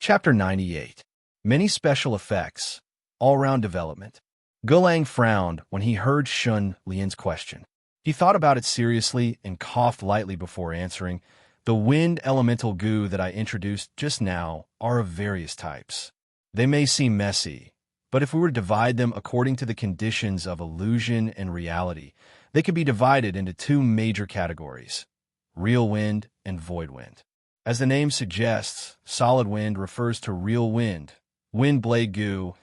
Chapter 98. Many Special Effects. All-Round Development. Gulang frowned when he heard Shun Lian's question. He thought about it seriously and coughed lightly before answering. The wind elemental goo that I introduced just now are of various types. They may seem messy, but if we were to divide them according to the conditions of illusion and reality, they could be divided into two major categories: real wind and void wind. As the name suggests, solid wind refers to real wind. Wind blade goo,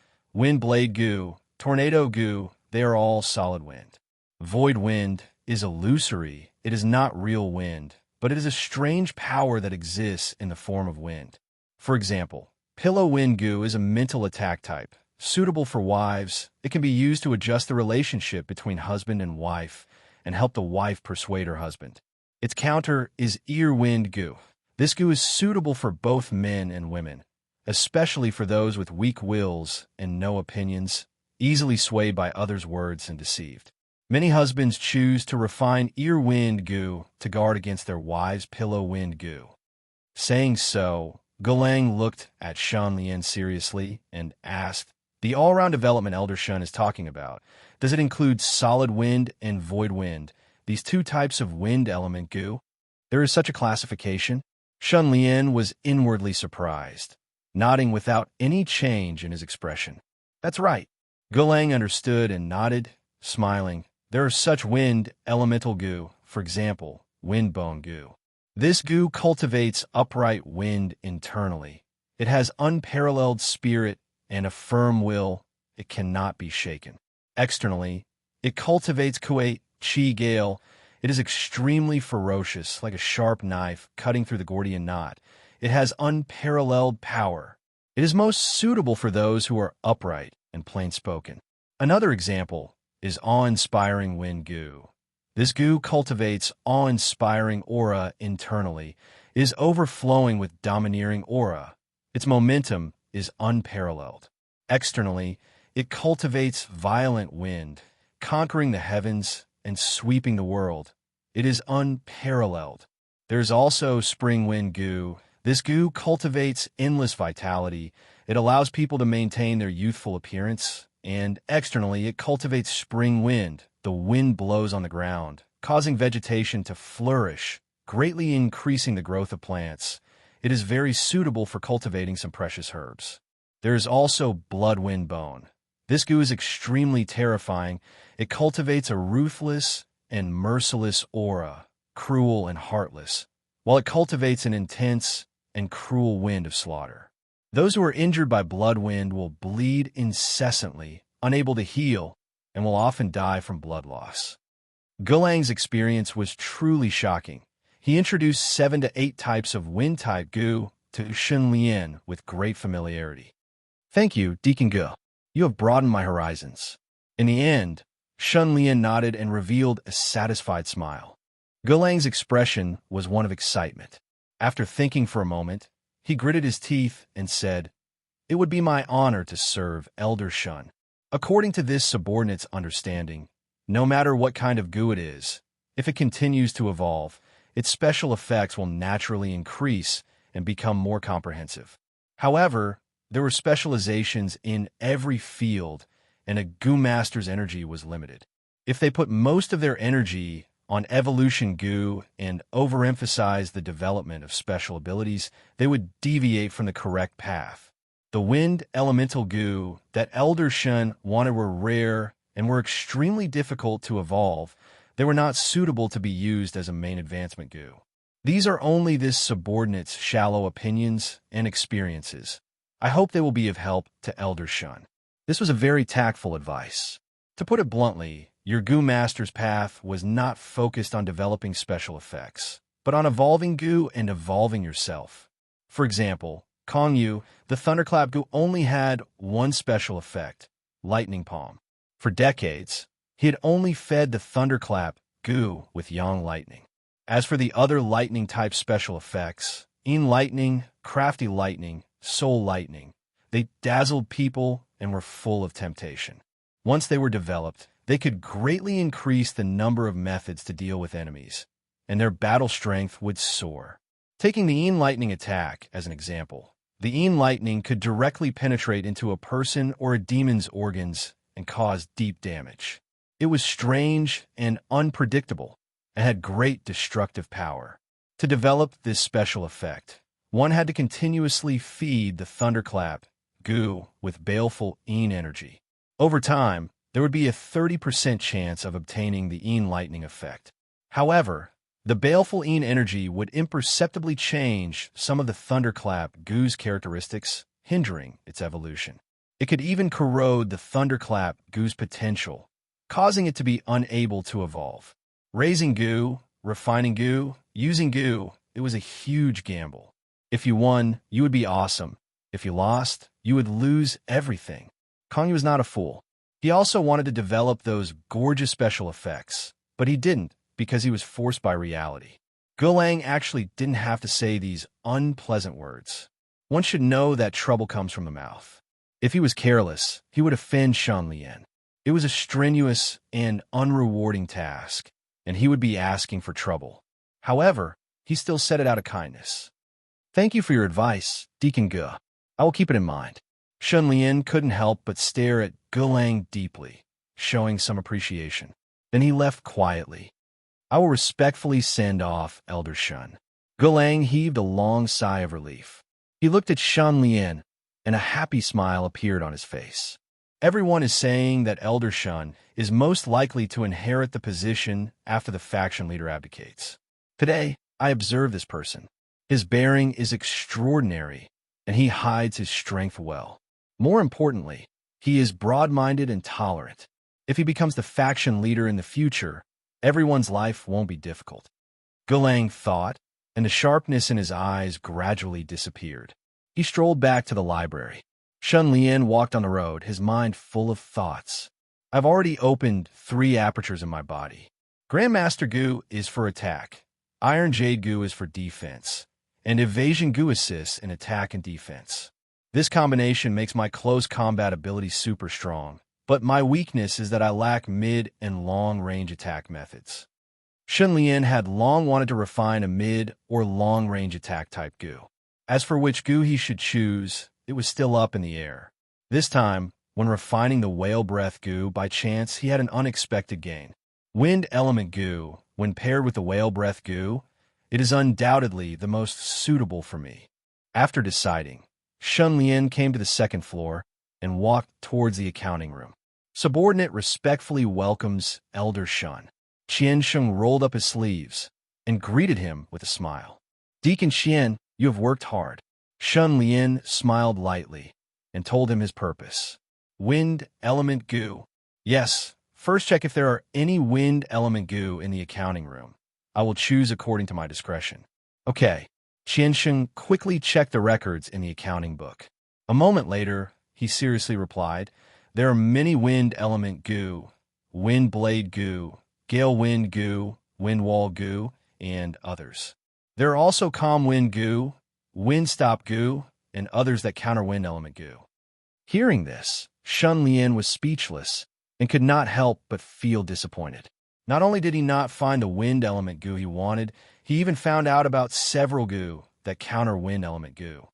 tornado goo, they are all solid wind. Void wind is illusory. It is not real wind, but it is a strange power that exists in the form of wind. For example, pillow wind goo is a mental attack type, suitable for wives. It can be used to adjust the relationship between husband and wife and help the wife persuade her husband. Its counter is ear wind goo. This goo is suitable for both men and women, especially for those with weak wills and no opinions, easily swayed by others' words and deceived. Many husbands choose to refine ear wind goo to guard against their wives' pillow wind goo. Saying so, Gulang looked at Shun Lian seriously and asked, "The all-round development Elder Shun is talking about, does it include solid wind and void wind, these two types of wind element goo? There is such a classification?" Shun Lian was inwardly surprised, nodding without any change in his expression. "That's right." Gulang understood and nodded, smiling. "There are such wind elemental goo, for example, wind bone goo. This goo cultivates upright wind internally. It has unparalleled spirit and a firm will. It cannot be shaken. Externally, it cultivates kuwait chi gale. It is extremely ferocious, like a sharp knife cutting through the Gordian knot. It has unparalleled power. It is most suitable for those who are upright and plain-spoken. Another example is awe-inspiring wind goo. This goo cultivates awe-inspiring aura internally. It is overflowing with domineering aura. Its momentum is unparalleled. Externally, it cultivates violent wind, conquering the heavens and sweeping the world. It is unparalleled. There is also spring wind goo. This goo cultivates endless vitality. It allows people to maintain their youthful appearance. And externally, it cultivates spring wind. The wind blows on the ground, causing vegetation to flourish, greatly increasing the growth of plants. It is very suitable for cultivating some precious herbs. There is also blood wind bone. This goo is extremely terrifying. It cultivates a ruthless and merciless aura, cruel and heartless, while it cultivates an intense and cruel wind of slaughter. Those who are injured by blood wind will bleed incessantly, unable to heal, and will often die from blood loss. Gulang's experience was truly shocking. He introduced 7 to 8 types of wind-type goo to Shun Lian with great familiarity. "Thank you, Deacon Gu. You have broadened my horizons." In the end, Shun Lian nodded and revealed a satisfied smile. Gulang's expression was one of excitement. After thinking for a moment, he gritted his teeth and said, "It would be my honor to serve Elder Shun. According to this subordinate's understanding, no matter what kind of goo it is, if it continues to evolve, its special effects will naturally increase and become more comprehensive. However, there were specializations in every field, and a goo master's energy was limited. If they put most of their energy on evolution goo and overemphasize the development of special abilities, they would deviate from the correct path. The wind elemental goo that Elder Shun wanted were rare and were extremely difficult to evolve. They were not suitable to be used as a main advancement goo. These are only this subordinate's shallow opinions and experiences. I hope they will be of help to Elder Shun." This was a very tactful advice. To put it bluntly, your goo master's path was not focused on developing special effects, but on evolving goo and evolving yourself. For example, Kong Yu, the Thunderclap goo, only had one special effect, Lightning Palm. For decades, he had only fed the Thunderclap goo with Yang Lightning. As for the other lightning-type special effects, Yin Lightning, Crafty Lightning, Soul Lightning, they dazzled people and were full of temptation. Once they were developed, they could greatly increase the number of methods to deal with enemies, and their battle strength would soar. Taking the Yin Lightning attack as an example, The Een lightning could directly penetrate into a person or a demon's organs and cause deep damage. It was strange and unpredictable, and had great destructive power. To develop this special effect, one had to continuously feed the thunderclap goo with baleful Een energy. Over time, there would be a 30% chance of obtaining the Een lightning effect. However, the baleful Een energy would imperceptibly change some of the thunderclap goo's characteristics, hindering its evolution. It could even corrode the thunderclap goo's potential, causing it to be unable to evolve. Raising goo, refining goo, using goo, it was a huge gamble. If you won, you would be awesome. If you lost, you would lose everything. Kong was not a fool. He also wanted to develop those gorgeous special effects, but he didn't because he was forced by reality. Gulang actually didn't have to say these unpleasant words. One should know that trouble comes from the mouth. If he was careless, he would offend Shan Lian. It was a strenuous and unrewarding task, and he would be asking for trouble. However, he still said it out of kindness. Thank you for your advice, Deacon Ge. I will keep it in mind. Shan Lian couldn't help but stare at Gulang deeply, showing some appreciation. Then he left quietly. I will respectfully send off Elder Shun. Gulang heaved a long sigh of relief. He looked at Shan Lian, and a happy smile appeared on his face. Everyone is saying that Elder Shun is most likely to inherit the position after the faction leader abdicates. Today, I observe this person. His bearing is extraordinary, and he hides his strength well. More importantly, he is broad-minded and tolerant. If he becomes the faction leader in the future, everyone's life won't be difficult. Gulang thought, and the sharpness in his eyes gradually disappeared. He strolled back to the library. Shan Lian walked on the road, his mind full of thoughts. I've already opened 3 apertures in my body. Grandmaster Gu is for attack. Iron Jade Gu is for defense. And Evasion Gu assists in attack and defense. This combination makes my close combat ability super strong. But my weakness is that I lack mid and long-range attack methods. Shan Lian had long wanted to refine a mid or long-range attack type Gu. As for which Gu he should choose, it was still up in the air. This time, when refining the Whale Breath Gu, by chance he had an unexpected gain. Wind Element Gu, when paired with the Whale Breath Gu, it is undoubtedly the most suitable for me. After deciding, Shan Lian came to the 2nd floor and walked towards the accounting room. Subordinate respectfully welcomes Elder Shun. Qian Sheng rolled up his sleeves and greeted him with a smile. Deacon Qian, you have worked hard. Shan Lian smiled lightly and told him his purpose. Wind Element Gu. Yes, first check if there are any Wind Element Gu in the accounting room. I will choose according to my discretion. Okay. Qian Sheng quickly checked the records in the accounting book. A moment later, he seriously replied, there are many Wind Element Gu, Wind Blade Gu, Gale Wind Gu, Wind Wall Gu, and others. There are also Calm Wind Gu, Wind Stop Gu, and others that counter Wind Element Gu. Hearing this, Shan Lian was speechless and could not help but feel disappointed. Not only did he not find the Wind Element Gu he wanted, he even found out about several Gu that counter Wind Element Gu.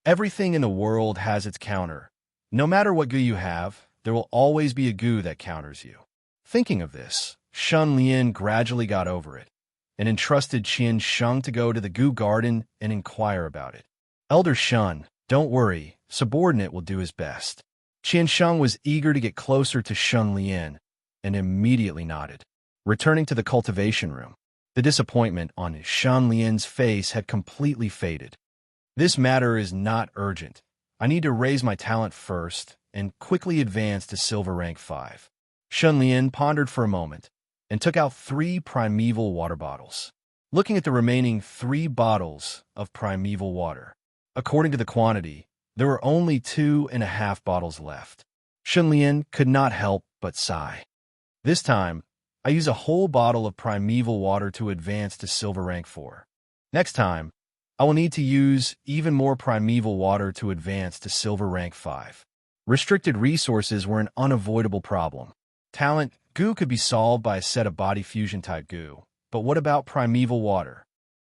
Everything in the world has its counter. No matter what Gu you have, there will always be a Gu that counters you. Thinking of this, Shan Lian gradually got over it, and entrusted Qian Sheng to go to the Gu Garden and inquire about it. Elder Shun, don't worry, subordinate will do his best. Qian Sheng was eager to get closer to Shan Lian, and immediately nodded. Returning to the cultivation room, the disappointment on Shan Lian's face had completely faded. This matter is not urgent. I need to raise my talent first and quickly advance to Silver Rank 5. Shan Lian pondered for a moment and took out 3 primeval water bottles. Looking at the remaining 3 bottles of primeval water, according to the quantity, there were only 2.5 bottles left. Shan Lian could not help but sigh. This time, I use a whole bottle of primeval water to advance to Silver Rank 4. Next time, I will need to use even more primeval water to advance to Silver Rank 5. Restricted resources were an unavoidable problem. Talent Gu could be solved by a set of body fusion type Gu, but what about primeval water?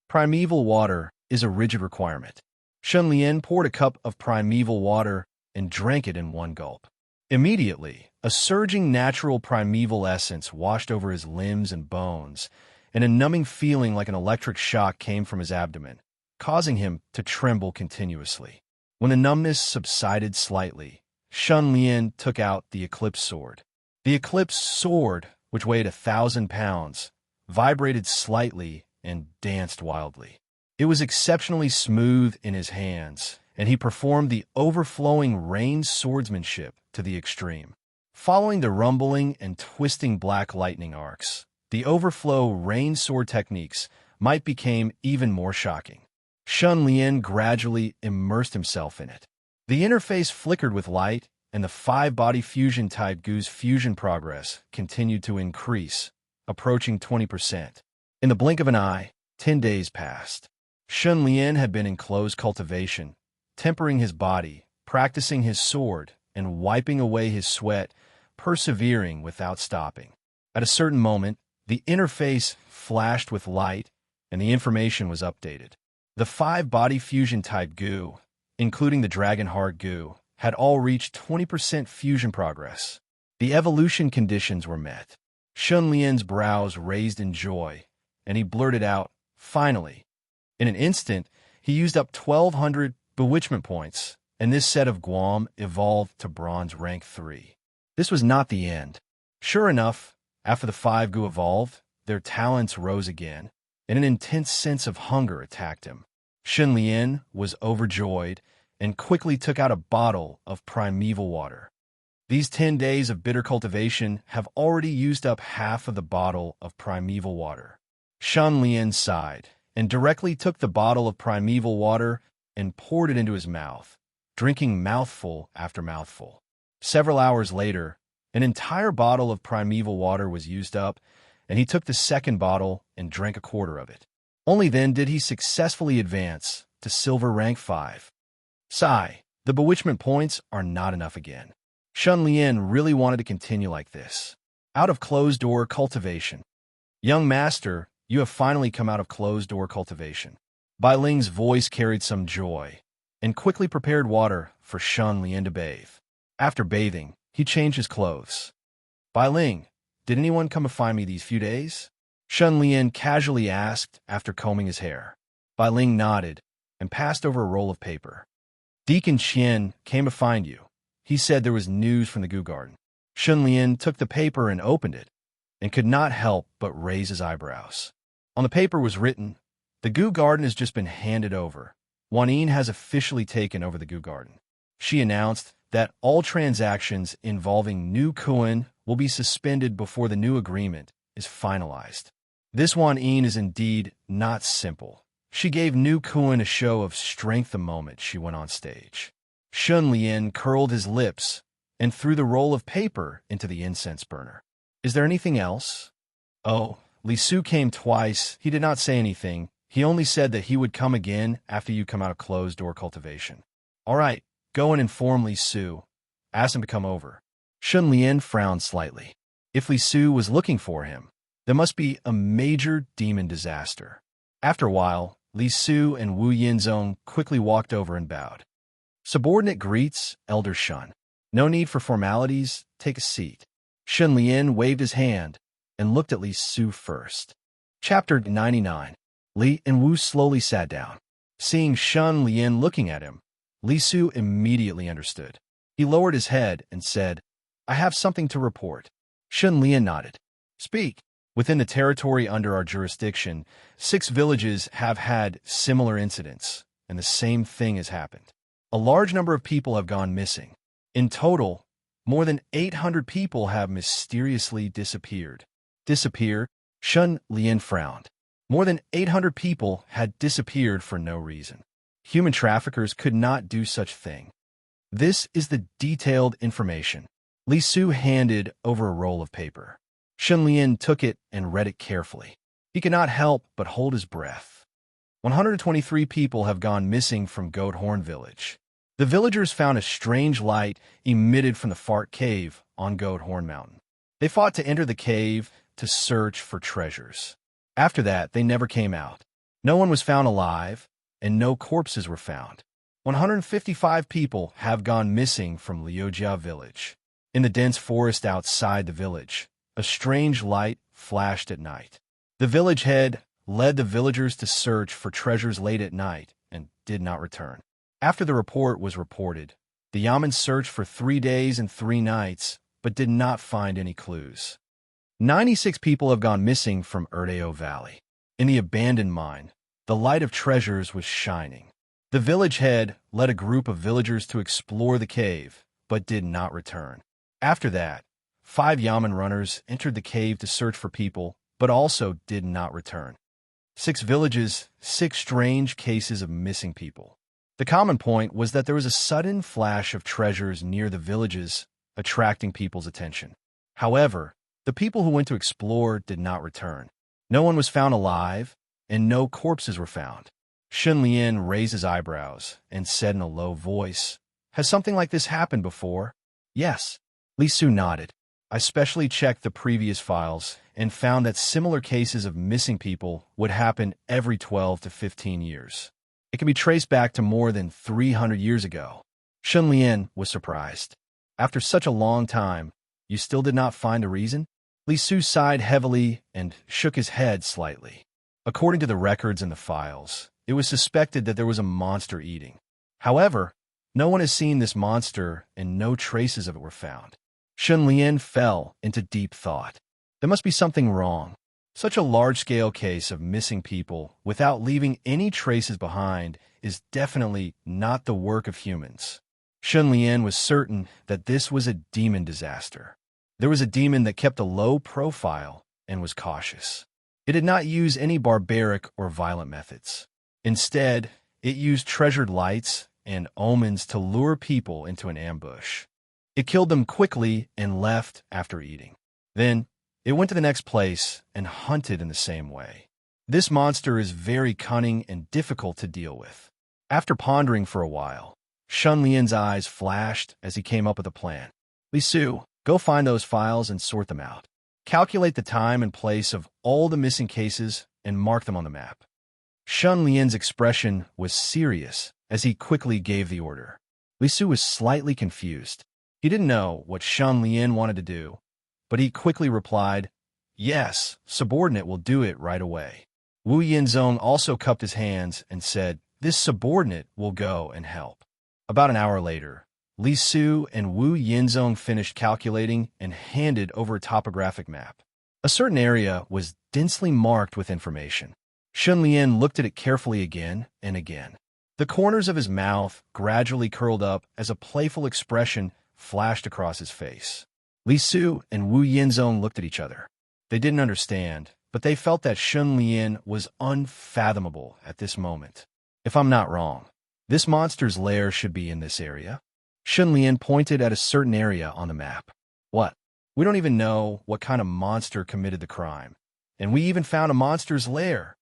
Primeval water is a rigid requirement. Shun Lian poured a cup of primeval water and drank it in one gulp. Immediately, a surging natural primeval essence washed over his limbs and bones, and a numbing feeling like an electric shock came from his abdomen, causing him to tremble continuously. When the numbness subsided slightly, Shun Lian took out the Eclipse Sword. The Eclipse Sword, which weighed 1,000 pounds, vibrated slightly and danced wildly. It was exceptionally smooth in his hands, and he performed the overflowing rain swordsmanship to the extreme. Following the rumbling and twisting black lightning arcs, the overflow rain sword techniques might become even more shocking. Shun Lian gradually immersed himself in it. The interface flickered with light, and the 5-body fusion type Gu's fusion progress continued to increase, approaching 20%. In the blink of an eye, 10 days passed. Shun Lian had been in close cultivation, tempering his body, practicing his sword, and wiping away his sweat, persevering without stopping. At a certain moment, the interface flashed with light, and the information was updated. The 5-body fusion type Gu, including the Dragon Heart Gu, had all reached 20% fusion progress. The evolution conditions were met. Shun Lian's brows raised in joy, and he blurted out, "Finally!" In an instant, he used up 1,200 bewitchment points, and this set of Guam evolved to bronze rank 3. This was not the end. Sure enough, after the 5 Gu evolved, their talents rose again, and an intense sense of hunger attacked him. Shun Lian was overjoyed and quickly took out a bottle of primeval water. These 10 days of bitter cultivation have already used up half of the bottle of primeval water. Shun Lian sighed and directly took the bottle of primeval water and poured it into his mouth, drinking mouthful after mouthful. Several hours later, an entire bottle of primeval water was used up, and he took the second bottle and drank a quarter of it. Only then did he successfully advance to silver rank 5. Sigh, the bewitchment points are not enough again. Shun Lian really wanted to continue like this. Out of closed-door cultivation. Young master, you have finally come out of closed-door cultivation. Bai Ling's voice carried some joy, and quickly prepared water for Shun Lian to bathe. After bathing, he changed his clothes. Bai Ling, did anyone come to find me these few days? Shun Lian casually asked after combing his hair. Bai Ling nodded and passed over a roll of paper. Deacon Qian came to find you. He said there was news from the Gu Garden. Shun Lian took the paper and opened it, and could not help but raise his eyebrows. On the paper was written, "The Gu Garden has just been handed over. Wan Yin has officially taken over the Gu Garden." She announced that all transactions involving New Kuan will be suspended before the new agreement is finalized. This Wan Yin is indeed not simple. She gave New Kuan a show of strength the moment she went on stage. Shun Lian curled his lips and threw the roll of paper into the incense burner. "Is there anything else?" "Oh, Li Su came twice. He did not say anything. He only said that he would come again after you come out of closed-door cultivation." "All right, go and inform Li Su. Ask him to come over." Shun Lian frowned slightly. If Li Su was looking for him, there must be a major demon disaster. After a while, Li Su and Wu Yinzong quickly walked over and bowed. "Subordinate greets, Elder Shun. No need for formalities. Take a seat." Shun Lian waved his hand and looked at Li Su first. Chapter 99. Li and Wu slowly sat down. Seeing Shun Lian looking at him, Li Su immediately understood. He lowered his head and said, "I have something to report." Shun Lian nodded. "Speak." "Within the territory under our jurisdiction, 6 villages have had similar incidents, and the same thing has happened. A large number of people have gone missing. In total, more than 800 people have mysteriously disappeared." Disappeared? Shun Lian frowned. More than 800 people had disappeared for no reason. Human traffickers could not do such thing. This is the detailed information. Li Su handed over a roll of paper. Shun Lian took it and read it carefully. He could not help but hold his breath. 123 people have gone missing from Goat Horn Village. The villagers found a strange light emitted from the Fart Cave on Goat Horn Mountain. They fought to enter the cave to search for treasures. After that, they never came out. No one was found alive, and no corpses were found. 155 people have gone missing from Liujia village. In the dense forest outside the village, a strange light flashed at night. The village head led the villagers to search for treasures late at night and did not return. After the report was reported, the Yamen searched for 3 days and 3 nights, but did not find any clues. 96 people have gone missing from Urdeo Valley. In the abandoned mine, the light of treasures was shining. The village head led a group of villagers to explore the cave, but did not return. After that, 5 Yamen runners entered the cave to search for people, but also did not return. 6 villages, 6 strange cases of missing people. The common point was that there was a sudden flash of treasures near the villages, attracting people's attention. However, the people who went to explore did not return. No one was found alive, and no corpses were found. Shun Lian raised his eyebrows and said in a low voice, "Has something like this happened before?" "Yes." Li Su nodded. "I specially checked the previous files and found that similar cases of missing people would happen every 12 to 15 years. It can be traced back to more than 300 years ago." Shun Lian was surprised. "After such a long time, you still did not find a reason?" Li Su sighed heavily and shook his head slightly. According to the records in the files, it was suspected that there was a monster eating. However, no one has seen this monster and no traces of it were found. Shun Lian fell into deep thought. There must be something wrong. Such a large-scale case of missing people without leaving any traces behind is definitely not the work of humans. Shun Lian was certain that this was a demon disaster. There was a demon that kept a low profile and was cautious. It did not use any barbaric or violent methods. Instead, it used treasured lights and omens to lure people into an ambush. It killed them quickly and left after eating. Then, it went to the next place and hunted in the same way. This monster is very cunning and difficult to deal with. After pondering for a while, Shun Lian's eyes flashed as he came up with a plan. "Li Su, go find those files and sort them out. Calculate the time and place of all the missing cases and mark them on the map." Shun Lian's expression was serious as he quickly gave the order. Li Su was slightly confused. He didn't know what Shun Lian wanted to do, but he quickly replied, "Yes, subordinate will do it right away." Wu Yinzong also cupped his hands and said, "This subordinate will go and help." About an hour later, Li Su and Wu Yinzong finished calculating and handed over a topographic map. A certain area was densely marked with information. Shun Lian looked at it carefully again and again. The corners of his mouth gradually curled up as a playful expression flashed across his face. Li Su and Wu Yinzong looked at each other. They didn't understand, but they felt that Shun Lian was unfathomable at this moment. "If I'm not wrong, this monster's lair should be in this area." Shun Lian pointed at a certain area on the map. "What? We don't even know what kind of monster committed the crime. And we even found a monster's lair."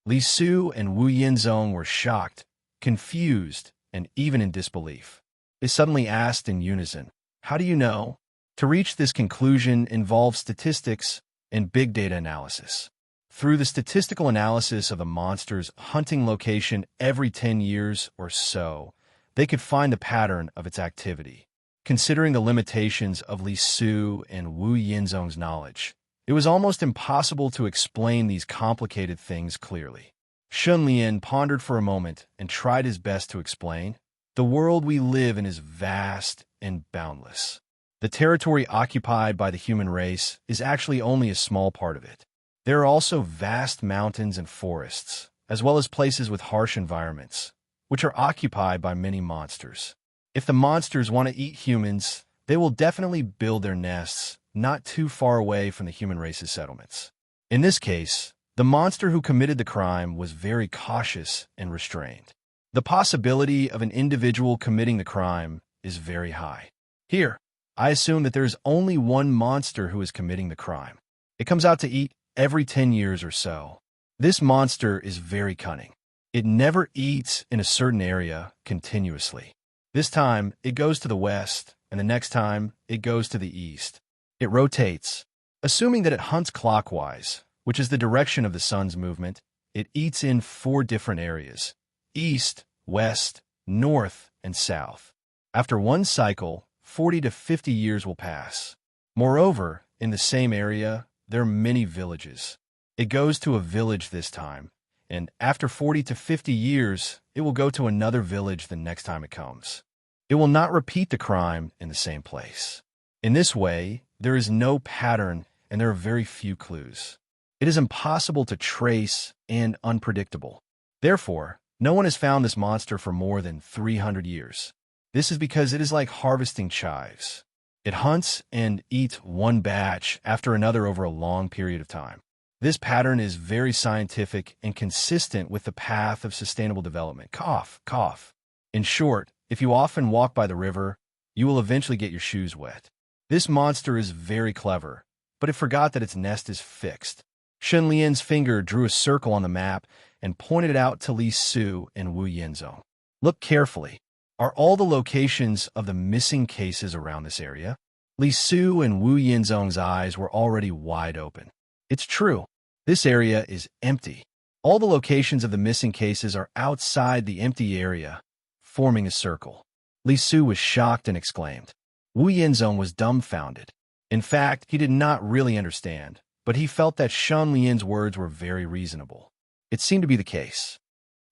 Li Su and Wu Yinzong were shocked, confused, and even in disbelief. They suddenly asked in unison, "How do you know?" To reach this conclusion involves statistics and big data analysis. Through the statistical analysis of the monster's hunting location every 10 years or so, they could find the pattern of its activity. Considering the limitations of Li Su and Wu Yinzong's knowledge, it was almost impossible to explain these complicated things clearly. Shun Lian pondered for a moment and tried his best to explain. "The world we live in is vast and boundless. The territory occupied by the human race is actually only a small part of it. There are also vast mountains and forests, as well as places with harsh environments, which are occupied by many monsters. If the monsters want to eat humans, they will definitely build their nests not too far away from the human race's settlements. In this case, the monster who committed the crime was very cautious and restrained. The possibility of an individual committing the crime is very high. Here, I assume that there is only one monster who is committing the crime. It comes out to eat every 10 years or so. This monster is very cunning. It never eats in a certain area continuously. This time, it goes to the west, and the next time, it goes to the east. It rotates. Assuming that it hunts clockwise, which is the direction of the sun's movement, it eats in 4 different areas: east, west, north and south. After one cycle, 40 to 50 years will pass. Moreover, in the same area, there are many villages. It goes to a village this time, and after 40 to 50 years, it will go to another village the next time it comes. It will not repeat the crime in the same place. In this way, there is no pattern and there are very few clues. It is impossible to trace and unpredictable. Therefore, no one has found this monster for more than 300 years. This is because it is like harvesting chives. It hunts and eats one batch after another over a long period of time. This pattern is very scientific and consistent with the path of sustainable development. Cough, cough. In short, if you often walk by the river, you will eventually get your shoes wet. This monster is very clever, but it forgot that its nest is fixed. Shen Lian's finger drew a circle on the map and pointed it out to Li Su and Wu Yinzong. Look carefully. Are all the locations of the missing cases around this area? Li Su and Wu Yinzong's eyes were already wide open. It's true. This area is empty. All the locations of the missing cases are outside the empty area, forming a circle. Li Su was shocked and exclaimed. Wu Yinzong was dumbfounded. In fact, he did not really understand, but he felt that Shen Lian's words were very reasonable. It seemed to be the case.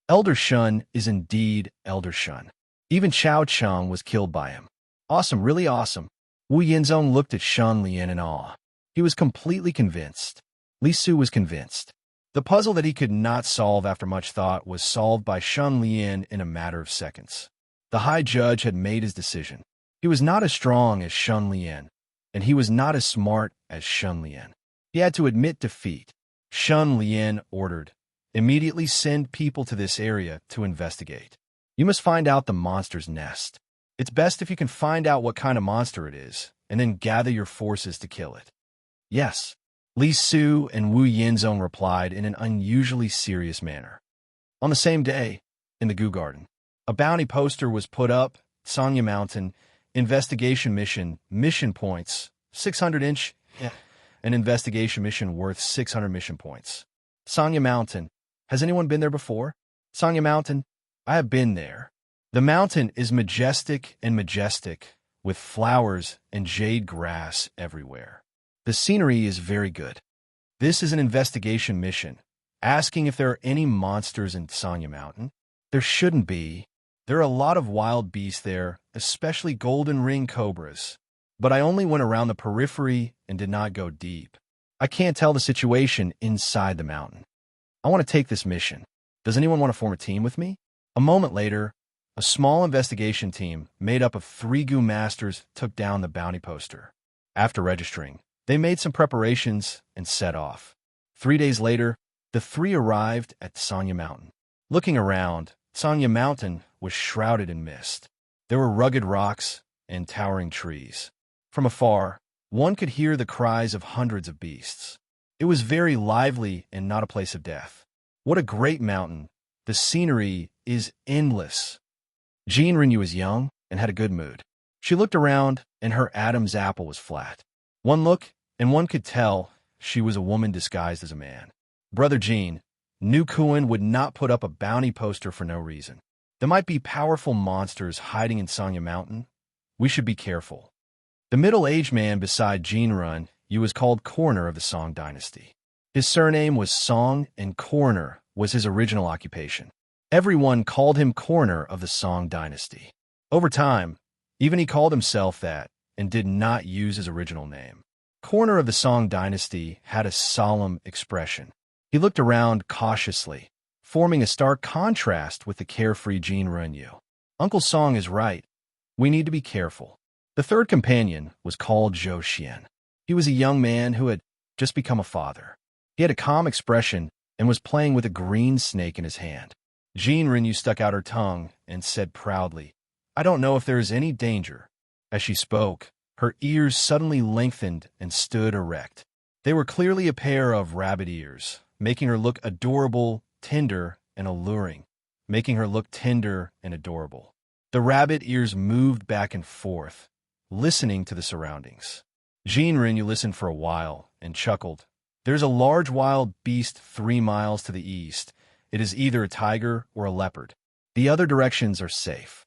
Elder Shun is indeed Elder Shun. Even Chao Cheng was killed by him. Awesome, really awesome. Wu Yinzong looked at Shen Lian in awe. He was completely convinced. Li Su was convinced. The puzzle that he could not solve after much thought was solved by Shen Lian in a matter of seconds. The High Judge had made his decision. He was not as strong as Shen Lian, and he was not as smart as Shen Lian. He had to admit defeat. Shen Lian ordered, immediately send people to this area to investigate. You must find out the monster's nest. It's best if you can find out what kind of monster it is, and then gather your forces to kill it. Yes. Li Su and Wu Yinzong replied in an unusually serious manner. On the same day, in the Gu Garden, a bounty poster was put up, Sanya Mountain, investigation mission points, 600-inch, an investigation mission worth 600 mission points. Sanya Mountain. Has anyone been there before? Sanya Mountain. I have been there. The mountain is majestic, with flowers and jade grass everywhere. The scenery is very good. This is an investigation mission, asking if there are any monsters in Sanya Mountain. There shouldn't be. There are a lot of wild beasts there, especially golden ring cobras. But I only went around the periphery and did not go deep. I can't tell the situation inside the mountain. I want to take this mission. Does anyone want to form a team with me? A moment later, a small investigation team made up of 3 Gu masters took down the bounty poster. After registering, they made some preparations and set off. 3 days later, the 3 arrived at Sanya Mountain. Looking around, Sanya Mountain was shrouded in mist. There were rugged rocks and towering trees. From afar, one could hear the cries of hundreds of beasts. It was very lively and not a place of death. What a great mountain! The scenery is endless. Jean Renew was young and had a good mood. She looked around, and her Adam's apple was flat. One look, and one could tell she was a woman disguised as a man. Brother Jean, Nu Kuan would not put up a bounty poster for no reason. There might be powerful monsters hiding in Sanya Mountain. We should be careful. The middle-aged man beside Jean Run Yu was called Coroner of the Song dynasty. His surname was Song, and Coroner was his original occupation. Everyone called him Coroner of the Song dynasty. Over time, even he called himself that and did not use his original name. Coroner of the Song dynasty had a solemn expression. He looked around cautiously, forming a stark contrast with the carefree Jean Renyu. Uncle Song is right. We need to be careful. The third companion was called Zhou Xian. He was a young man who had just become a father. He had a calm expression and was playing with a green snake in his hand. Jean Renyu stuck out her tongue and said proudly, I don't know if there is any danger. As she spoke, her ears suddenly lengthened and stood erect. They were clearly a pair of rabbit ears, making her look adorable, tender, and alluring, making her look tender and adorable. The rabbit ears moved back and forth, listening to the surroundings. Jean Renyu listened for a while and chuckled. There's a large wild beast 3 miles to the east. It is either a tiger or a leopard. The other directions are safe.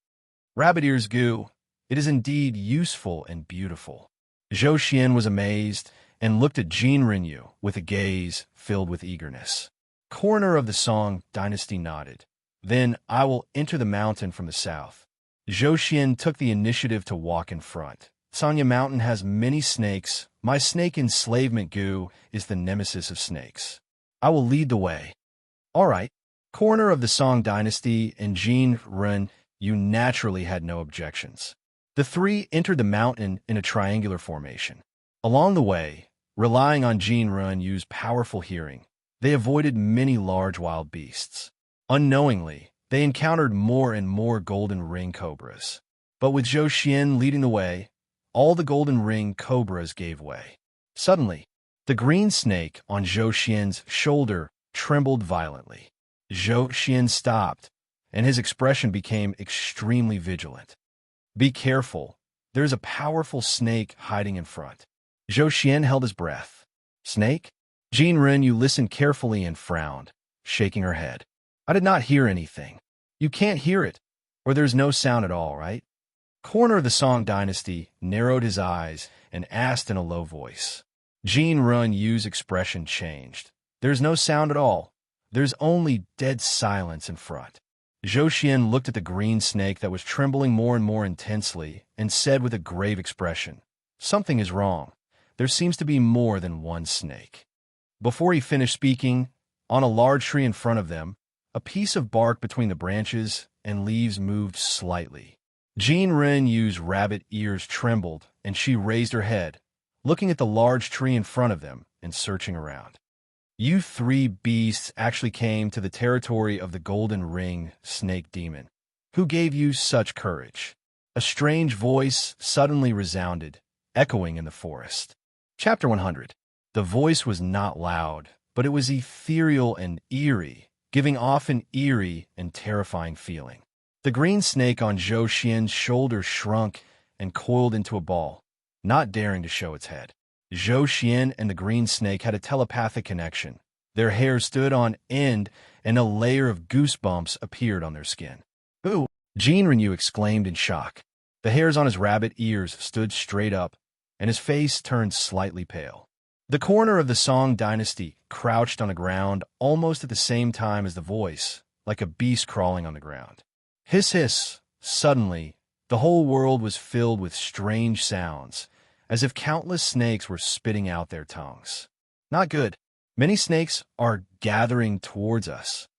Rabbit ears goo. It is indeed useful and beautiful. Zhou Xian was amazed and looked at Jin Rinyu with a gaze filled with eagerness. Coroner of the Song Dynasty nodded. Then I will enter the mountain from the south. Zhou Xian took the initiative to walk in front. Sanya Mountain has many snakes. My snake enslavement goo is the nemesis of snakes. I will lead the way. All right. Coroner of the Song Dynasty and Jin Rinyu naturally had no objections. The three entered the mountain in a triangular formation. Along the way, relying on Jin Rinyu's powerful hearing, they avoided many large wild beasts. Unknowingly, they encountered more and more golden ring cobras. But with Zhou Xian leading the way, all the golden ring cobras gave way. Suddenly, the green snake on Zhou Xian's shoulder trembled violently. Zhou Xian stopped, and his expression became extremely vigilant. Be careful. There's a powerful snake hiding in front. Zhou Xian held his breath. Snake? Jin Rinyu listened carefully and frowned, shaking her head. I did not hear anything. You can't hear it, or there's no sound at all, right? Coroner of the Song Dynasty narrowed his eyes and asked in a low voice. Jin Rinyu's expression changed. There's no sound at all. There's only dead silence in front. Zhou Xian looked at the green snake that was trembling more and more intensely and said with a grave expression, Something is wrong. There seems to be more than one snake. Before he finished speaking, on a large tree in front of them, a piece of bark between the branches and leaves moved slightly. Jin Rinyu's rabbit ears trembled, and she raised her head, looking at the large tree in front of them and searching around. You three beasts actually came to the territory of the Golden Ring Snake Demon. Who gave you such courage? A strange voice suddenly resounded, echoing in the forest. Chapter 100. The voice was not loud, but it was ethereal and eerie, giving off an eerie and terrifying feeling. The green snake on Zhou Xian's shoulder shrunk and coiled into a ball, not daring to show its head. Zhou Xian and the green snake had a telepathic connection. Their hair stood on end, and a layer of goosebumps appeared on their skin. Ooh! Jin Rinyu exclaimed in shock. The hairs on his rabbit ears stood straight up, and his face turned slightly pale. The coroner of the Song Dynasty crouched on the ground almost at the same time as the voice, like a beast crawling on the ground. Hiss, hiss! Suddenly, the whole world was filled with strange sounds, as if countless snakes were spitting out their tongues. Not good. Many snakes are gathering towards us.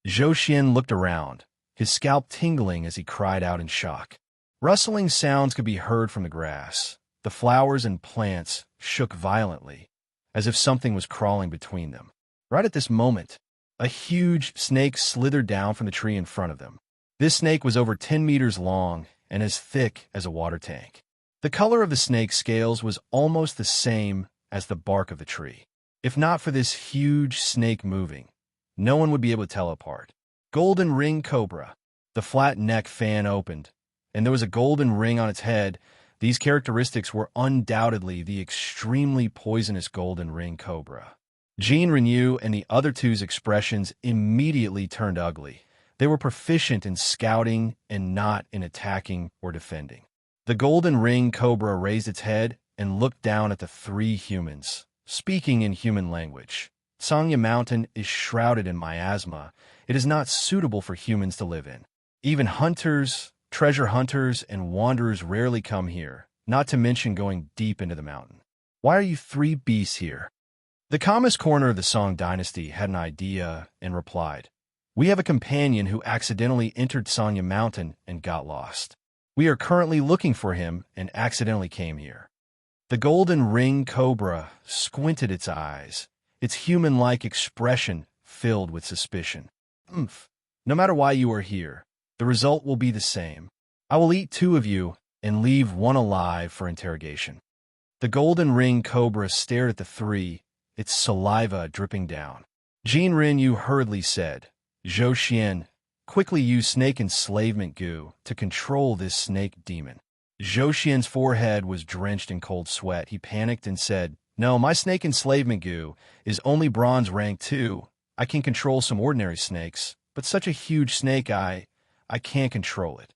Zhou Xian looked around, his scalp tingling as he cried out in shock. Rustling sounds could be heard from the grass. The flowers and plants shook violently, as if something was crawling between them. Right at this moment, a huge snake slithered down from the tree in front of them. This snake was over 10 meters long and as thick as a water tank. The color of the snake's scales was almost the same as the bark of the tree. If not for this huge snake moving, no one would be able to tell apart. Golden ring cobra. The flat neck fan opened, and there was a golden ring on its head. These characteristics were undoubtedly the extremely poisonous golden ring cobra. Jin Rinyu and the other two's expressions immediately turned ugly. They were proficient in scouting and not in attacking or defending. The golden ring cobra raised its head and looked down at the three humans, speaking in human language. Sanya Mountain is shrouded in miasma. It is not suitable for humans to live in. Even hunters, treasure hunters, and wanderers rarely come here, not to mention going deep into the mountain. Why are you three beasts here? The calmest corner of the Song Dynasty had an idea and replied, We have a companion who accidentally entered Sanya Mountain and got lost. We are currently looking for him and accidentally came here. The golden ring cobra squinted its eyes, its human-like expression filled with suspicion. No matter why you are here, the result will be the same. I will eat two of you and leave one alive for interrogation. The golden ring cobra stared at the three, its saliva dripping down. Jin Rinyu hurriedly said, Zhou Xian, quickly use snake enslavement goo to control this snake demon. Zhou Xian's forehead was drenched in cold sweat. He panicked and said, No, my snake enslavement goo is only bronze rank 2. I can control some ordinary snakes, but such a huge snake I I can't control it.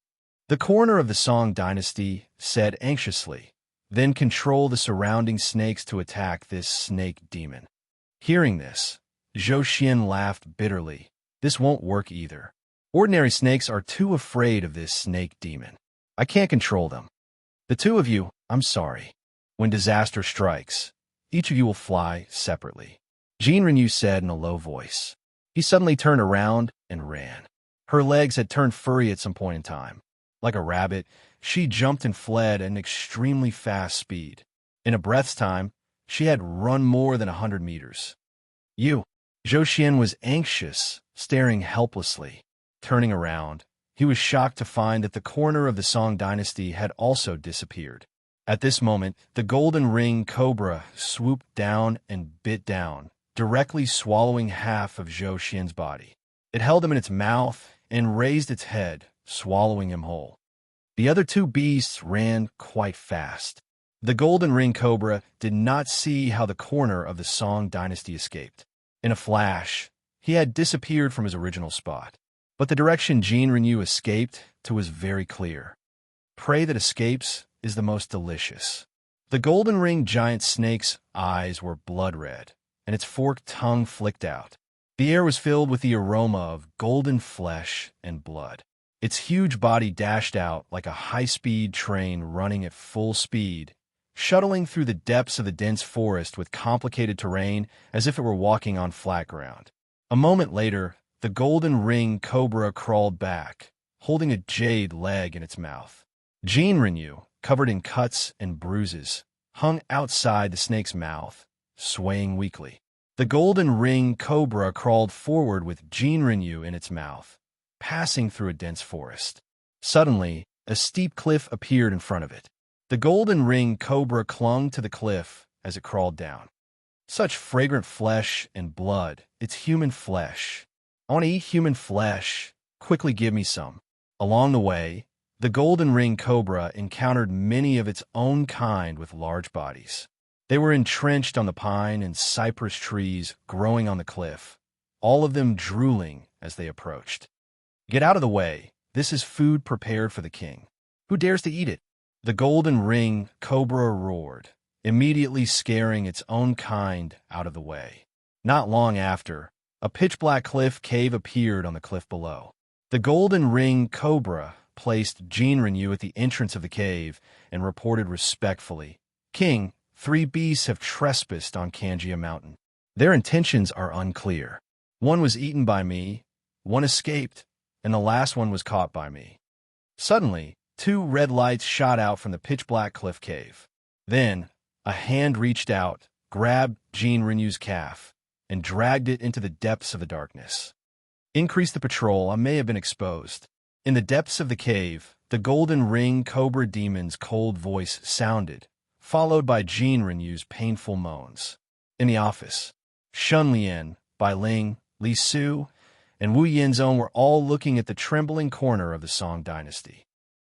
The corner of the Song dynasty said anxiously, then control the surrounding snakes to attack this snake demon. Hearing this, Zhou Xian laughed bitterly. This won't work either. Ordinary snakes are too afraid of this snake demon. I can't control them. The two of you, I'm sorry. When disaster strikes, each of you will fly separately. Jean Renew said in a low voice. He suddenly turned around and ran. Her legs had turned furry at some point in time. Like a rabbit, she jumped and fled at an extremely fast speed. In a breath's time, she had run more than 100 meters. You. Zhou Xian was anxious, staring helplessly. Turning around, he was shocked to find that the corner of the Song dynasty had also disappeared. At this moment, the golden ring cobra swooped down and bit down, directly swallowing half of Zhou Xian's body. It held him in its mouth and raised its head, swallowing him whole. The other two beasts ran quite fast. The golden ring cobra did not see how the corner of the Song dynasty escaped. In a flash, he had disappeared from his original spot. But the direction Jean Renew escaped to was very clear. Prey that escapes is the most delicious. The golden ring giant snake's eyes were blood red, and its forked tongue flicked out. The air was filled with the aroma of golden flesh and blood. Its huge body dashed out like a high-speed train running at full speed, shuttling through the depths of the dense forest with complicated terrain as if it were walking on flat ground. A moment later, the golden ring cobra crawled back, holding a jade leg in its mouth. Jean Renew, covered in cuts and bruises, hung outside the snake's mouth, swaying weakly. The golden ring cobra crawled forward with Jean Renew in its mouth, passing through a dense forest. Suddenly, a steep cliff appeared in front of it. The golden ring cobra clung to the cliff as it crawled down. Such fragrant flesh and blood, it's human flesh. I want to eat human flesh. Quickly give me some. Along the way, the golden ring cobra encountered many of its own kind with large bodies. They were entrenched on the pine and cypress trees growing on the cliff, all of them drooling as they approached. Get out of the way. This is food prepared for the king. Who dares to eat it? The golden ring cobra roared, immediately scaring its own kind out of the way. Not long after, a pitch-black cliff cave appeared on the cliff below. The golden ring cobra placed Jean Renew at the entrance of the cave and reported respectfully, King, 3 beasts have trespassed on Kanjia Mountain. Their intentions are unclear. One was eaten by me, one escaped, and the last one was caught by me. Suddenly, 2 red lights shot out from the pitch-black cliff cave. Then, a hand reached out, grabbed Jean Renew's calf, and dragged it into the depths of the darkness. Increase the patrol, I may have been exposed. In the depths of the cave, the golden ring cobra demon's cold voice sounded, followed by Jean Renew's painful moans. In the office, Shun Lian, Bai Ling, Li Su, and Wu Yinzong were all looking at the trembling corner of the Song dynasty.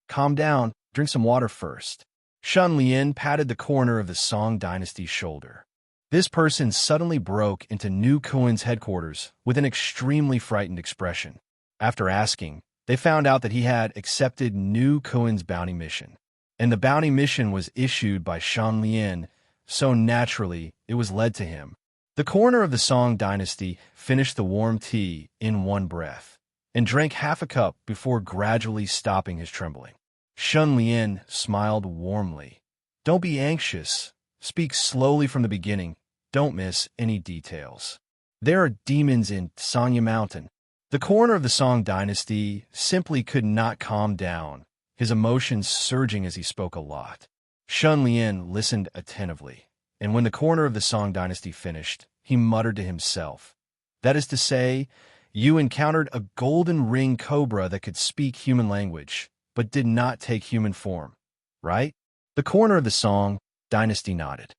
Calm down, drink some water first. Shun Lian patted the corner of the Song dynasty's shoulder. This person suddenly broke into Nu Kuan's headquarters with an extremely frightened expression. After asking, they found out that he had accepted Nu Kuan's bounty mission. And the bounty mission was issued by Shan Lian, so naturally it was led to him. The corner of the Song dynasty finished the warm tea in one breath, and drank half a cup before gradually stopping his trembling. Shun Lian smiled warmly. Don't be anxious. Speak slowly from the beginning. Don't miss any details. There are demons in Sanya Mountain. The corner of the Song dynasty simply could not calm down, his emotions surging as he spoke a lot. Shun Lian listened attentively, and when the corner of the Song dynasty finished, he muttered to himself. That is to say, you encountered a golden ring cobra that could speak human language, but did not take human form, right? The corner of the Song dynasty nodded.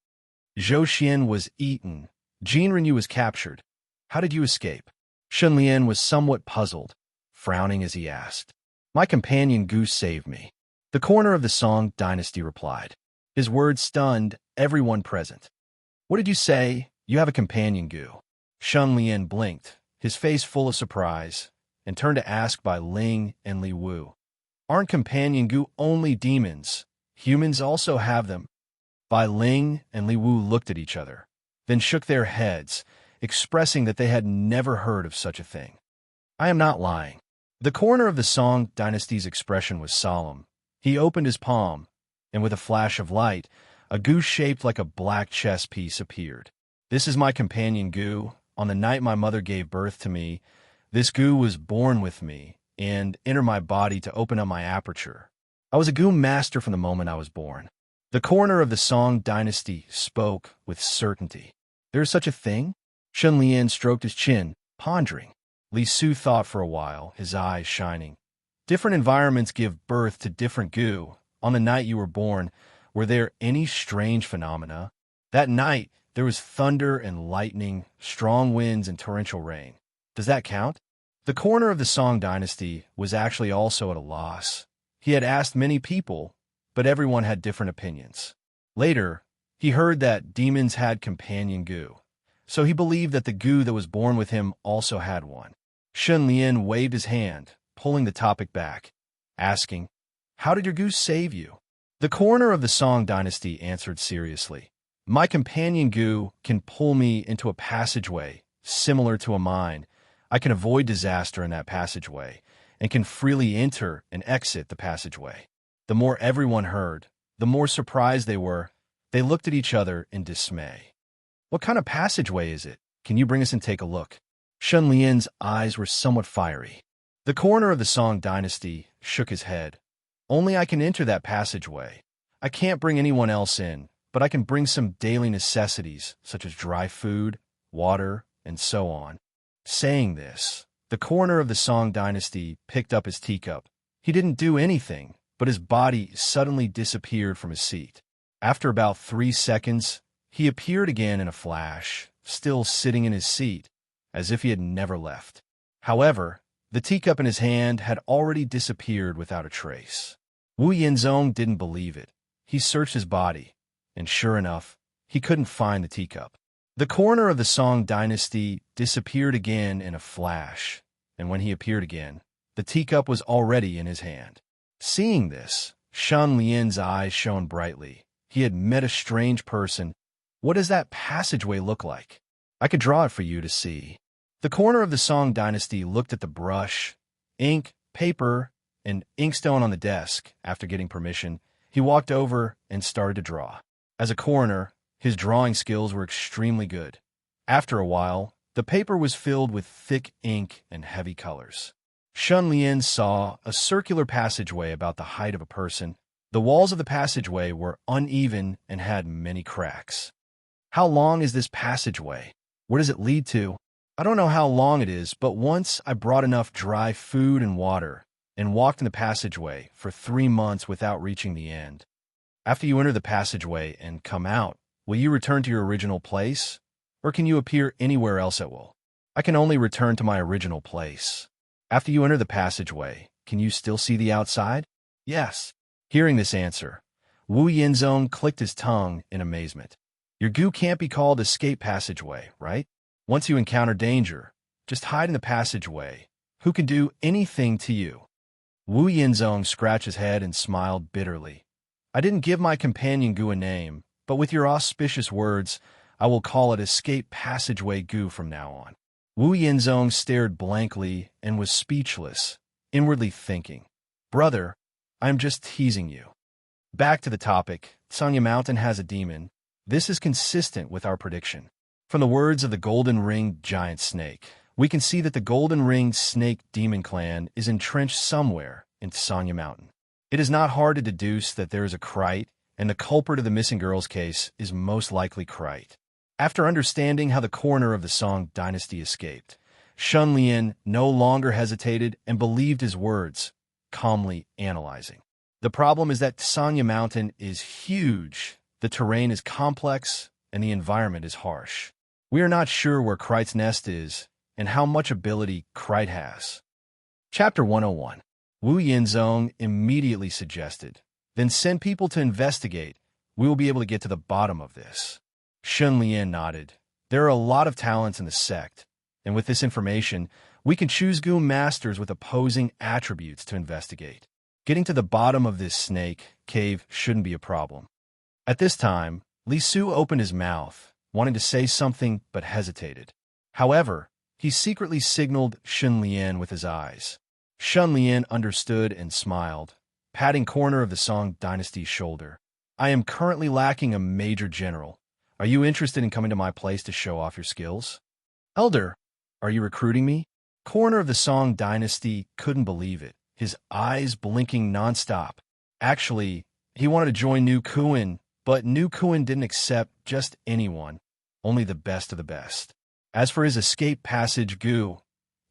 Zhou Xian was eaten. Jean Renew was captured. How did you escape? Shun Lian was somewhat puzzled, frowning as he asked. My companion Goose saved me. The corner of the Song dynasty replied. His words stunned everyone present. What did you say? You have a companion, Gu. Shun Lian blinked, his face full of surprise, and turned to ask by Ling and Li Wu. Aren't companion goo only demons? Humans also have them. Bai Ling and Li Wu looked at each other, then shook their heads, expressing that they had never heard of such a thing. I am not lying. The corner of the Song dynasty's expression was solemn. He opened his palm, and with a flash of light, a goo shaped like a black chess piece appeared. This is my companion goo. On the night my mother gave birth to me, this goo was born with me and entered my body to open up my aperture. I was a goo master from the moment I was born. The corner of the Song dynasty spoke with certainty. There is such a thing? Shen Lian stroked his chin, pondering. Li Su thought for a while, his eyes shining. Different environments give birth to different goo. On the night you were born, were there any strange phenomena? That night, there was thunder and lightning, strong winds and torrential rain. Does that count? The corner of the Song dynasty was actually also at a loss. He had asked many people, but everyone had different opinions. Later, he heard that demons had companion goo, so he believed that the goo that was born with him also had one. Shen Lian waved his hand, pulling the topic back, asking, "How did your goo save you?" The corner of the Song dynasty answered seriously, "My companion goo can pull me into a passageway similar to a mine. I can avoid disaster in that passageway and can freely enter and exit the passageway." The more everyone heard, the more surprised they were. They looked at each other in dismay. "What kind of passageway is it? Can you bring us and take a look?" Shen Lian's eyes were somewhat fiery. The corner of the Song dynasty shook his head. "Only I can enter that passageway. I can't bring anyone else in, but I can bring some daily necessities, such as dry food, water, and so on." Saying this, the corner of the Song dynasty picked up his teacup. He didn't do anything, but his body suddenly disappeared from his seat. After about 3 seconds, he appeared again in a flash, still sitting in his seat, as if he had never left. However, the teacup in his hand had already disappeared without a trace. Wu Yinzong didn't believe it. He searched his body, and sure enough, he couldn't find the teacup. The corner of the Song dynasty disappeared again in a flash, and when he appeared again, the teacup was already in his hand. Seeing this, Shen Lian's eyes shone brightly. He had met a strange person. "What does that passageway look like? I could draw it for you to see." The corner of the Song dynasty looked at the brush, ink, paper, and inkstone on the desk. After getting permission, he walked over and started to draw. As a coroner, his drawing skills were extremely good. After a while, the paper was filled with thick ink and heavy colors. Shen Lian saw a circular passageway about the height of a person. The walls of the passageway were uneven and had many cracks. "How long is this passageway? Where does it lead to?" "I don't know how long it is, but once I brought enough dry food and water and walked in the passageway for 3 months without reaching the end. After you enter the passageway and come out, will you return to your original place, or can you appear anywhere else at will?" "I can only return to my original place." "After you enter the passageway, can you still see the outside?" "Yes." Hearing this answer, Wu Yinzong clicked his tongue in amazement. "Your goo can't be called escape passageway, right? Once you encounter danger, just hide in the passageway. Who can do anything to you?" Wu Yinzong scratched his head and smiled bitterly. "I didn't give my companion goo a name, but with your auspicious words, I will call it escape passageway goo from now on." Wu Yinzong stared blankly and was speechless, inwardly thinking, "Brother, I am just teasing you." Back to the topic, Sanya Mountain has a demon. This is consistent with our prediction. From the words of the golden-ringed giant snake, we can see that the golden-ringed snake demon clan is entrenched somewhere in Sanya Mountain. It is not hard to deduce that there is a Krite, and the culprit of the missing girl's case is most likely Krite. After understanding how the coroner of the Song dynasty escaped, Shen Lian no longer hesitated and believed his words, calmly analyzing. The problem is that Sanya Mountain is huge, the terrain is complex, and the environment is harsh. We are not sure where Krite's nest is and how much ability Krite has. Chapter 101. Wu Yinzong immediately suggested, "Then send people to investigate. We will be able to get to the bottom of this." Shen Lian nodded. There are a lot of talents in the sect, and with this information, We can choose Goom Masters with opposing attributes to investigate. Getting to the bottom of this snake cave shouldn't be a problem. At this time, Li Su opened his mouth, wanting to say something but hesitated. However, he secretly signaled Shun Lian with his eyes. Shun Lian understood and smiled, patting corner of the Song Dynasty's shoulder. I am currently lacking a major general. Are you interested in coming to my place to show off your skills? Elder, are you recruiting me? Corner of the Song Dynasty couldn't believe it, his eyes blinking nonstop. Actually, he wanted to join New Kuin, but New Kuin didn't accept just anyone, only the best of the best. As for his escape passage Gu,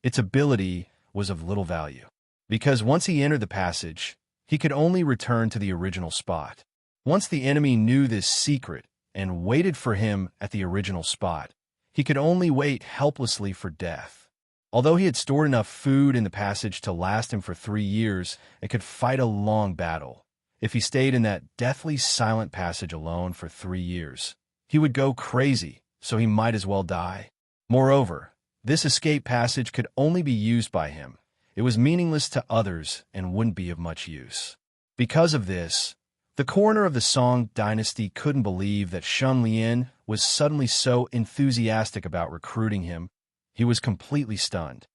its ability was of little value, because once he entered the passage, he could only return to the original spot. Once the enemy knew this secret and waited for him at the original spot, he could only wait helplessly for death. Although he had stored enough food in the passage to last him for 3 years and could fight a long battle, if he stayed in that deathly silent passage alone for 3 years, he would go crazy, so he might as well die. Moreover, this escape passage could only be used by him. It was meaningless to others and wouldn't be of much use. Because of this, the corner of the Song Dynasty couldn't believe that Shun Lian was suddenly so enthusiastic about recruiting him. He was completely stunned.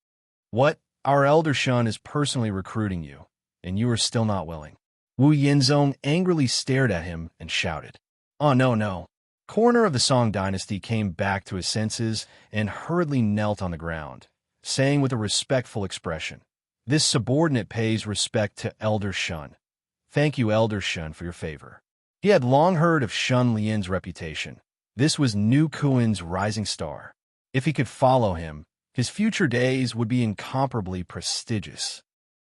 What? Our elder Shun is personally recruiting you, and you are still not willing. Wu Yinzong angrily stared at him and shouted. Oh, no. Corner of the Song Dynasty came back to his senses and hurriedly knelt on the ground, saying with a respectful expression, This subordinate pays respect to Elder Shun. Thank you, Elder Shun, for your favor. He had long heard of Shun Lian's reputation. This was New Kuin's rising star. If he could follow him, his future days would be incomparably prestigious.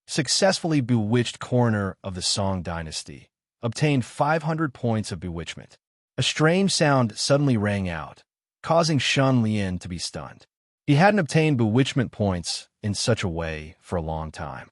Successfully bewitched corner of the Song Dynasty, obtained 500 points of bewitchment. A strange sound suddenly rang out, causing Shun Lian to be stunned. He hadn't obtained bewitchment points in such a way for a long time.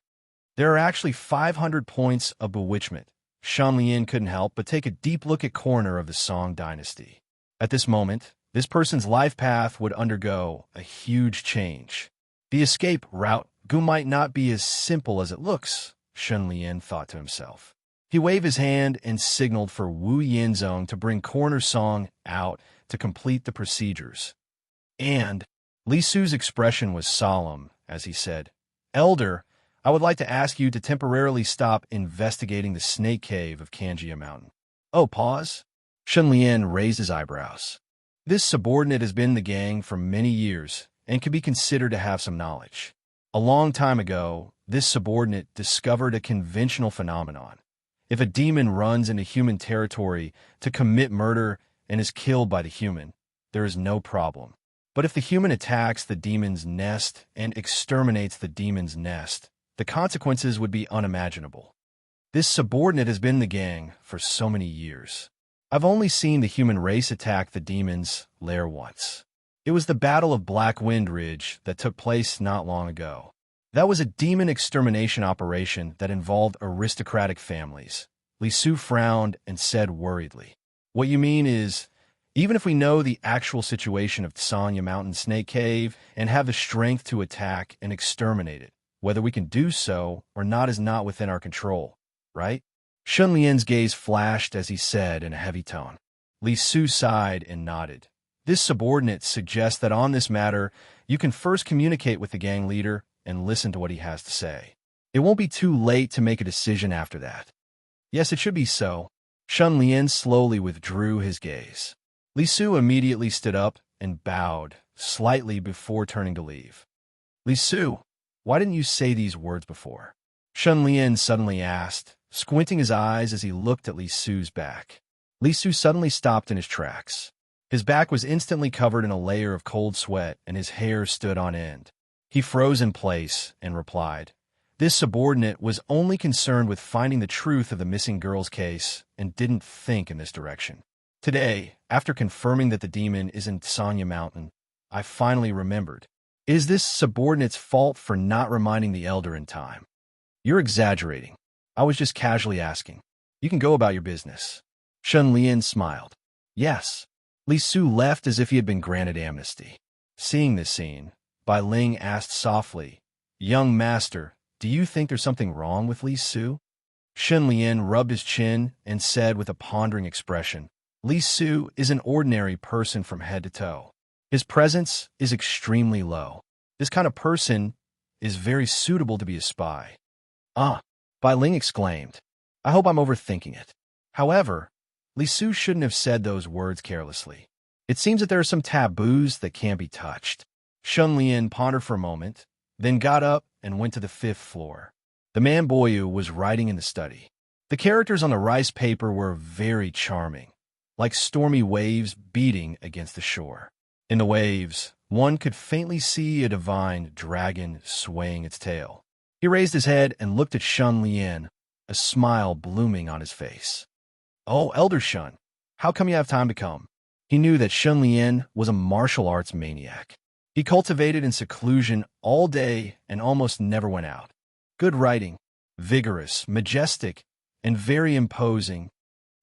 There are actually 500 points of bewitchment. Shun Lian couldn't help but take a deep look at corner of the Song Dynasty. At this moment, this person's life path would undergo a huge change. The escape route might not be as simple as it looks, Shun Lian thought to himself. He waved his hand and signaled for Wu Yinzong to bring Corner Song out to complete the procedures. And Li Su's expression was solemn as he said, Elder, I would like to ask you to temporarily stop investigating the snake cave of Kanjia Mountain. Oh, pause? Shun Lian raised his eyebrows. This subordinate has been in the gang for many years and could be considered to have some knowledge. A long time ago, this subordinate discovered a conventional phenomenon. If a demon runs into human territory to commit murder and is killed by the human, there is no problem. But if the human attacks the demon's nest and exterminates the demon's nest, the consequences would be unimaginable. This subordinate has been in the gang for so many years. I've only seen the human race attack the demon's lair once. It was the Battle of Black Wind Ridge that took place not long ago. That was a demon extermination operation that involved aristocratic families. Li Su frowned and said worriedly, What you mean is, even if we know the actual situation of Tsanya Mountain Snake Cave and have the strength to attack and exterminate it, whether we can do so or not is not within our control, right? Shun Lian's gaze flashed as he said in a heavy tone. Li Su sighed and nodded. This subordinate suggests that on this matter, you can first communicate with the gang leader and listen to what he has to say. It won't be too late to make a decision after that. Yes, it should be so. Shun Lian slowly withdrew his gaze. Li Su immediately stood up and bowed slightly before turning to leave. Li Su, why didn't you say these words before? Shun Lian suddenly asked, squinting his eyes as he looked at Li Su's back. Li Su suddenly stopped in his tracks. His back was instantly covered in a layer of cold sweat and his hair stood on end. He froze in place and replied, This subordinate was only concerned with finding the truth of the missing girl's case and didn't think in this direction. Today, after confirming that the demon is in Tsanya Mountain, I finally remembered. Is this subordinate's fault for not reminding the elder in time? You're exaggerating. I was just casually asking. You can go about your business. Shun Lian smiled. Yes. Li Su left as if he had been granted amnesty. Seeing this scene, Bai Ling asked softly. Young master, do you think there's something wrong with Li Su? Shen Lian rubbed his chin and said with a pondering expression, Li Su is an ordinary person from head to toe. His presence is extremely low. This kind of person is very suitable to be a spy. Ah, Bai Ling exclaimed. I hope I'm overthinking it. However, Li Su shouldn't have said those words carelessly. It seems that there are some taboos that can't be touched. Shen Lian pondered for a moment, then got up and went to the 5th floor. The man Boyu was writing in the study. The characters on the rice paper were very charming, like stormy waves beating against the shore. In the waves, one could faintly see a divine dragon swaying its tail. He raised his head and looked at Shen Lian, a smile blooming on his face. Oh, Elder Shun, how come you have time to come? He knew that Shen Lian was a martial arts maniac. He cultivated in seclusion all day and almost never went out. Good writing, vigorous, majestic, and very imposing.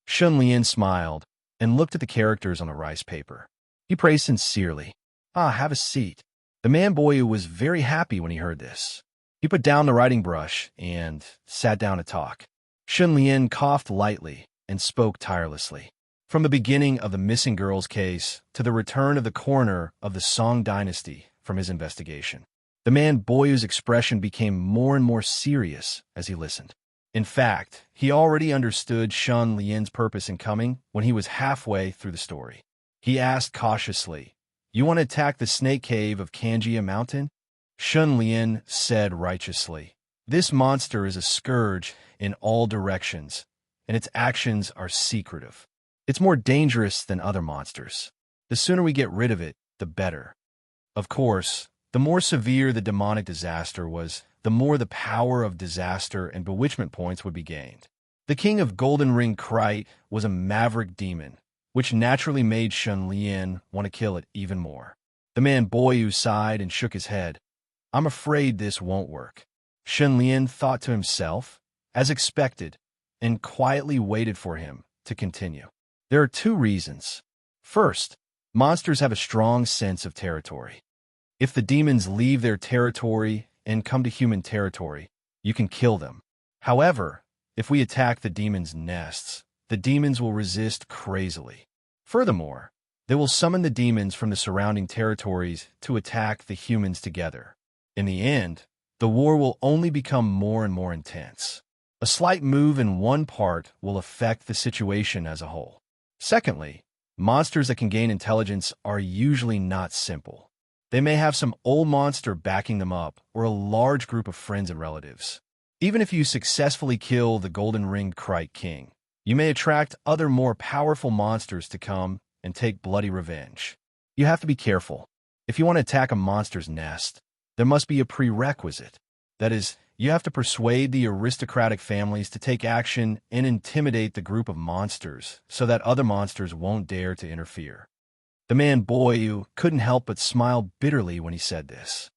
Shen Lian smiled and looked at the characters on the rice paper. He praised sincerely. Ah, have a seat. The man Boyu was very happy when he heard this. He put down the writing brush and sat down to talk. Shen Lian coughed lightly and spoke tirelessly. From the beginning of the missing girls case to the return of the coroner of the Song dynasty from his investigation, the man Boyu's expression became more and more serious as he listened. In fact, he already understood Shen Lian's purpose in coming when he was halfway through the story. He asked cautiously, You want to attack the snake cave of Kanjia Mountain? Shen Lian said righteously, This monster is a scourge in all directions, and its actions are secretive. It's more dangerous than other monsters. The sooner we get rid of it, the better. Of course, the more severe the demonic disaster was, the more the power of disaster and bewitchment points would be gained. The king of Golden Ring Krite was a maverick demon, which naturally made Shen Lian want to kill it even more. The man Boyu sighed and shook his head. I'm afraid this won't work. Shen Lian thought to himself, as expected, and quietly waited for him to continue. There are 2 reasons. First, monsters have a strong sense of territory. If the demons leave their territory and come to human territory, you can kill them. However, if we attack the demons' nests, the demons will resist crazily. Furthermore, they will summon the demons from the surrounding territories to attack the humans together. In the end, the war will only become more and more intense. A slight move in one part will affect the situation as a whole. Secondly, monsters that can gain intelligence are usually not simple. They may have some old monster backing them up or a large group of friends and relatives. Even if you successfully kill the golden-ringed Krite King, you may attract other more powerful monsters to come and take bloody revenge. You have to be careful. If you want to attack a monster's nest, there must be a prerequisite. That is, you have to persuade the aristocratic families to take action and intimidate the group of monsters so that other monsters won't dare to interfere. The man Boyu couldn't help but smile bitterly when he said this.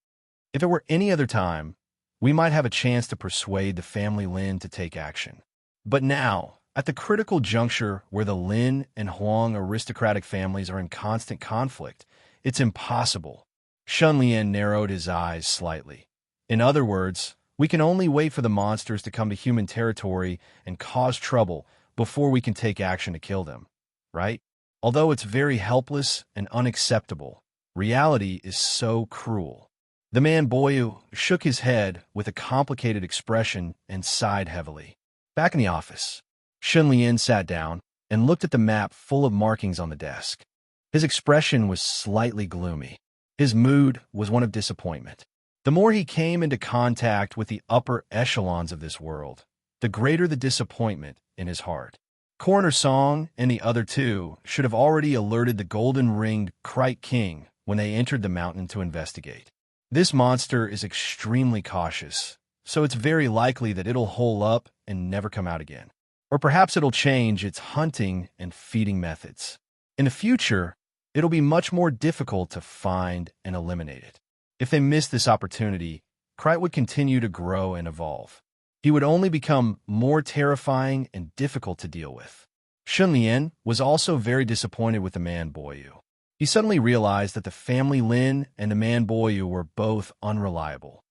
If it were any other time, we might have a chance to persuade the family Lin to take action. But now, at the critical juncture where the Lin and Huang aristocratic families are in constant conflict, it's impossible. Shen Lian narrowed his eyes slightly. In other words, we can only wait for the monsters to come to human territory and cause trouble before we can take action to kill them, right? Although it's very helpless and unacceptable, reality is so cruel. The man Boyu shook his head with a complicated expression and sighed heavily. Back in the office, Shen Lian sat down and looked at the map full of markings on the desk. His expression was slightly gloomy. His mood was one of disappointment. The more he came into contact with the upper echelons of this world, the greater the disappointment in his heart. Coroner Song and the other 2 should have already alerted the golden-ringed Krite King when they entered the mountain to investigate. This monster is extremely cautious, so it's very likely that it'll hole up and never come out again. Or perhaps it'll change its hunting and feeding methods. In the future, it'll be much more difficult to find and eliminate it. If they missed this opportunity, Krite would continue to grow and evolve. He would only become more terrifying and difficult to deal with. Shen Lian was also very disappointed with the man Boyu. He suddenly realized that the family Lin and the man Boyu were both unreliable.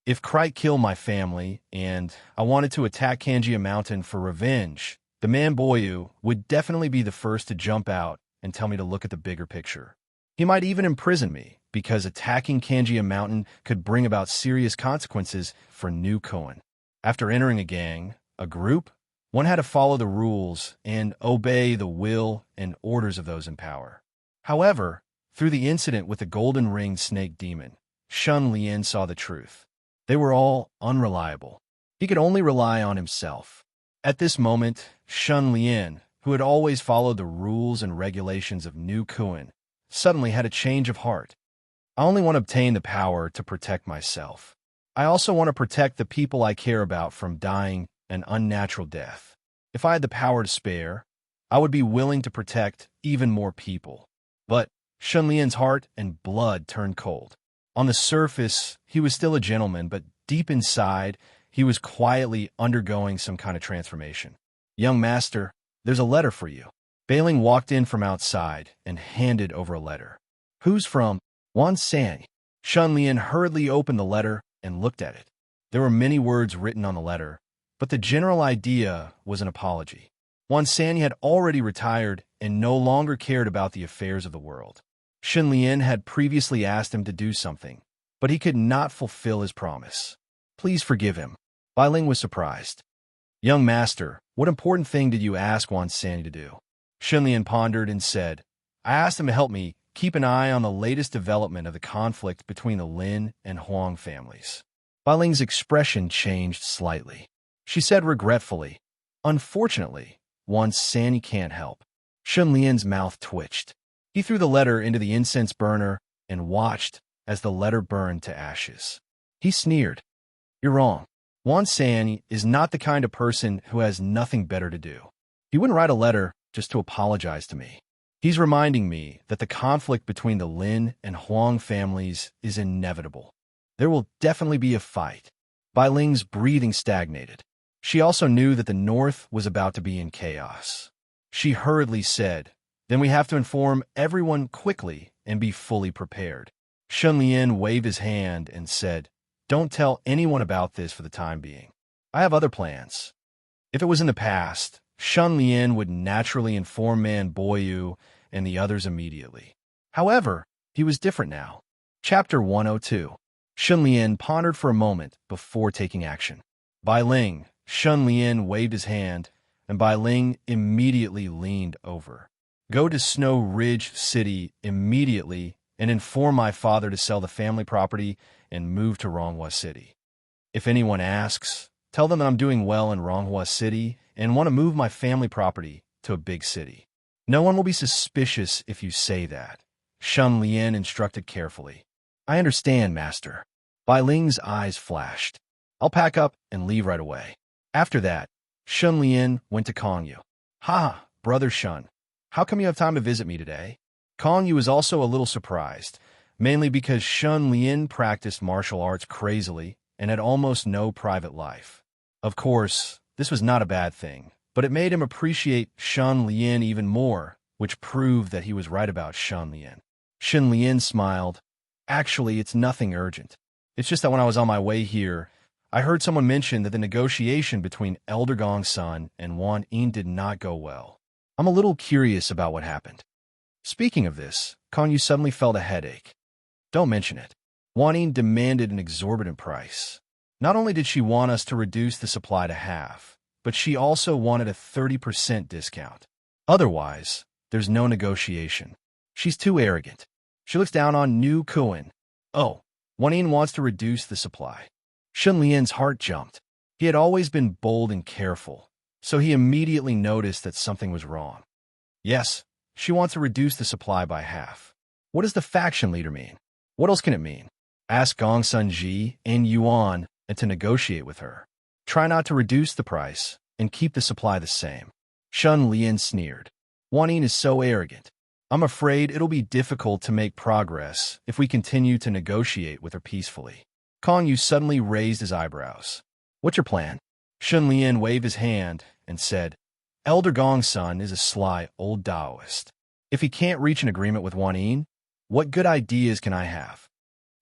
If Krite killed my family and I wanted to attack Kanjia Mountain for revenge, the man Boyu would definitely be the first to jump out and tell me to look at the bigger picture. He might even imprison me, because attacking Kanjia Mountain could bring about serious consequences for New Koan. After entering a group, one had to follow the rules and obey the will and orders of those in power. However, through the incident with the golden-ringed snake demon, Shun Lian saw the truth. They were all unreliable. He could only rely on himself. At this moment, Shun Lian, who had always followed the rules and regulations of New Koan, suddenly had a change of heart. I only want to obtain the power to protect myself. I also want to protect the people I care about from dying an unnatural death. If I had the power to spare, I would be willing to protect even more people. But Shun Lian's heart and blood turned cold. On the surface, he was still a gentleman, but deep inside, he was quietly undergoing some kind of transformation. "Young master, there's a letter for you." Bailing walked in from outside and handed over a letter. "Who's from?" "Wan San." Shun Lian hurriedly opened the letter and looked at it. There were many words written on the letter, but the general idea was an apology. Wan San had already retired and no longer cared about the affairs of the world. Shun Lian had previously asked him to do something, but he could not fulfill his promise. "Please forgive him." Bai Ling was surprised. "Young master, what important thing did you ask Wan San to do?" Shun Lian pondered and said, "I asked him to help me keep an eye on the latest development of the conflict between the Lin and Huang families." Bai Ling's expression changed slightly. She said regretfully, "Unfortunately, Wan San can't help." Shun Lian's mouth twitched. He threw the letter into the incense burner and watched as the letter burned to ashes. He sneered. "You're wrong. Wan San is not the kind of person who has nothing better to do. He wouldn't write a letter just to apologize to me. He's reminding me that the conflict between the Lin and Huang families is inevitable. There will definitely be a fight." Bai Ling's breathing stagnated. She also knew that the north was about to be in chaos. She hurriedly said, "Then we have to inform everyone quickly and be fully prepared." Shun Lian waved his hand and said, "Don't tell anyone about this for the time being. I have other plans." If it was in the past, Shun Lian would naturally inform Man Boyu and the others immediately. However, he was different now. Chapter 102. Shun Lian pondered for a moment before taking action. "Bai Ling." Shun Lian waved his hand, and Bai Ling immediately leaned over. "Go to Snow Ridge City immediately and inform my father to sell the family property and move to Ronghua City. If anyone asks, tell them that I'm doing well in Ronghua City and want to move my family property to a big city. No one will be suspicious if you say that." Shun Lian instructed carefully. "I understand, master." Bai Ling's eyes flashed. "I'll pack up and leave right away." After that, Shun Lian went to Kongyu. "Ha, brother Shun, how come you have time to visit me today?" Kongyu was also a little surprised, mainly because Shun Lian practiced martial arts crazily and had almost no private life. Of course, this was not a bad thing, but it made him appreciate Shun Lian even more, which proved that he was right about Shun Lian. Shun Lian smiled. "Actually, it's nothing urgent. It's just that when I was on my way here, I heard someone mention that the negotiation between Elder Gongsun and Wan Yin did not go well. I'm a little curious about what happened." Speaking of this, Kongyu suddenly felt a headache. "Don't mention it." Wan Yin demanded an exorbitant price. Not only did she want us to reduce the supply to half, but she also wanted a 30% discount. Otherwise, there's no negotiation. She's too arrogant. She looks down on New Koan. "Oh, Wan Yin wants to reduce the supply." Shun Lian's heart jumped. He had always been bold and careful, so he immediately noticed that something was wrong. "Yes, she wants to reduce the supply by half. What does the faction leader mean? What else can it mean? Ask Gongsun Ji and Yuan and to negotiate with her. Try not to reduce the price and keep the supply the same." Shun Lian sneered. "Wan Yin is so arrogant. I'm afraid it'll be difficult to make progress if we continue to negotiate with her peacefully." Kongyu suddenly raised his eyebrows. "What's your plan?" Shun Lian waved his hand and said, "Elder Gongsun is a sly old Taoist. If he can't reach an agreement with Wan Yin, what good ideas can I have?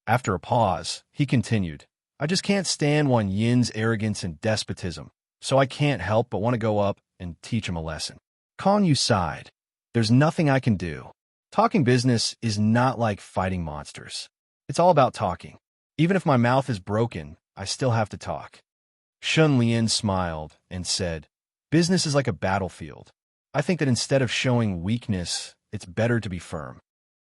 After a pause, he continued, I just can't stand Wan Yin's arrogance and despotism, so I can't help but want to go up and teach him a lesson. Kong Yu sighed. There's nothing I can do. Talking business is not like fighting monsters. It's all about talking. Even if my mouth is broken, I still have to talk. Shun Lian smiled and said, business is like a battlefield. I think that instead of showing weakness, it's better to be firm.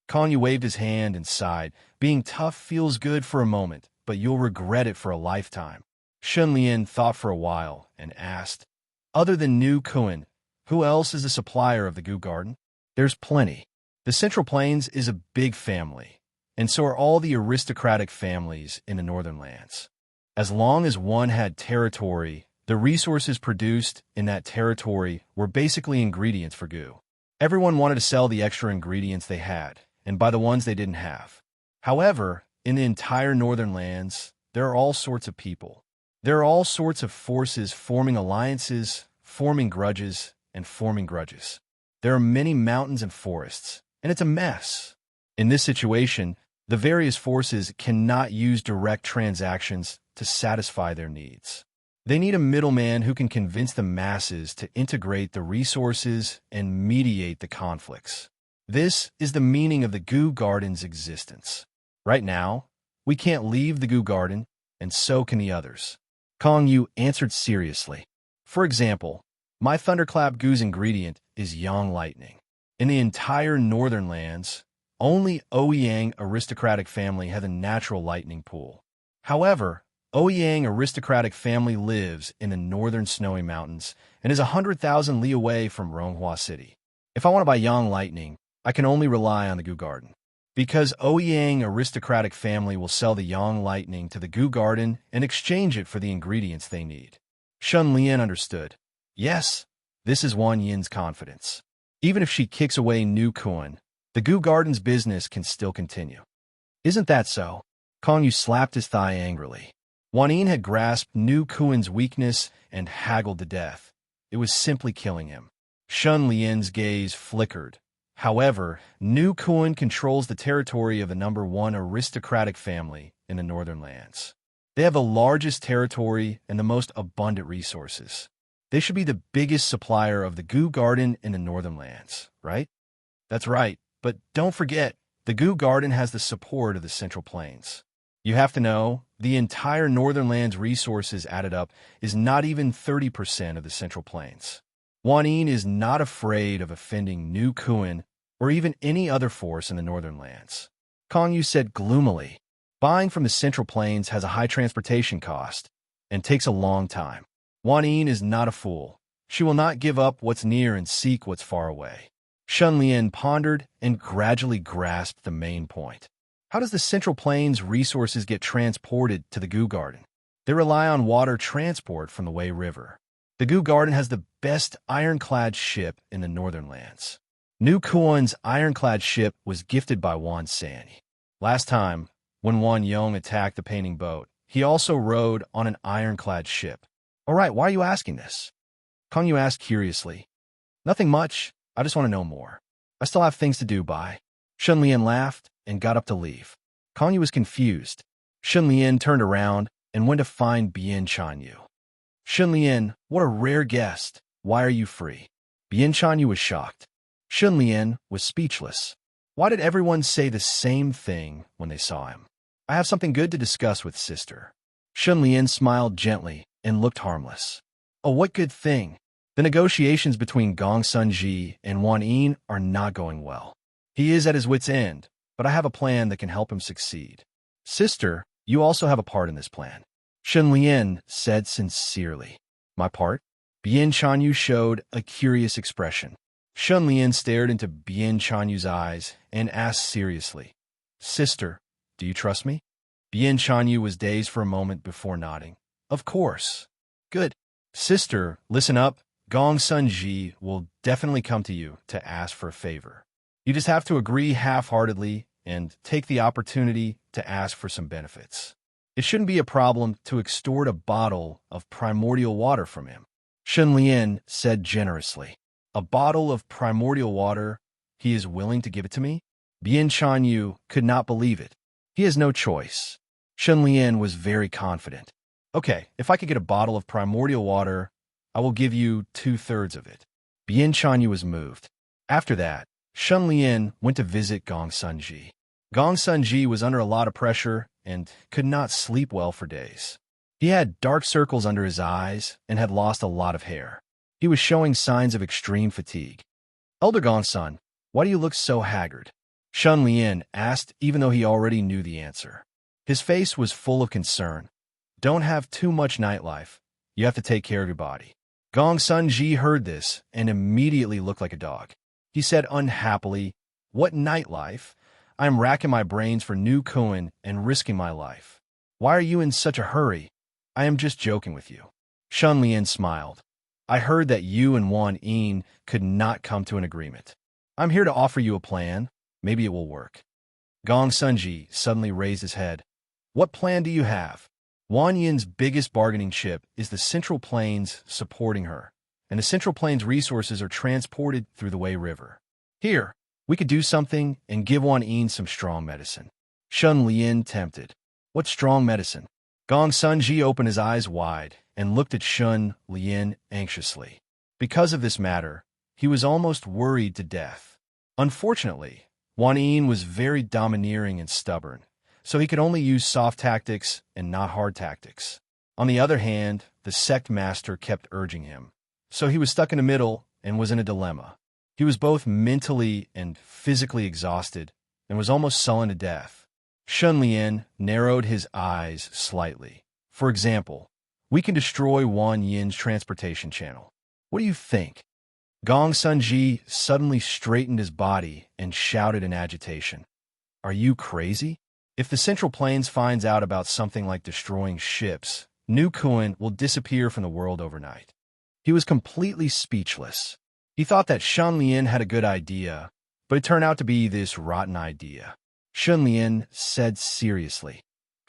Kong Yu waved his hand and sighed. Being tough feels good for a moment, but you'll regret it for a lifetime. Shun Lian thought for a while and asked, other than Nu Kuan, who else is a supplier of the Gu Garden? There's plenty. The Central Plains is a big family, and so are all the aristocratic families in the northern lands. As long as one had territory, the resources produced in that territory were basically ingredients for Gu. Everyone wanted to sell the extra ingredients they had, and buy the ones they didn't have. However, in the entire northern lands, there are all sorts of people. There are all sorts of forces forming alliances, forming grudges, and forming grudges. There are many mountains and forests, and it's a mess. In this situation, the various forces cannot use direct transactions to satisfy their needs. They need a middleman who can convince the masses to integrate the resources and mediate the conflicts. This is the meaning of the Gu Garden's existence. Right now, we can't leave the Gu Garden, and so can the others. Kong Yu answered seriously. For example, my thunderclap Gu's ingredient is yang lightning. In the entire northern lands, only Ouyang aristocratic family has a natural lightning pool. However, Ouyang aristocratic family lives in the northern snowy mountains and is 100,000 li away from Ronghua City. If I want to buy yang lightning, I can only rely on the Gu Garden. Because Ouyang aristocratic family will sell the yang lightning to the Gu Garden and exchange it for the ingredients they need. Shun Lian understood. Yes, this is Wan Yin's confidence. Even if she kicks away Nu Kuan, the Gu Garden's business can still continue. Isn't that so? Kong Yu slapped his thigh angrily. Wan Yin had grasped Nu Kuan's weakness and haggled to death. It was simply killing him. Shun Lian's gaze flickered. However, Nu Kuan controls the territory of the #1 aristocratic family in the northern lands. They have the largest territory and the most abundant resources. They should be the biggest supplier of the Gu Garden in the northern lands, right? That's right, but don't forget, the Gu Garden has the support of the Central Plains. You have to know, the entire northern lands resources added up is not even 30% of the Central Plains. Wan Yin is not afraid of offending Nu Kuan or even any other force in the northern lands. Kong Yu said gloomily, buying from the Central Plains has a high transportation cost and takes a long time. Wan Yin is not a fool. She will not give up what's near and seek what's far away. Shun Lian pondered and gradually grasped the main point. How does the Central Plains resources get transported to the Gu Garden? They rely on water transport from the Wei River. The Gu Garden has the best ironclad ship in the northern lands. Nu Kuan's ironclad ship was gifted by Wan San. Last time, when Wan Yong attacked the painting boat, he also rode on an ironclad ship. All right, why are you asking this? Kong Yu asked curiously. Nothing much. I just want to know more. I still have things to do, bye. Shun Lian laughed and got up to leave. Kong Yu was confused. Shun Lian turned around and went to find Bien Chanyu. Shun Lian, what a rare guest. Why are you free? Bien Chanyu was shocked. Shun Lian was speechless. Why did everyone say the same thing when they saw him? I have something good to discuss with sister. Shun Lian smiled gently and looked harmless. Oh, what good thing? The negotiations between Gong Sunji and Wan Yin are not going well. He is at his wit's end, but I have a plan that can help him succeed. Sister, you also have a part in this plan. Shun Lian said sincerely. My part? Bien Chanyu showed a curious expression. Shun Lian stared into Bien Chanyu's eyes and asked seriously, Sister, do you trust me? Bien Chanyu was dazed for a moment before nodding. Of course. Good. Sister, listen up. Gong Sunji will definitely come to you to ask for a favor. You just have to agree half-heartedly and take the opportunity to ask for some benefits. It shouldn't be a problem to extort a bottle of primordial water from him. Shun Lian said generously. A bottle of primordial water? he is willing to give it to me? Bien Chanyu could not believe it. He has no choice. Shun Lian was very confident. Okay, if I could get a bottle of primordial water, I will give you 2/3 of it. Bien Chanyu was moved. After that, Shun Lian went to visit Gong Sunji. Gong Sunji was under a lot of pressure and could not sleep well for days. He had dark circles under his eyes and had lost a lot of hair. He was showing signs of extreme fatigue. Elder Gongsun, why do you look so haggard? Shun Lian asked, even though he already knew the answer. His face was full of concern. Don't have too much nightlife. You have to take care of your body. Gong Sunji heard this and immediately looked like a dog. He said unhappily, what nightlife? I am racking my brains for new Kuan and risking my life. Why are you in such a hurry? I am just joking with you. Shun Lian smiled. I heard that you and Wan Yin could not come to an agreement. I'm here to offer you a plan. Maybe it will work. Gong Sunji suddenly raised his head. What plan do you have? Wan Yin's biggest bargaining chip is the Central Plains supporting her, and the Central Plains resources are transported through the Wei River. Here, we could do something and give Wan Yin some strong medicine. Shun Lian tempted. What strong medicine? Gong Sunji opened his eyes wide and looked at Shun Lian anxiously. Because of this matter, he was almost worried to death. Unfortunately, Wan Yin was very domineering and stubborn, so he could only use soft tactics and not hard tactics. On the other hand, the sect master kept urging him, so he was stuck in the middle and was in a dilemma. He was both mentally and physically exhausted and was almost sullen to death. Shun Lian narrowed his eyes slightly. For example, we can destroy Wan Yin's transportation channel. What do you think? Gong Sunji suddenly straightened his body and shouted in agitation. Are you crazy? If the Central Plains finds out about something like destroying ships, New Kuan will disappear from the world overnight. He was completely speechless. He thought that Shun Lian had a good idea, but it turned out to be this rotten idea. Shun Lian said seriously,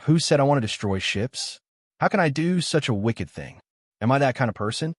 who said I want to destroy ships? How can I do such a wicked thing? Am I that kind of person?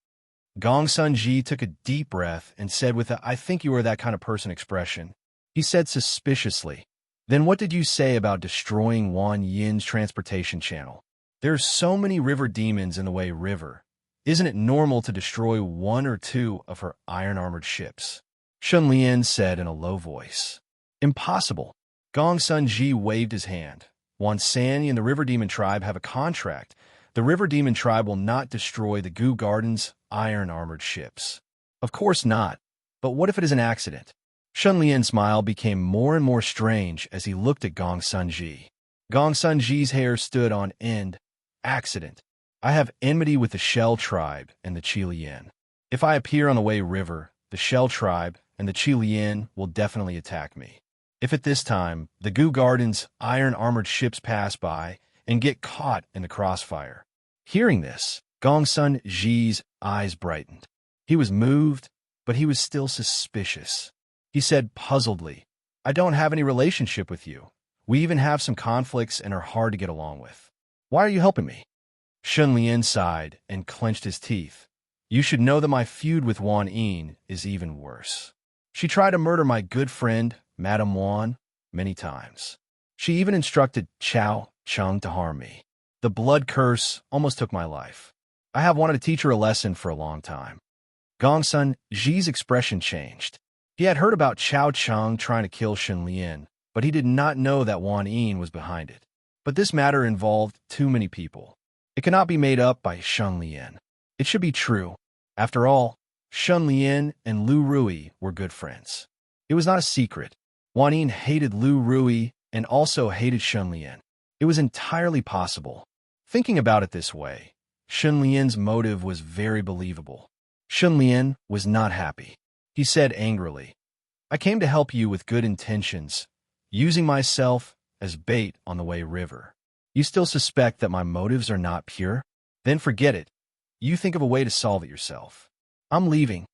Gong Sunji took a deep breath and said with a I think you are that kind of person expression. He said suspiciously, then what did you say about destroying Wan Yin's transportation channel? There's so many river demons in the Wei River. Isn't it normal to destroy 1 or 2 of her iron-armored ships? Shun Lian said in a low voice. Impossible. Gong Sunji waved his hand. Wan Sanyi and the River Demon tribe have a contract. The River Demon tribe will not destroy the Gu Garden's iron-armored ships. Of course not. But what if it is an accident? Shun Lian's smile became more and more strange as he looked at Gong Sunji. Gong Sunji's hair stood on end. Accident. I have enmity with the Shell tribe and the Qilian. If I appear on the Wei River, the Shell tribe and the Qilian will definitely attack me. If at this time, the Gu Garden's iron-armored ships pass by and get caught in the crossfire. Hearing this, Gong Sunji's eyes brightened. He was moved, but he was still suspicious. He said puzzledly, I don't have any relationship with you. We even have some conflicts and are hard to get along with. Why are you helping me? Shun Lian sighed and clenched his teeth. You should know that my feud with Wan Yin is even worse. She tried to murder my good friend, Madame Wan, many times. She even instructed Chao Chung to harm me. The blood curse almost took my life. I have wanted to teach her a lesson for a long time. Gong Sunji's expression changed. He had heard about Chao Chung trying to kill Shun Lian, but he did not know that Wan Yin was behind it. But this matter involved too many people. It cannot be made up by Shun Lian. It should be true. After all, Shun Lian and Lu Rui were good friends. It was not a secret. Wan Yin hated Lu Rui and also hated Shun Lian. It was entirely possible. Thinking about it this way, Shun Lian's motive was very believable. Shun Lian was not happy. He said angrily, I came to help you with good intentions, using myself as bait on the Wei River. You still suspect that my motives are not pure? Then forget it. You think of a way to solve it yourself. I'm leaving.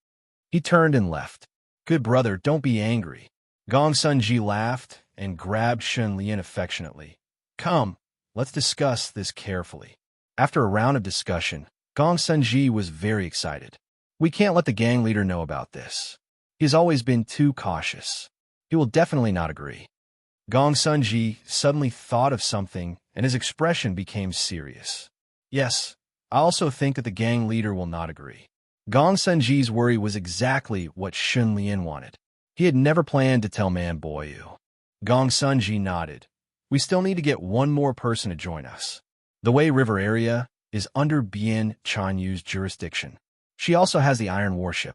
He turned and left. Good brother, don't be angry. Gong Sunji laughed and grabbed Shun Lian affectionately. Come, let's discuss this carefully. After a round of discussion, Gong Sunji was very excited. We can't let the gang leader know about this. He has always been too cautious. He will definitely not agree. Gong Sunji suddenly thought of something, and his expression became serious. Yes, I also think that the gang leader will not agree. Gong Sunji's worry was exactly what Shun Lian wanted. He had never planned to tell Man Boyu. Gong Sunji nodded. We still need to get one more person to join us. The Wei River area is under Bian Chanyu's jurisdiction. She also has the Iron Warship.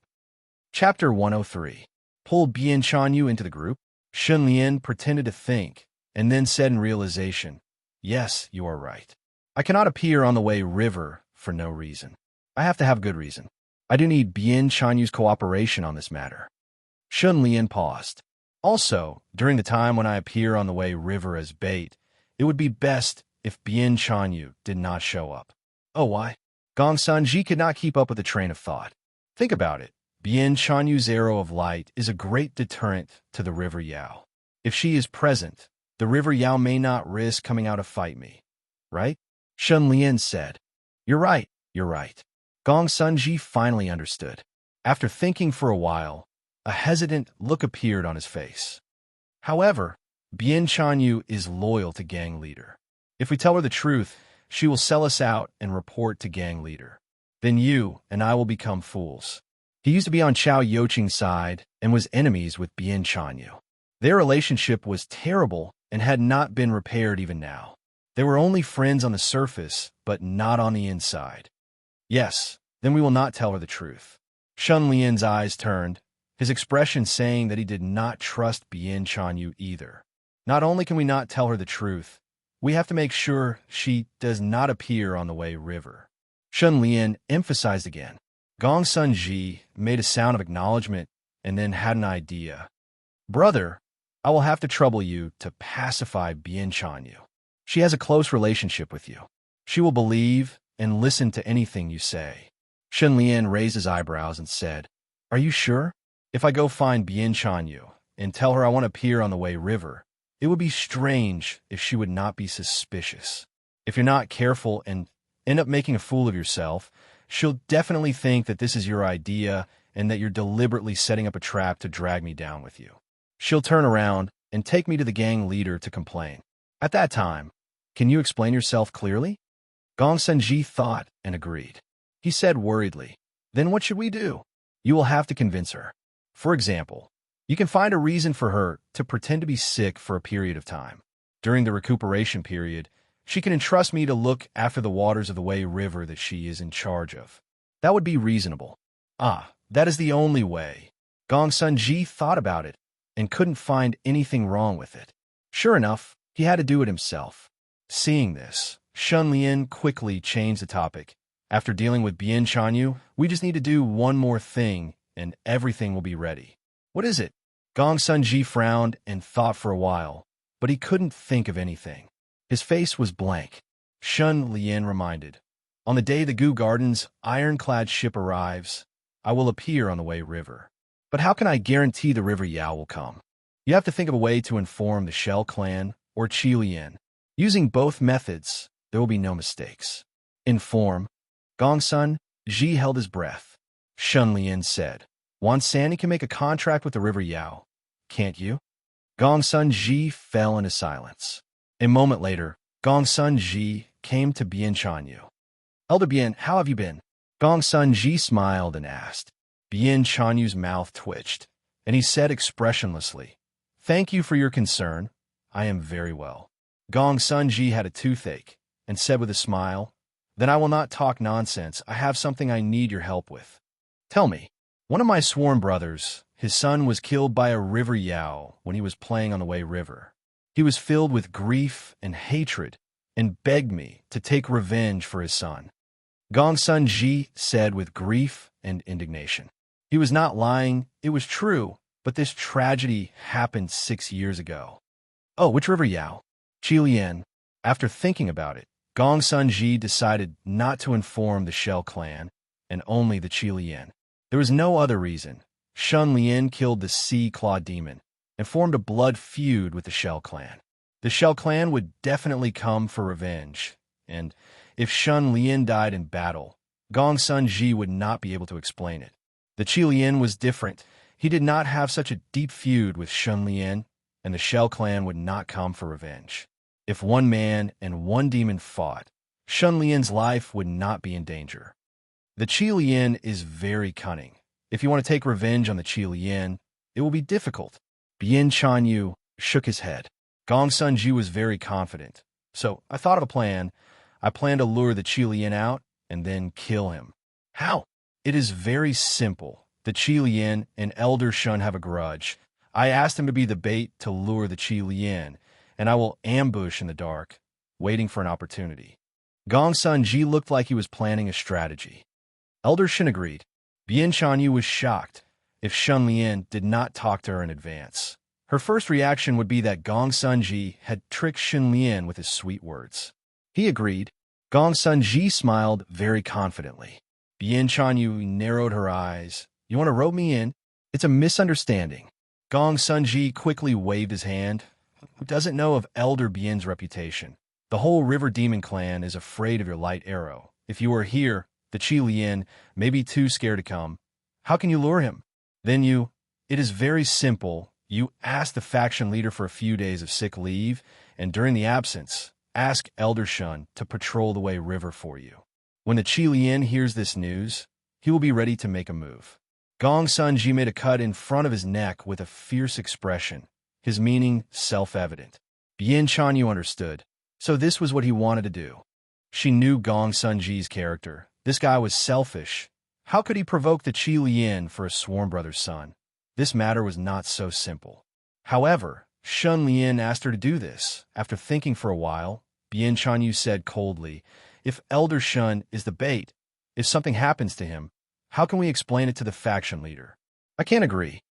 Chapter 103. Pull Bian Chanyu into the group? Shun Lian pretended to think, and then said in realization, Yes, you are right. I cannot appear on the Wei River for no reason. I have to have good reason. I do need Bian Chanyu's cooperation on this matter. Shun Lian paused. Also, during the time when I appear on the Wei River as bait, it would be best if Bian Chanyu did not show up. Oh, why? Gong Sanji could not keep up with the train of thought. Think about it. Bian Chanyu's arrow of light is a great deterrent to the River Yao. If she is present, the River Yao may not risk coming out to fight me. Right? Shun Lian said. You're right, you're right. Gong Sanji finally understood. After thinking for a while, a hesitant look appeared on his face. However, Bian Chanyu is loyal to gang leader. If we tell her the truth, she will sell us out and report to gang leader. Then you and I will become fools. He used to be on Chao Yoqing's side and was enemies with Bian Chanyu. Their relationship was terrible and had not been repaired even now. They were only friends on the surface, but not on the inside. Yes, then we will not tell her the truth. Shun Lian's eyes turned, his expression saying that he did not trust Bian Chanyu either. Not only can we not tell her the truth, we have to make sure she does not appear on the Wei River. Shun Lian emphasized again. Gong Sunji made a sound of acknowledgement and then had an idea. Brother, I will have to trouble you to pacify Bian Chanyu. She has a close relationship with you. She will believe and listen to anything you say. Shun Lian raised his eyebrows and said, Are you sure? If I go find Bian Chanyu and tell her I want to appear on the Wei River, it would be strange if she would not be suspicious. If you're not careful and end up making a fool of yourself, she'll definitely think that this is your idea and that you're deliberately setting up a trap to drag me down with you. She'll turn around and take me to the gang leader to complain. At that time, can you explain yourself clearly? Gong Senji thought and agreed. He said worriedly, Then what should we do? You will have to convince her. For example, you can find a reason for her to pretend to be sick for a period of time. During the recuperation period, she can entrust me to look after the waters of the Wei River that she is in charge of. That would be reasonable. Ah, that is the only way. Gong Sunji thought about it and couldn't find anything wrong with it. Sure enough, he had to do it himself. Seeing this, Shun Lian quickly changed the topic. After dealing with Bian Chanyu, we just need to do one more thing and everything will be ready. What is it? Gong Sunji frowned and thought for a while, but he couldn't think of anything. His face was blank. Shun Lian reminded, On the day the Gu Garden's ironclad ship arrives, I will appear on the Wei River. But how can I guarantee the River Yao will come? You have to think of a way to inform the Shell Clan or Qi Lian. Using both methods, there will be no mistakes. Inform. Gong Sun Ji held his breath. Shun Lian said, Wan Sanni can make a contract with the River Yao, can't you? Gong Sun Ji fell into silence. A moment later, Gong Sun Ji came to Bian Chanyu. Elder Bian, how have you been? Gong Sun Ji smiled and asked. Bian Chanyu's mouth twitched, and he said expressionlessly, Thank you for your concern. I am very well. Gong Sun Ji had a toothache and said with a smile, Then I will not talk nonsense. I have something I need your help with. Tell me, one of my sworn brothers, his son was killed by a River Yao when he was playing on the Wei River. He was filled with grief and hatred and begged me to take revenge for his son. Gong Sun Ji said with grief and indignation. He was not lying, it was true, but this tragedy happened 6 years ago. Oh, which River Yao? Qi Lian. After thinking about it, Gong Sun Ji decided not to inform the Shell Clan and only the Qi Lian. There was no other reason. Shun Lian killed the Sea Claw Demon and formed a blood feud with the Shell Clan. The Shell Clan would definitely come for revenge, and if Shun Lian died in battle, Gong Sun Ji would not be able to explain it. The Qi Lian was different. He did not have such a deep feud with Shun Lian, and the Shell clan would not come for revenge. If one man and one demon fought, Shun Lian's life would not be in danger. The Qi Lian is very cunning. If you want to take revenge on the Qi Lian, it will be difficult. Bian Chanyu shook his head. Gong Sun Ji was very confident. So I thought of a plan. I plan to lure the Qi Lian out and then kill him. How? It is very simple. The Qi Lian and Elder Shun have a grudge. I asked him to be the bait to lure the Qi Lian, and I will ambush in the dark, waiting for an opportunity. Gong Sun Ji looked like he was planning a strategy. Elder Shun agreed. Bian Chanyu was shocked if Shun Lian did not talk to her in advance. Her first reaction would be that Gong Sun Ji had tricked Shun Lian with his sweet words. He agreed. Gong Sun Ji smiled very confidently. Bian Chanyu narrowed her eyes. You want to rope me in? It's a misunderstanding. Gong Sun Ji quickly waved his hand. Who doesn't know of Elder Bian's reputation? The whole River Demon clan is afraid of your light arrow. If you are here, the Qi Lian may be too scared to come. How can you lure him? Then it is very simple. You ask the faction leader for a few days of sick leave, and during the absence, ask Elder Shun to patrol the Wei River for you. When the Qi Lian hears this news, he will be ready to make a move. Gong Sun Ji made a cut in front of his neck with a fierce expression, his meaning self-evident. Bian Chanyu understood, so this was what he wanted to do. She knew Gong Sun Ji's character. This guy was selfish. How could he provoke the Qi Lian for a sworn brother's son? This matter was not so simple. However, Shun Lian asked her to do this. After thinking for a while, Bian Chanyu said coldly, if Elder Shun is the bait, if something happens to him, how can we explain it to the faction leader? I can't agree.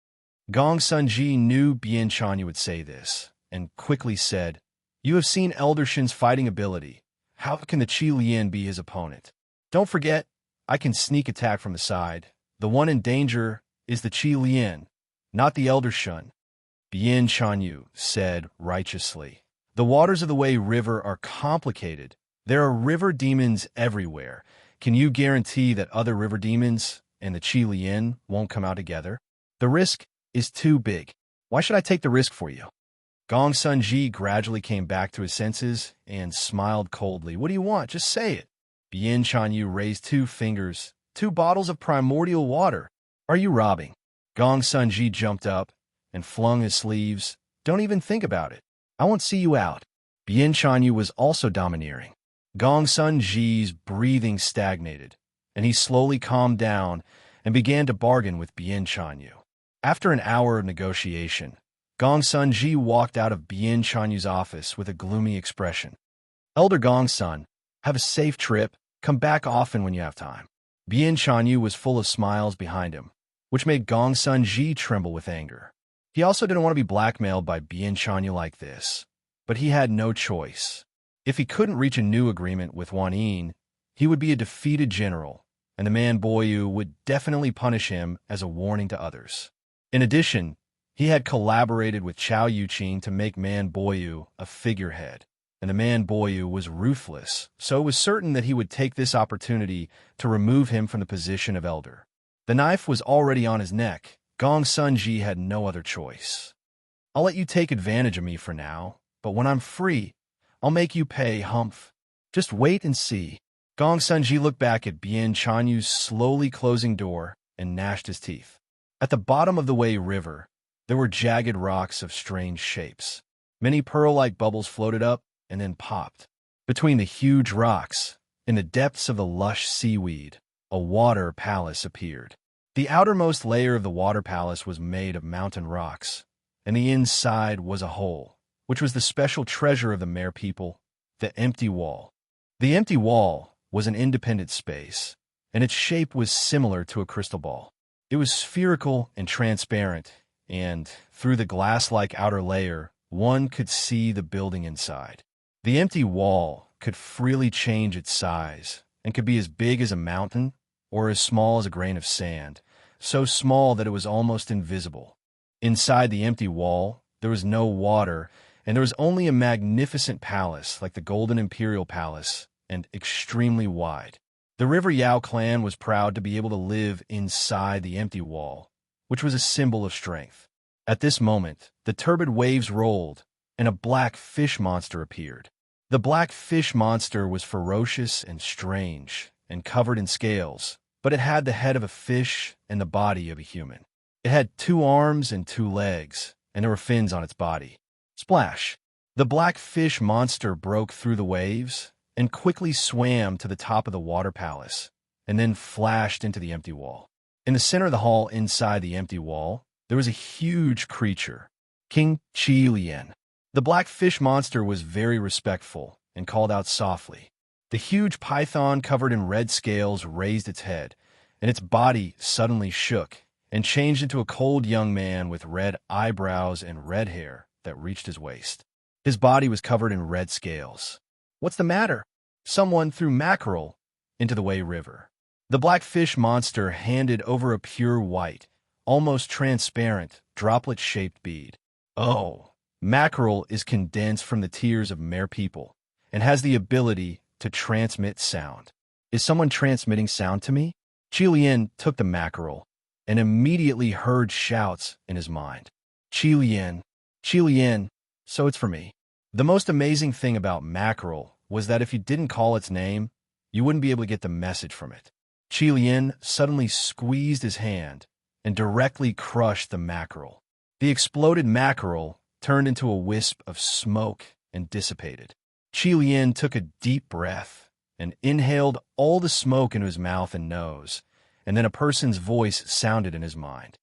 Gong Sun Ji knew Bian Chanyu would say this, and quickly said, you have seen Elder Shun's fighting ability. How can the Qi Lian be his opponent? Don't forget, I can sneak attack from the side. The one in danger is the Qi Lian, not the Elder Shun. Bian Chanyu said righteously. The waters of the Wei River are complicated. There are river demons everywhere. Can you guarantee that other river demons and the Qi Lian won't come out together? The risk is too big. Why should I take the risk for you? Gong Sun Ji gradually came back to his senses and smiled coldly. What do you want? Just say it. Bian Chanyu raised 2 fingers. 2 bottles of primordial water. Are you robbing? Gong Sun Ji jumped up and flung his sleeves. Don't even think about it. I won't see you out. Bian Chanyu was also domineering. Gong Sun Ji's breathing stagnated, and he slowly calmed down and began to bargain with Bian Chanyu. After an hour of negotiation, Gong Sun Ji walked out of Bian Chanyu's office with a gloomy expression. Elder Gong Sun, have a safe trip. Come back often when you have time. Bian Chanyu was full of smiles behind him, which made Gong Sun Ji tremble with anger. He also didn't want to be blackmailed by Bian Chanyu like this, but he had no choice. If he couldn't reach a new agreement with Wan Yin, he would be a defeated general, and the man Boyu would definitely punish him as a warning to others. In addition, he had collaborated with Chao Yuqing to make Man Boyu a figurehead, and the Man Boyu was ruthless, so it was certain that he would take this opportunity to remove him from the position of elder. The knife was already on his neck. Gong Sun Ji had no other choice. I'll let you take advantage of me for now, but when I'm free, I'll make you pay, humph. Just wait and see. Gong Sun Ji looked back at Bian Chanyu's slowly closing door and gnashed his teeth. At the bottom of the Wei River, there were jagged rocks of strange shapes. Many pearl-like bubbles floated up and then popped. Between the huge rocks, in the depths of the lush seaweed, a water palace appeared. The outermost layer of the water palace was made of mountain rocks, and the inside was a hole, which was the special treasure of the Mare people, the empty wall. The empty wall was an independent space, and its shape was similar to a crystal ball. It was spherical and transparent, and through the glass-like outer layer, one could see the building inside. The empty wall could freely change its size and could be as big as a mountain or as small as a grain of sand, so small that it was almost invisible. Inside the empty wall, there was no water, and there was only a magnificent palace like the Golden Imperial Palace and extremely wide. The River Yao clan was proud to be able to live inside the empty wall, which was a symbol of strength. At this moment, the turbid waves rolled, and a black fish monster appeared. The black fish monster was ferocious and strange, and covered in scales, but it had the head of a fish and the body of a human. It had 2 arms and 2 legs, and there were fins on its body. Splash! The black fish monster broke through the waves and quickly swam to the top of the water palace, and then flashed into the empty wall. In the center of the hall inside the empty wall, there was a huge creature, King Qi Lian. The black fish monster was very respectful and called out softly. The huge python covered in red scales raised its head, and its body suddenly shook and changed into a cold young man with red eyebrows and red hair that reached his waist. His body was covered in red scales. "What's the matter?" Someone threw mackerel into the Wei River. The black fish monster handed over a pure white, almost transparent, droplet-shaped bead. "Oh, mackerel is condensed from the tears of mere people and has the ability to transmit sound. Is someone transmitting sound to me?" Qi Lian took the mackerel and immediately heard shouts in his mind. Qi Lian, so it's for me." The most amazing thing about mackerel was that if you didn't call its name, you wouldn't be able to get the message from it. Qi Lian suddenly squeezed his hand and directly crushed the mackerel. The exploded mackerel turned into a wisp of smoke and dissipated. Qi Lian took a deep breath and inhaled all the smoke into his mouth and nose, and then a person's voice sounded in his mind.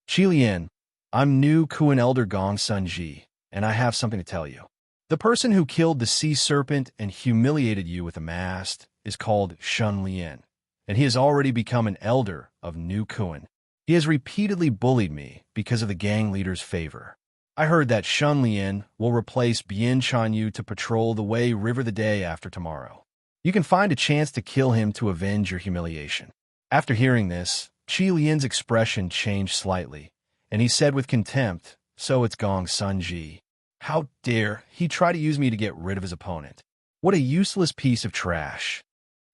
"Qi Lian, I'm new Kuan Elder Gong Sun Ji, and I have something to tell you. The person who killed the sea serpent and humiliated you with a mast is called Shun Lian, and he has already become an elder of New Kuan. He has repeatedly bullied me because of the gang leader's favor. I heard that Shun Lian will replace Bian Chanyu to patrol the Wei River the day after tomorrow. You can find a chance to kill him to avenge your humiliation." After hearing this, Qi Lian's expression changed slightly, and he said with contempt, "So it's Gong Sun Ji. How dare he try to use me to get rid of his opponent? What a useless piece of trash."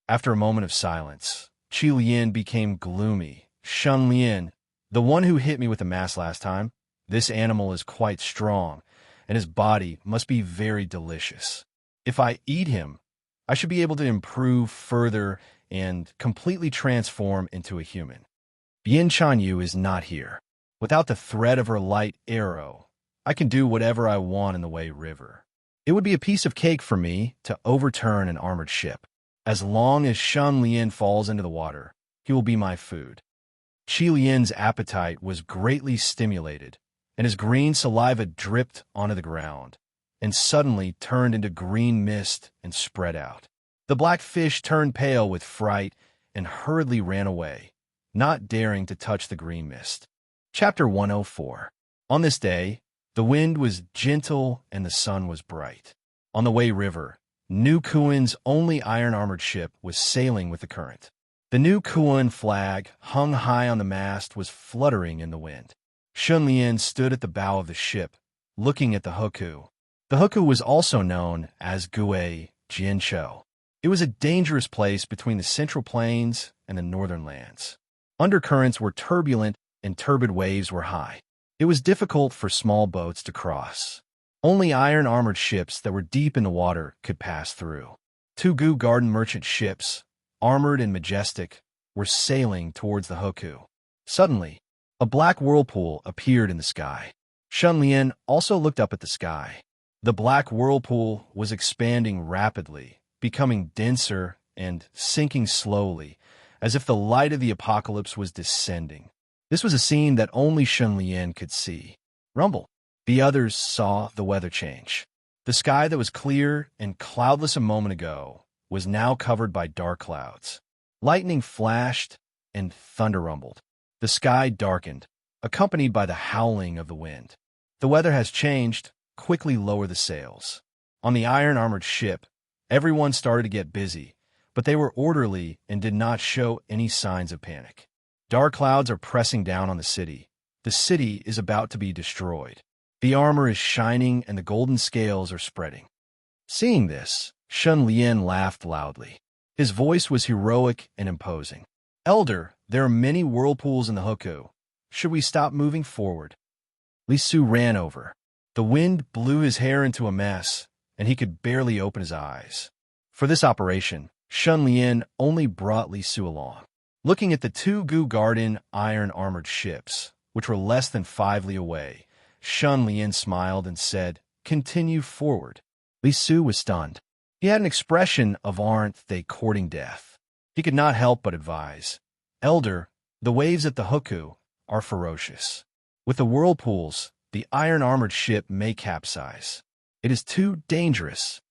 After a moment of silence, Qi Lian became gloomy. "Shun Lian, the one who hit me with the mask last time, this animal is quite strong, and his body must be very delicious. If I eat him, I should be able to improve further and completely transform into a human. Bian Chanyu is not here. Without the threat of her light arrow, I can do whatever I want in the Wei River. It would be a piece of cake for me to overturn an armored ship. As long as Shun Lian falls into the water, he will be my food." Qi Lian's appetite was greatly stimulated, and his green saliva dripped onto the ground, and suddenly turned into green mist and spread out. The black fish turned pale with fright and hurriedly ran away, not daring to touch the green mist. Chapter 104. On this day, the wind was gentle and the sun was bright. On the Wei River, New Kuan's only iron-armored ship was sailing with the current. The New Kuan flag, hung high on the mast, was fluttering in the wind. Shun Lian stood at the bow of the ship, looking at the hukou. The hukou was also known as Gue Jianchou. It was a dangerous place between the Central Plains and the northern lands. Undercurrents were turbulent and turbid waves were high. It was difficult for small boats to cross. Only iron-armored ships that were deep in the water could pass through. 2 Gu Garden merchant ships, armored and majestic, were sailing towards the hukou. Suddenly, a black whirlpool appeared in the sky. Shun Lian also looked up at the sky. The black whirlpool was expanding rapidly, becoming denser and sinking slowly, as if the light of the apocalypse was descending. This was a scene that only Shun Lian could see. Rumble. The others saw the weather change. The sky that was clear and cloudless a moment ago was now covered by dark clouds. Lightning flashed and thunder rumbled. The sky darkened, accompanied by the howling of the wind. "The weather has changed. Quickly lower the sails." On the iron-armored ship, everyone started to get busy, but they were orderly and did not show any signs of panic. Dark clouds are pressing down on the city. The city is about to be destroyed. The armor is shining and the golden scales are spreading. Seeing this, Shun Lian laughed loudly. His voice was heroic and imposing. "Elder, there are many whirlpools in the hukou. Should we stop moving forward? Li Su ran over. The wind blew his hair into a mess, and he could barely open his eyes. For this operation, Shun Lian only brought Li Su along. Looking at the two Gu Garden iron-armored ships, which were less than 5 li away, Shun Lian smiled and said, "Continue forward." Li Su was stunned. He had an expression of "aren't they courting death?" He could not help but advise, "Elder, the waves at the Huku are ferocious. With the whirlpools, the iron-armored ship may capsize. It is too dangerous."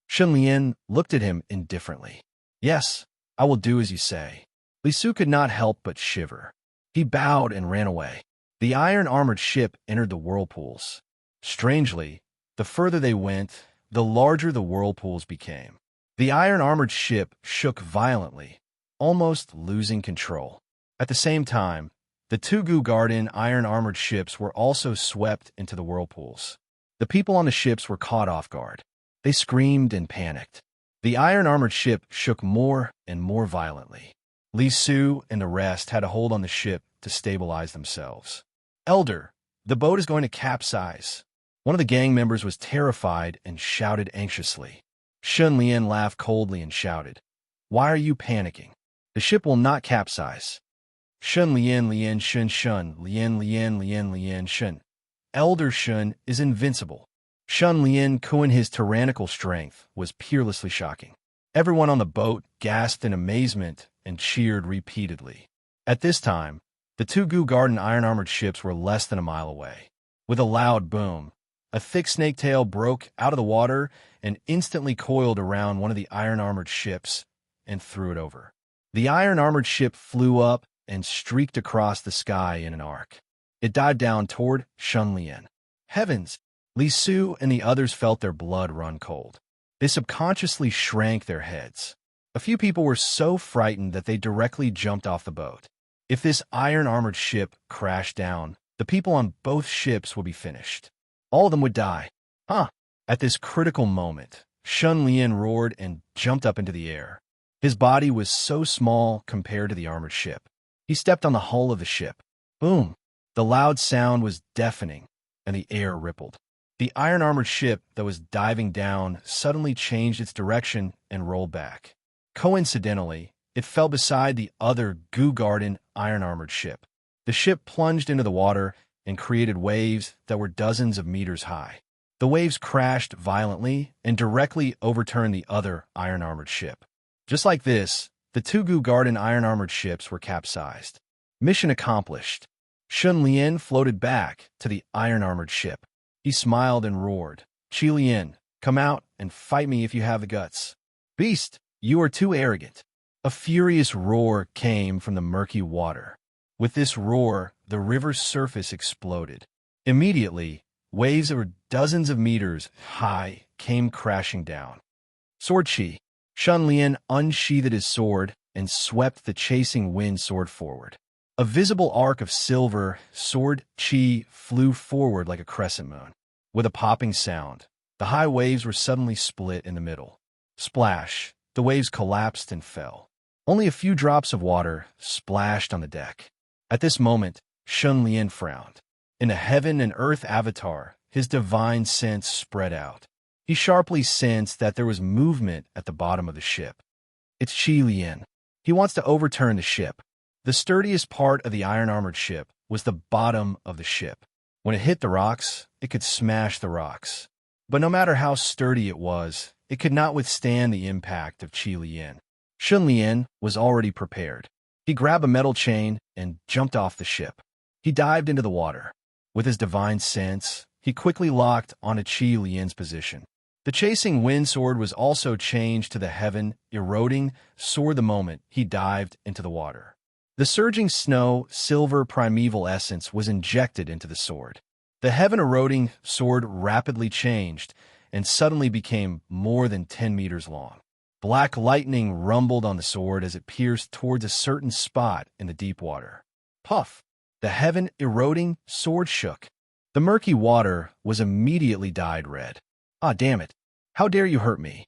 Shun Lian looked at him indifferently. "Yes, I will do as you say." Li Su could not help but shiver. He bowed and ran away. The iron-armored ship entered the whirlpools. Strangely, the further they went, the larger the whirlpools became. The iron-armored ship shook violently, almost losing control. At the same time, the two Gu Garden iron-armored ships were also swept into the whirlpools. The people on the ships were caught off guard. They screamed and panicked. The iron-armored ship shook more and more violently. Li Su and the rest had a hold on the ship to stabilize themselves. "Elder, the boat is going to capsize." One of the gang members was terrified and shouted anxiously. Shun Lian laughed coldly and shouted, "Why are you panicking? The ship will not capsize." Shun Lian Lian Shun Shun Lian Lian Lian Lian Shun. Elder Shun is invincible. Shun Lian Kuan, his tyrannical strength, was peerlessly shocking. Everyone on the boat gasped in amazement and cheered repeatedly. At this time, the two Gu Garden iron-armored ships were less than a mile away. With a loud boom, a thick snake tail broke out of the water and instantly coiled around one of the iron-armored ships and threw it over. The iron-armored ship flew up and streaked across the sky in an arc. It dived down toward Shun Lian. Heavens! Li Su and the others felt their blood run cold. They subconsciously shrank their heads. A few people were so frightened that they directly jumped off the boat. If this iron-armored ship crashed down, the people on both ships would be finished. All of them would die. At this critical moment, Shun Lian roared and jumped up into the air. His body was so small compared to the armored ship. He stepped on the hull of the ship. Boom! The loud sound was deafening, and the air rippled. The iron-armored ship that was diving down suddenly changed its direction and rolled back. Coincidentally, it fell beside the other Gu Garden iron-armored ship. The ship plunged into the water and created waves that were dozens of meters high. The waves crashed violently and directly overturned the other iron-armored ship. Just like this, the two Gu Garden iron-armored ships were capsized. Mission accomplished. Shun Lian floated back to the iron-armored ship. He smiled and roared, "Qi Lian, come out and fight me if you have the guts." "Beast, you are too arrogant." A furious roar came from the murky water. With this roar, the river's surface exploded. Immediately, waves that were dozens of meters high came crashing down. Sword Qi. Shun Lian unsheathed his sword and swept the chasing wind sword forward. A visible arc of silver sword Qi flew forward like a crescent moon. With a popping sound, the high waves were suddenly split in the middle. Splash! The waves collapsed and fell. Only a few drops of water splashed on the deck. At this moment, Shun Lian frowned. In a heaven and earth avatar, his divine sense spread out. He sharply sensed that there was movement at the bottom of the ship. It's Qi Lian. He wants to overturn the ship. The sturdiest part of the iron-armored ship was the bottom of the ship. When it hit the rocks, it could smash the rocks. But no matter how sturdy it was, it could not withstand the impact of Qi Lian. Shun Lian was already prepared. He grabbed a metal chain and jumped off the ship. He dived into the water. With his divine sense, he quickly locked onto Qi Lian's position. The chasing wind sword was also changed to the heaven-eroding sword the moment he dived into the water. The surging snow silver primeval essence was injected into the sword. The heaven-eroding sword rapidly changed and suddenly became more than 10 meters long. Black lightning rumbled on the sword as it pierced towards a certain spot in the deep water. Puff! The heaven-eroding sword shook. The murky water was immediately dyed red. "Ah, damn it! How dare you hurt me?"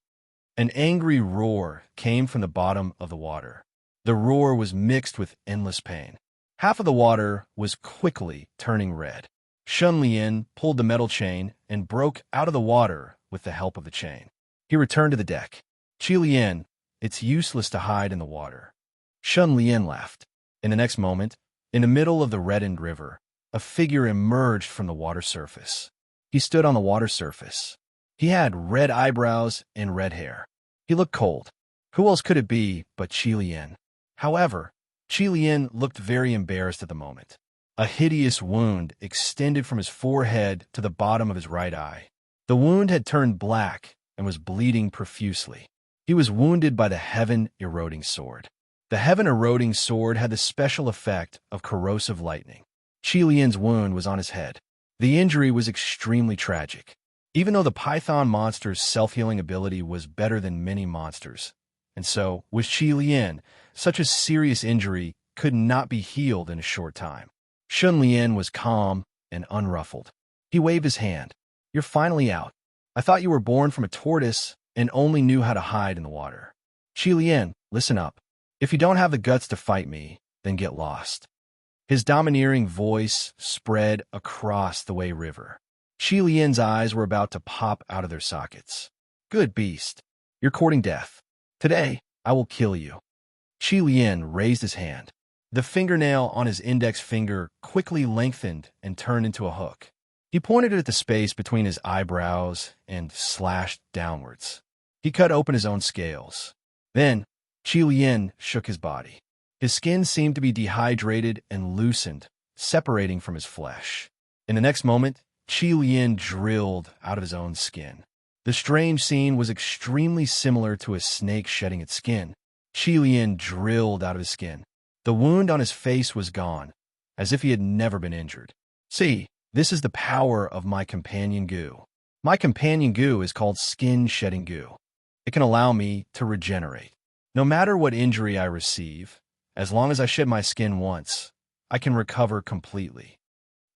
An angry roar came from the bottom of the water. The roar was mixed with endless pain. Half of the water was quickly turning red. Shun Lian pulled the metal chain and broke out of the water with the help of the chain. He returned to the deck. Qi Lian, it's useless to hide in the water. Shun Lian laughed. In the next moment, in the middle of the reddened river, a figure emerged from the water surface. He stood on the water surface. He had red eyebrows and red hair. He looked cold. Who else could it be but Qi Lian? However, Qi Lian looked very embarrassed at the moment. A hideous wound extended from his forehead to the bottom of his right eye. The wound had turned black and was bleeding profusely. He was wounded by the heaven-eroding sword. The heaven-eroding sword had the special effect of corrosive lightning. Qi Lian's wound was on his head. The injury was extremely tragic. Even though the python monster's self-healing ability was better than many monsters, and so was Qi Lian, such a serious injury could not be healed in a short time. Shun Lian was calm and unruffled. He waved his hand. You're finally out. I thought you were born from a tortoise and only knew how to hide in the water. Qi Lian, listen up. If you don't have the guts to fight me, then get lost. His domineering voice spread across the Wei River. Qi Lian's eyes were about to pop out of their sockets. Good beast. You're courting death. Today, I will kill you. Qi Lian raised his hand. The fingernail on his index finger quickly lengthened and turned into a hook. He pointed it at the space between his eyebrows and slashed downwards. He cut open his own scales. Then, Qi Lian shook his body. His skin seemed to be dehydrated and loosened, separating from his flesh. In the next moment, Qi Lian drilled out of his own skin. The strange scene was extremely similar to a snake shedding its skin. Qi Lian drilled out of his skin. The wound on his face was gone, as if he had never been injured. See, this is the power of my companion goo. My companion goo is called skin-shedding goo. It can allow me to regenerate. No matter what injury I receive, as long as I shed my skin once, I can recover completely.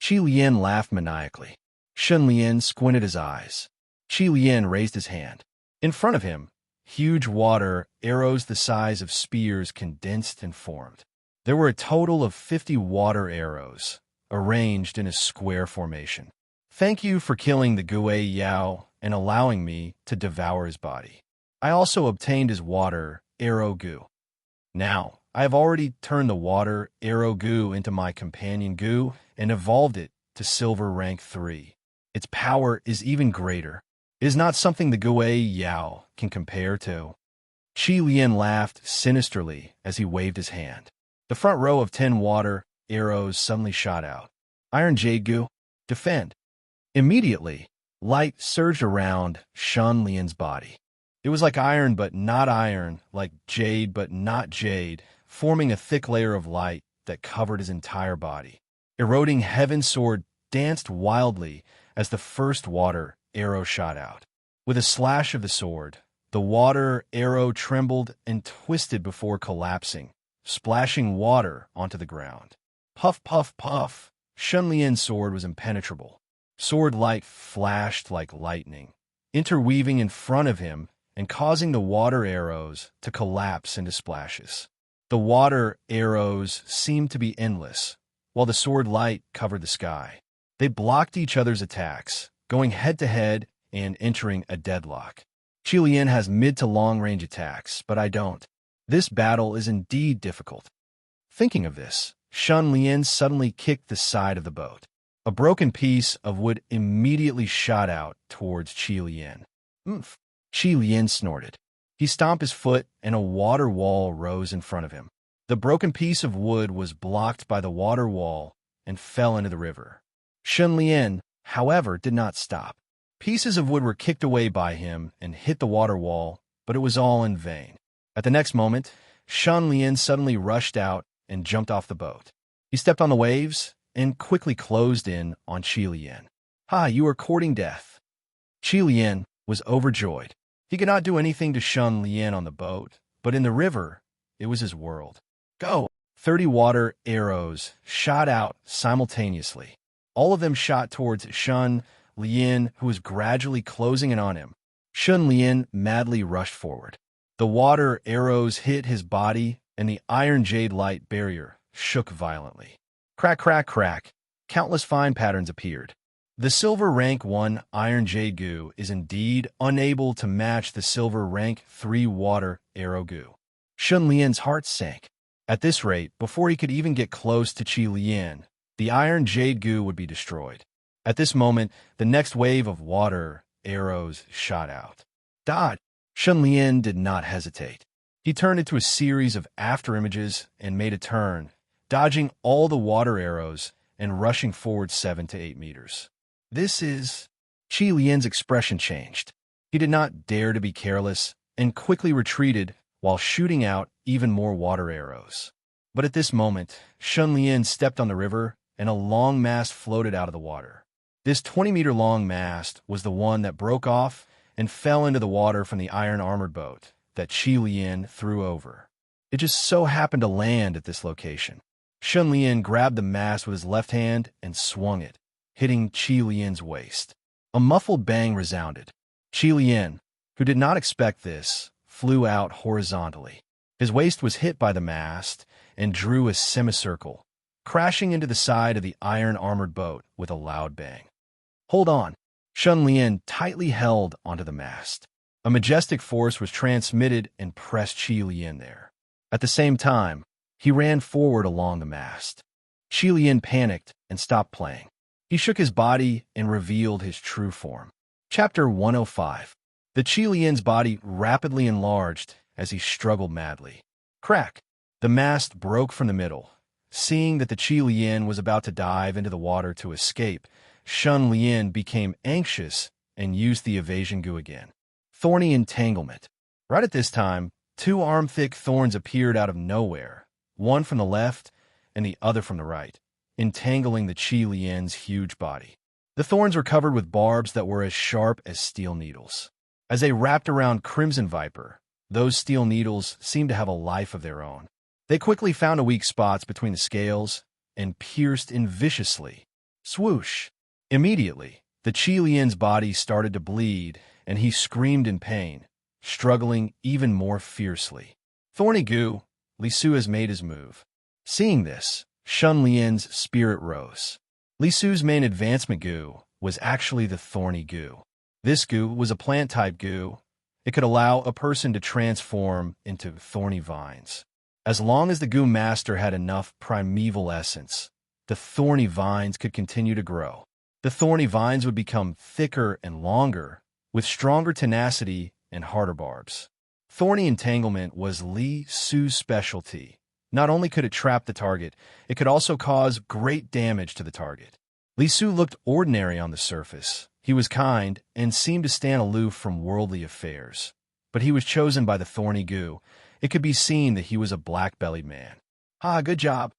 Qi Lian laughed maniacally. Shun Lian squinted his eyes. Qi Lian raised his hand. In front of him, huge water arrows the size of spears condensed and formed. There were a total of 50 water arrows, arranged in a square formation. Thank you for killing the Gui Yao and allowing me to devour his body. I also obtained his water arrow goo. Now, I have already turned the water arrow goo into my companion goo and evolved it to silver rank 3. Its power is even greater. It is not something the Gui Yao can compare to. Qi Lian laughed sinisterly as he waved his hand. The front row of 10 water arrows suddenly shot out. Iron Jade Goo, defend. Immediately, light surged around Shun Lian's body. It was like iron but not iron, like jade but not jade, forming a thick layer of light that covered his entire body. Eroding Heaven Sword danced wildly as the first water arrow shot out. With a slash of the sword, the water arrow trembled and twisted before collapsing, splashing water onto the ground. Puff, puff, puff. Shun Lian's sword was impenetrable. Sword light flashed like lightning, interweaving in front of him and causing the water arrows to collapse into splashes. The water arrows seemed to be endless, while the sword light covered the sky. They blocked each other's attacks, going head-to-head and entering a deadlock. Qi Lian has mid to long-range attacks, but I don't. This battle is indeed difficult. Thinking of this, Shun Lian suddenly kicked the side of the boat. A broken piece of wood immediately shot out towards Qi Lian. Oomph! Qi Lian snorted. He stomped his foot, and a water wall rose in front of him. The broken piece of wood was blocked by the water wall and fell into the river. Shun Lian, however, did not stop. Pieces of wood were kicked away by him and hit the water wall, but it was all in vain. At the next moment, Shun Lian suddenly rushed out and jumped off the boat. He stepped on the waves and quickly closed in on Qi Lian. Ha, you are courting death. Qi Lian was overjoyed. He could not do anything to Shun Lian on the boat, but in the river, it was his world. Go! 30 water arrows shot out simultaneously. All of them shot towards Shun Lian, who was gradually closing in on him. Shun Lian madly rushed forward. The water arrows hit his body, and the iron jade light barrier shook violently. Crack, crack, crack. Countless fine patterns appeared. The silver rank 1 iron jade goo is indeed unable to match the silver rank 3 water arrow goo. Shun Lian's heart sank. At this rate, before he could even get close to Qi Lian, the iron jade goo would be destroyed. At this moment, the next wave of water arrows shot out. Dodge! Shun Lian did not hesitate. He turned into a series of afterimages and made a turn, dodging all the water arrows and rushing forward 7 to 8 meters. Qi Lian's expression changed. He did not dare to be careless and quickly retreated while shooting out even more water arrows. But at this moment, Shun Lian stepped on the river and a long mast floated out of the water. This 20-meter-long mast was the one that broke off and fell into the water from the iron-armored boat that Qi Lian threw over. It just so happened to land at this location. Shun Lian grabbed the mast with his left hand and swung it, hitting Qi Lian's waist. A muffled bang resounded. Qi Lian, who did not expect this, flew out horizontally. His waist was hit by the mast and drew a semicircle, crashing into the side of the iron-armored boat with a loud bang. Hold on. Shun Lian tightly held onto the mast. A majestic force was transmitted and pressed Qi Lian there. At the same time, he ran forward along the mast. Qi Lian panicked and stopped playing. He shook his body and revealed his true form. Chapter 105. The Qi Lian's body rapidly enlarged as he struggled madly. Crack! The mast broke from the middle. Seeing that the Qi Lian was about to dive into the water to escape, Shun Lian became anxious and used the evasion goo again. Thorny entanglement. Right at this time, 2 arm-thick thorns appeared out of nowhere, one from the left and the other from the right, entangling the Qi Lian's huge body. The thorns were covered with barbs that were as sharp as steel needles. As they wrapped around Crimson Viper, those steel needles seemed to have a life of their own. They quickly found a weak spots between the scales and pierced in viciously. Swoosh! Immediately, the Qi Lian's body started to bleed, and he screamed in pain, struggling even more fiercely. Thorny goo, Li Su has made his move. Seeing this, Shun Lian's spirit rose. Li Su's main advancement goo was actually the thorny goo. This goo was a plant-type goo. It could allow a person to transform into thorny vines. As long as the goo master had enough primeval essence, the thorny vines could continue to grow. The thorny vines would become thicker and longer, with stronger tenacity and harder barbs. Thorny entanglement was Li Su's specialty. Not only could it trap the target, it could also cause great damage to the target. Li Su looked ordinary on the surface. He was kind and seemed to stand aloof from worldly affairs. But he was chosen by the thorny goo. It could be seen that he was a black-bellied man. Good job.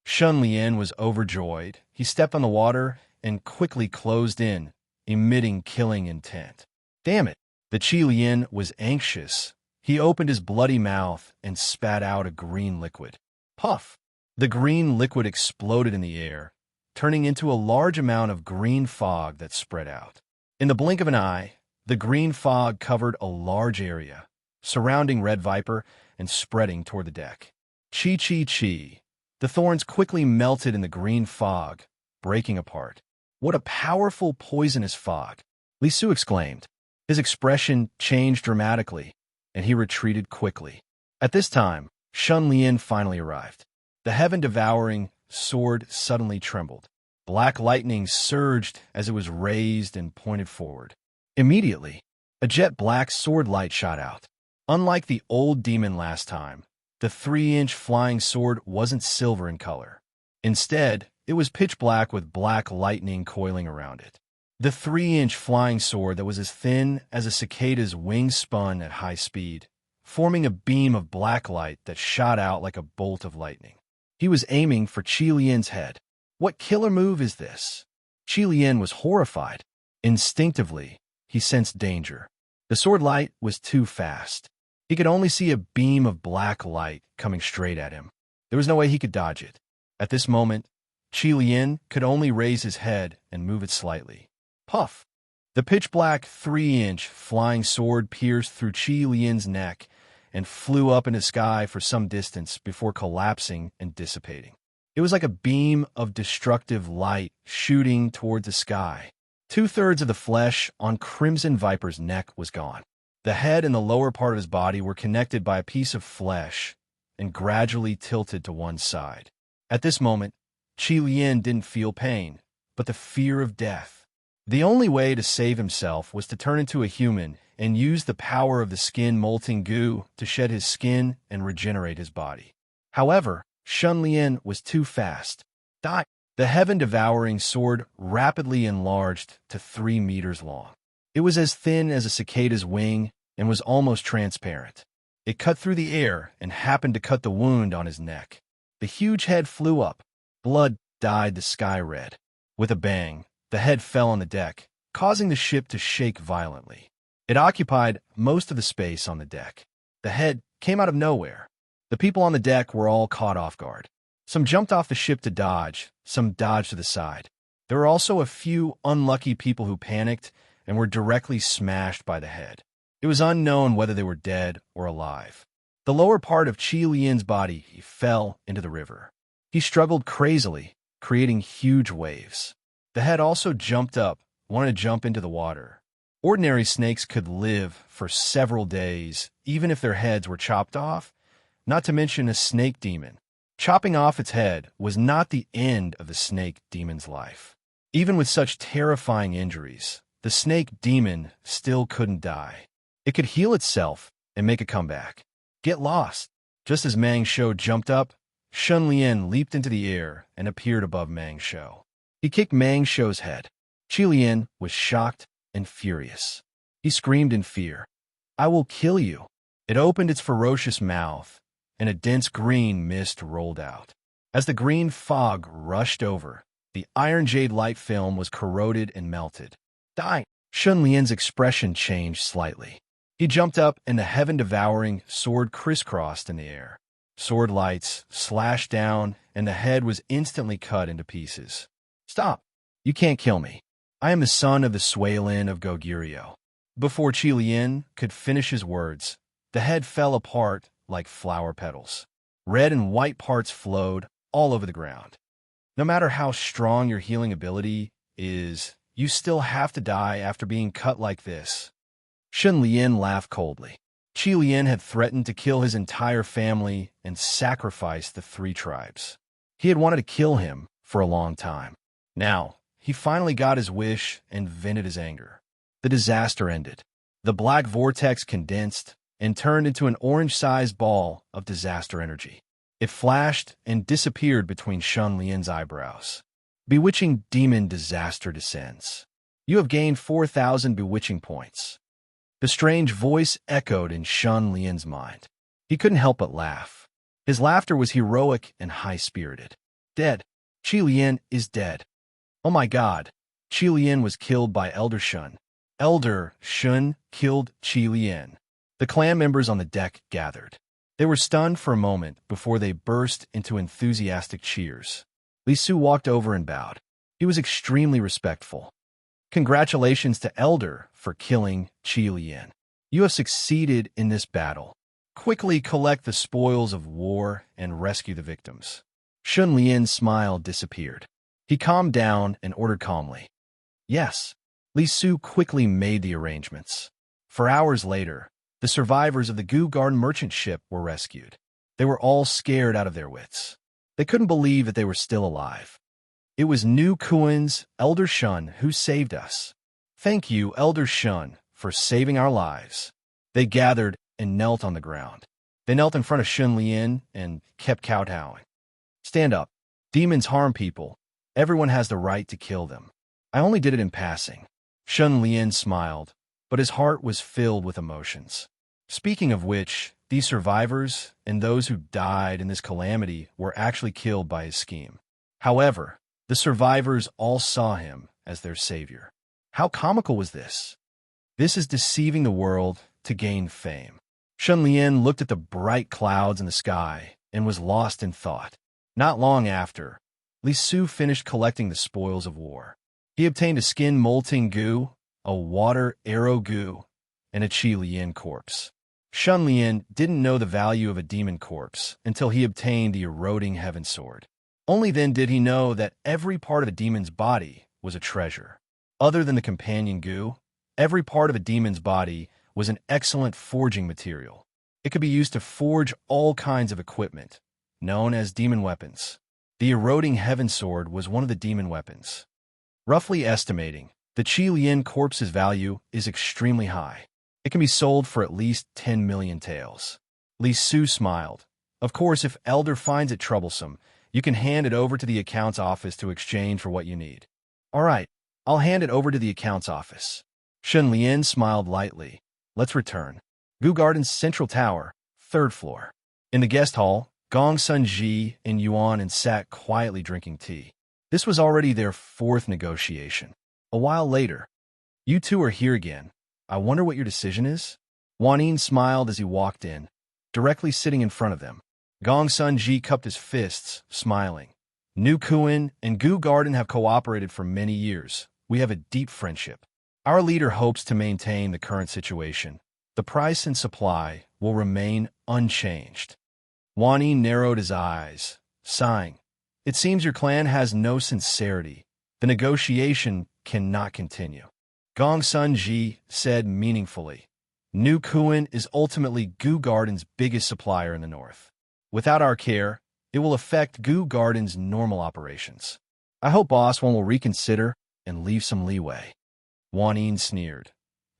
Shun Lian was overjoyed. He stepped on the water and quickly closed in, emitting killing intent. Damn it! The Qi Lian was anxious. He opened his bloody mouth and spat out a green liquid. Puff! The green liquid exploded in the air, turning into a large amount of green fog that spread out. In the blink of an eye, the green fog covered a large area, surrounding Red Viper and spreading toward the deck. Chi, chi, chi. The thorns quickly melted in the green fog, breaking apart. What a powerful poisonous fog! Li Su exclaimed. His expression changed dramatically, and he retreated quickly. At this time, Shun Lian finally arrived. The heaven-devouring sword suddenly trembled. Black lightning surged as it was raised and pointed forward. Immediately, a jet-black sword light shot out. Unlike the old demon last time, the 3-inch flying sword wasn't silver in color. Instead, it was pitch black with black lightning coiling around it. The 3-inch flying sword that was as thin as a cicada's wing spun at high speed, forming a beam of black light that shot out like a bolt of lightning. He was aiming for Qi Lian's head. What killer move is this? Qi Lian was horrified. Instinctively, he sensed danger. The sword light was too fast. He could only see a beam of black light coming straight at him. There was no way he could dodge it. At this moment, Qi Lian could only raise his head and move it slightly. Puff! The pitch-black 3-inch flying sword pierced through Qi Lian's neck and flew up into the sky for some distance before collapsing and dissipating. It was like a beam of destructive light shooting toward the sky. Two-thirds of the flesh on Crimson Viper's neck was gone. The head and the lower part of his body were connected by a piece of flesh and gradually tilted to one side. At this moment, Qi Lian didn't feel pain, but the fear of death. The only way to save himself was to turn into a human and use the power of the skin molting goo to shed his skin and regenerate his body. However, Shun Lian was too fast. Die. The heaven-devouring sword rapidly enlarged to 3 meters long. It was as thin as a cicada's wing and was almost transparent. It cut through the air and happened to cut the wound on his neck. The huge head flew up. Blood dyed the sky red. With a bang, the head fell on the deck, causing the ship to shake violently. It occupied most of the space on the deck. The head came out of nowhere. The people on the deck were all caught off guard. Some jumped off the ship to dodge, some dodged to the side. There were also a few unlucky people who panicked and were directly smashed by the head. It was unknown whether they were dead or alive. The lower part of Qi Lian's body fell into the river. He struggled crazily, creating huge waves. The head also jumped up, wanted to jump into the water. Ordinary snakes could live for several days, even if their heads were chopped off, not to mention a snake demon. Chopping off its head was not the end of the snake demon's life. Even with such terrifying injuries, the snake demon still couldn't die. It could heal itself and make a comeback. Get lost. Just as Mang Shou jumped up, Shun Lian leaped into the air and appeared above Mang Shou. He kicked Mang Shou's head. Qi Lian was shocked and furious. He screamed in fear, "I will kill you." It opened its ferocious mouth, and a dense green mist rolled out. As the green fog rushed over, the iron jade light film was corroded and melted. Die! Shun Lian's expression changed slightly. He jumped up and the heaven-devouring sword crisscrossed in the air. Sword lights slashed down and the head was instantly cut into pieces. Stop! You can't kill me. I am the son of the Suilin of Goguryeo. Before Qi Lian could finish his words, the head fell apart like flower petals. Red and white parts flowed all over the ground. No matter how strong your healing ability is, you still have to die after being cut like this. Shun Lian laughed coldly. Qi Lian had threatened to kill his entire family and sacrifice the 3 tribes. He had wanted to kill him for a long time. Now, he finally got his wish and vented his anger. The disaster ended. The black vortex condensed and turned into an orange-sized ball of disaster energy. It flashed and disappeared between Shun Lian's eyebrows. Bewitching Demon Disaster descends. You have gained 4,000 bewitching points. The strange voice echoed in Shun Lian's mind. He couldn't help but laugh. His laughter was heroic and high-spirited. Dead. Qi Lian is dead. Oh my god. Qi Lian was killed by Elder Shun. Elder Shun killed Qi Lian. The clan members on the deck gathered. They were stunned for a moment before they burst into enthusiastic cheers. Li Su walked over and bowed. He was extremely respectful. Congratulations to Elder for killing Qi Lian. You have succeeded in this battle. Quickly collect the spoils of war and rescue the victims. Shun Lian's smile disappeared. He calmed down and ordered calmly. Yes. Li Su quickly made the arrangements. For hours later, the survivors of the Gu Garden merchant ship were rescued. They were all scared out of their wits. They couldn't believe that they were still alive. It was Nu Kuan's Elder Shun who saved us. Thank you, Elder Shun, for saving our lives. They gathered and knelt on the ground. They knelt in front of Shun Lian and kept kowtowing. Stand up. Demons harm people. Everyone has the right to kill them. I only did it in passing. Shun Lian smiled, but his heart was filled with emotions. Speaking of which, these survivors and those who died in this calamity were actually killed by his scheme. However, the survivors all saw him as their savior. How comical was this? This is deceiving the world to gain fame. Shun Lian looked at the bright clouds in the sky and was lost in thought. Not long after, Li Su finished collecting the spoils of war. He obtained a skin molting goo, a water arrow goo, and a Qi Lian corpse. Shun Lian didn't know the value of a demon corpse until he obtained the eroding heaven sword. Only then did he know that every part of a demon's body was a treasure. Other than the companion goo, every part of a demon's body was an excellent forging material. It could be used to forge all kinds of equipment, known as demon weapons. The eroding heaven sword was one of the demon weapons. Roughly estimating, the Qi Lian corpse's value is extremely high. It can be sold for at least 10 million taels. Li Su smiled. Of course, if Elder finds it troublesome, you can hand it over to the accounts office to exchange for what you need. All right, I'll hand it over to the accounts office. Shen Lian smiled lightly. Let's return. Gu Garden's central tower, 3rd floor. In the guest hall, Gong Sun Ji and Yuan sat quietly drinking tea. This was already their 4th negotiation. A while later, you two are here again. I wonder what your decision is? Wan Yin smiled as he walked in, directly sitting in front of them. Gong Sun Ji cupped his fists, smiling. Nu Kuan and Gu Garden have cooperated for many years. We have a deep friendship. Our leader hopes to maintain the current situation. The price and supply will remain unchanged. Wan Yin narrowed his eyes, sighing. It seems your clan has no sincerity. The negotiation cannot continue. Gong Sun Ji said meaningfully. Nu Kuan is ultimately Gu Garden's biggest supplier in the north. Without our care, it will affect Gu Garden's normal operations. I hope Boss One will reconsider and leave some leeway. Wan Yin sneered.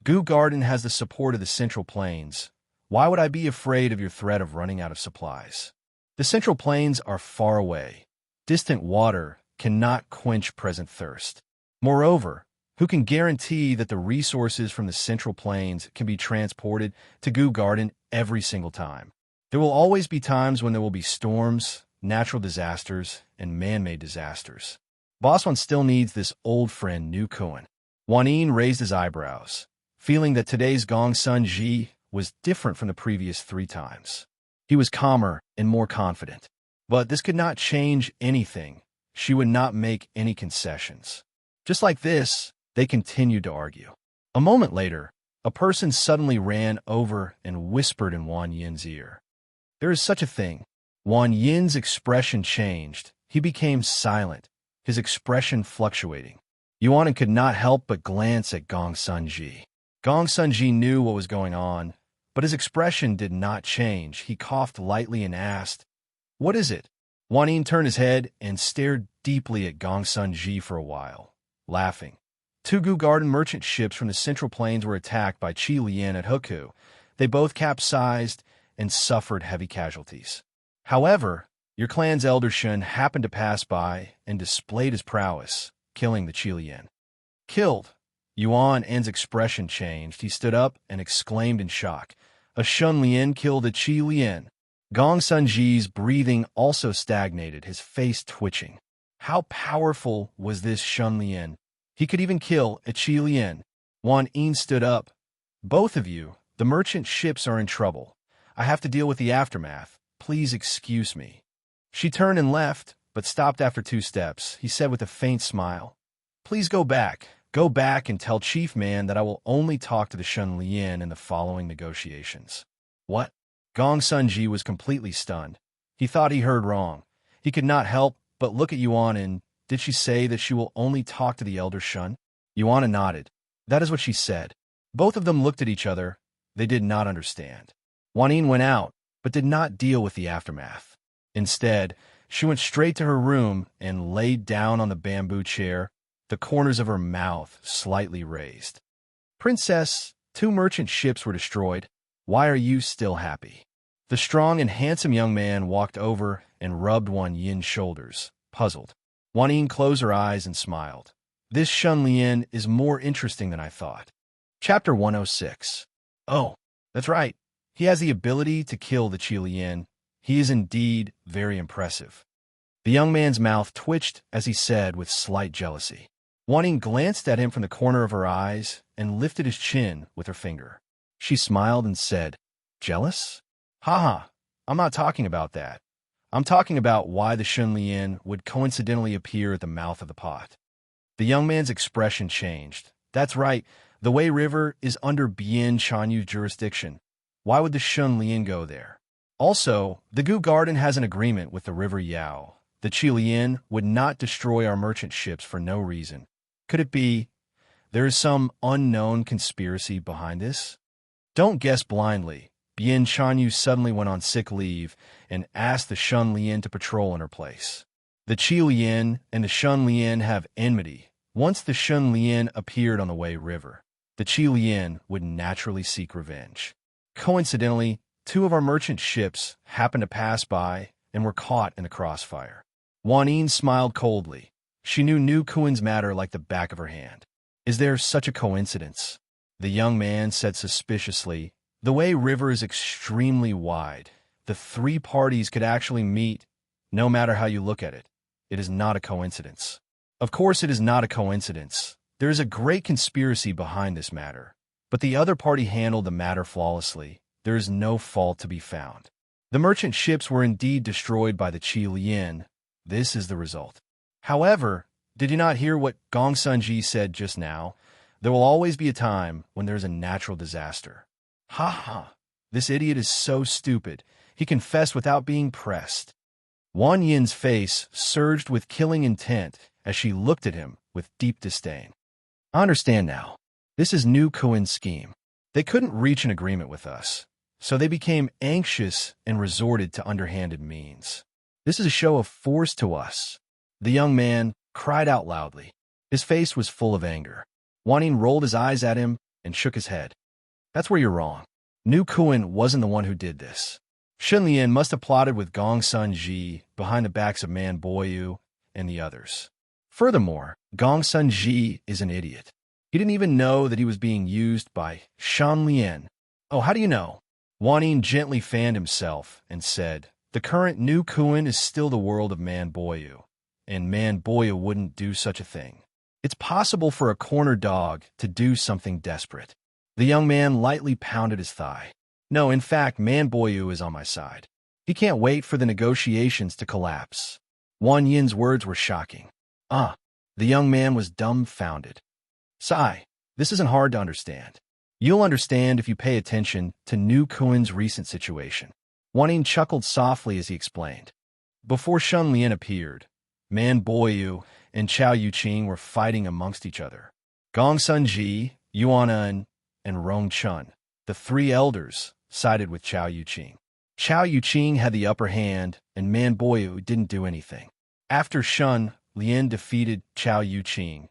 Gu Garden has the support of the Central Plains. Why would I be afraid of your threat of running out of supplies? The Central Plains are far away. Distant water cannot quench present thirst. Moreover, who can guarantee that the resources from the Central Plains can be transported to Gu Garden every single time? There will always be times when there will be storms, natural disasters, and man-made disasters. Boss One still needs this old friend, Nu Kuan. Wan Yin raised his eyebrows, feeling that today's Gong Sun Ji was different from the previous 3 times. He was calmer and more confident. But this could not change anything. She would not make any concessions. Just like this, they continued to argue. A moment later, a person suddenly ran over and whispered in Wan Yin's ear. There is such a thing. Wan Yin's expression changed. He became silent, his expression fluctuating. Yuan could not help but glance at Gong Sun Ji. Gong Sun Ji knew what was going on, but his expression did not change. He coughed lightly and asked, "What is it?" Wan Yin turned his head and stared deeply at Gong Sun Ji for a while, laughing. 2 Gu Garden merchant ships from the Central Plains were attacked by Qi Lian at Hukou. They both capsized and suffered heavy casualties. However, your clan's elder Shun happened to pass by and displayed his prowess, killing the Qi Lian. Killed. Yuan's expression changed. He stood up and exclaimed in shock. A Shun Lian killed a Qi Lian. Gong Sun Ji's breathing also stagnated, his face twitching. How powerful was this Shun Lian? He could even kill a Qi Lian. Wan Yin stood up. Both of you, the merchant ships are in trouble. I have to deal with the aftermath. Please excuse me. She turned and left, but stopped after 2 steps. He said with a faint smile, "Please go back. Go back and tell Chief Man that I will only talk to the Shun Lian in the following negotiations." What? Gong Sun Ji was completely stunned. He thought he heard wrong. He could not help but look at Yuan and, did she say that she will only talk to the elder Shun? Yuan nodded. That is what she said. Both of them looked at each other. They did not understand. Wan Yin went out, but did not deal with the aftermath. Instead, she went straight to her room and laid down on the bamboo chair, the corners of her mouth slightly raised. "Princess, 2 merchant ships were destroyed. Why are you still happy?" The strong and handsome young man walked over and rubbed Wan Yin's shoulders, puzzled. Wan Yin closed her eyes and smiled. This Shun Lian is more interesting than I thought. Chapter 106. Oh, that's right. He has the ability to kill the Qi Lian. He is indeed very impressive. The young man's mouth twitched as he said with slight jealousy. Wan Yin glanced at him from the corner of her eyes and lifted his chin with her finger. She smiled and said, "Jealous? Haha, I'm not talking about that. I'm talking about why the Shun Lian would coincidentally appear at the mouth of the pot." The young man's expression changed. That's right, the Wei River is under Bian Chanyu's jurisdiction. Why would the Shun Lian go there? Also, the Gu Garden has an agreement with the River Yao. The Chilean would not destroy our merchant ships for no reason. Could it be there is some unknown conspiracy behind this? Don't guess blindly. Bien Chanyu suddenly went on sick leave and asked the Shun Lian to patrol in her place. The Qi Lian and the Shun Lian have enmity. Once the Shun Lian appeared on the Wei River, the Qi Lian would naturally seek revenge. Coincidentally, 2 of our merchant ships happened to pass by and were caught in the crossfire. Wan Yin smiled coldly. She knew Nu Kuan's matter like the back of her hand. Is there such a coincidence? The young man said suspiciously. The Wei River is extremely wide. The 3 parties could actually meet, no matter how you look at it. It is not a coincidence. Of course it is not a coincidence. There is a great conspiracy behind this matter. But the other party handled the matter flawlessly. There is no fault to be found. The merchant ships were indeed destroyed by the Qi Lian. This is the result. However, did you not hear what Gong Sunji said just now? There will always be a time when there is a natural disaster. Ha ha! This idiot is so stupid. He confessed without being pressed. Wan Yin's face surged with killing intent as she looked at him with deep disdain. I understand now. This is Nu Kuan's scheme. They couldn't reach an agreement with us, so they became anxious and resorted to underhanded means. This is a show of force to us. The young man cried out loudly. His face was full of anger. Wan Yin rolled his eyes at him and shook his head. That's where you're wrong. Nu Kuan wasn't the one who did this. Shun Lian must have plotted with Gong Sun Ji behind the backs of Man Boyu and the others. Furthermore, Gong Sun Ji is an idiot. He didn't even know that he was being used by Shun Lian. Oh, how do you know? Wan Yin gently fanned himself and said, the current Nu Kuan is still the world of Man Boyu, and Man Boyu wouldn't do such a thing. It's possible for a corner dog to do something desperate. The young man lightly pounded his thigh. No, in fact, Man Boyu is on my side. He can't wait for the negotiations to collapse. Wan Yin's words were shocking. The young man was dumbfounded. Sai, this isn't hard to understand. You'll understand if you pay attention to Nu Kuan's recent situation. Wan Yin chuckled softly as he explained. Before Shun Lian appeared, Man Boyu and Chao Yuqing were fighting amongst each other. Gong Sun Ji, Yuan Un, and Rong Chun, the 3 elders, sided with Chao Yuqing. Chao Yuqing had the upper hand, and Man Boyu didn't do anything. After Shun Lian defeated Chao Yuqing,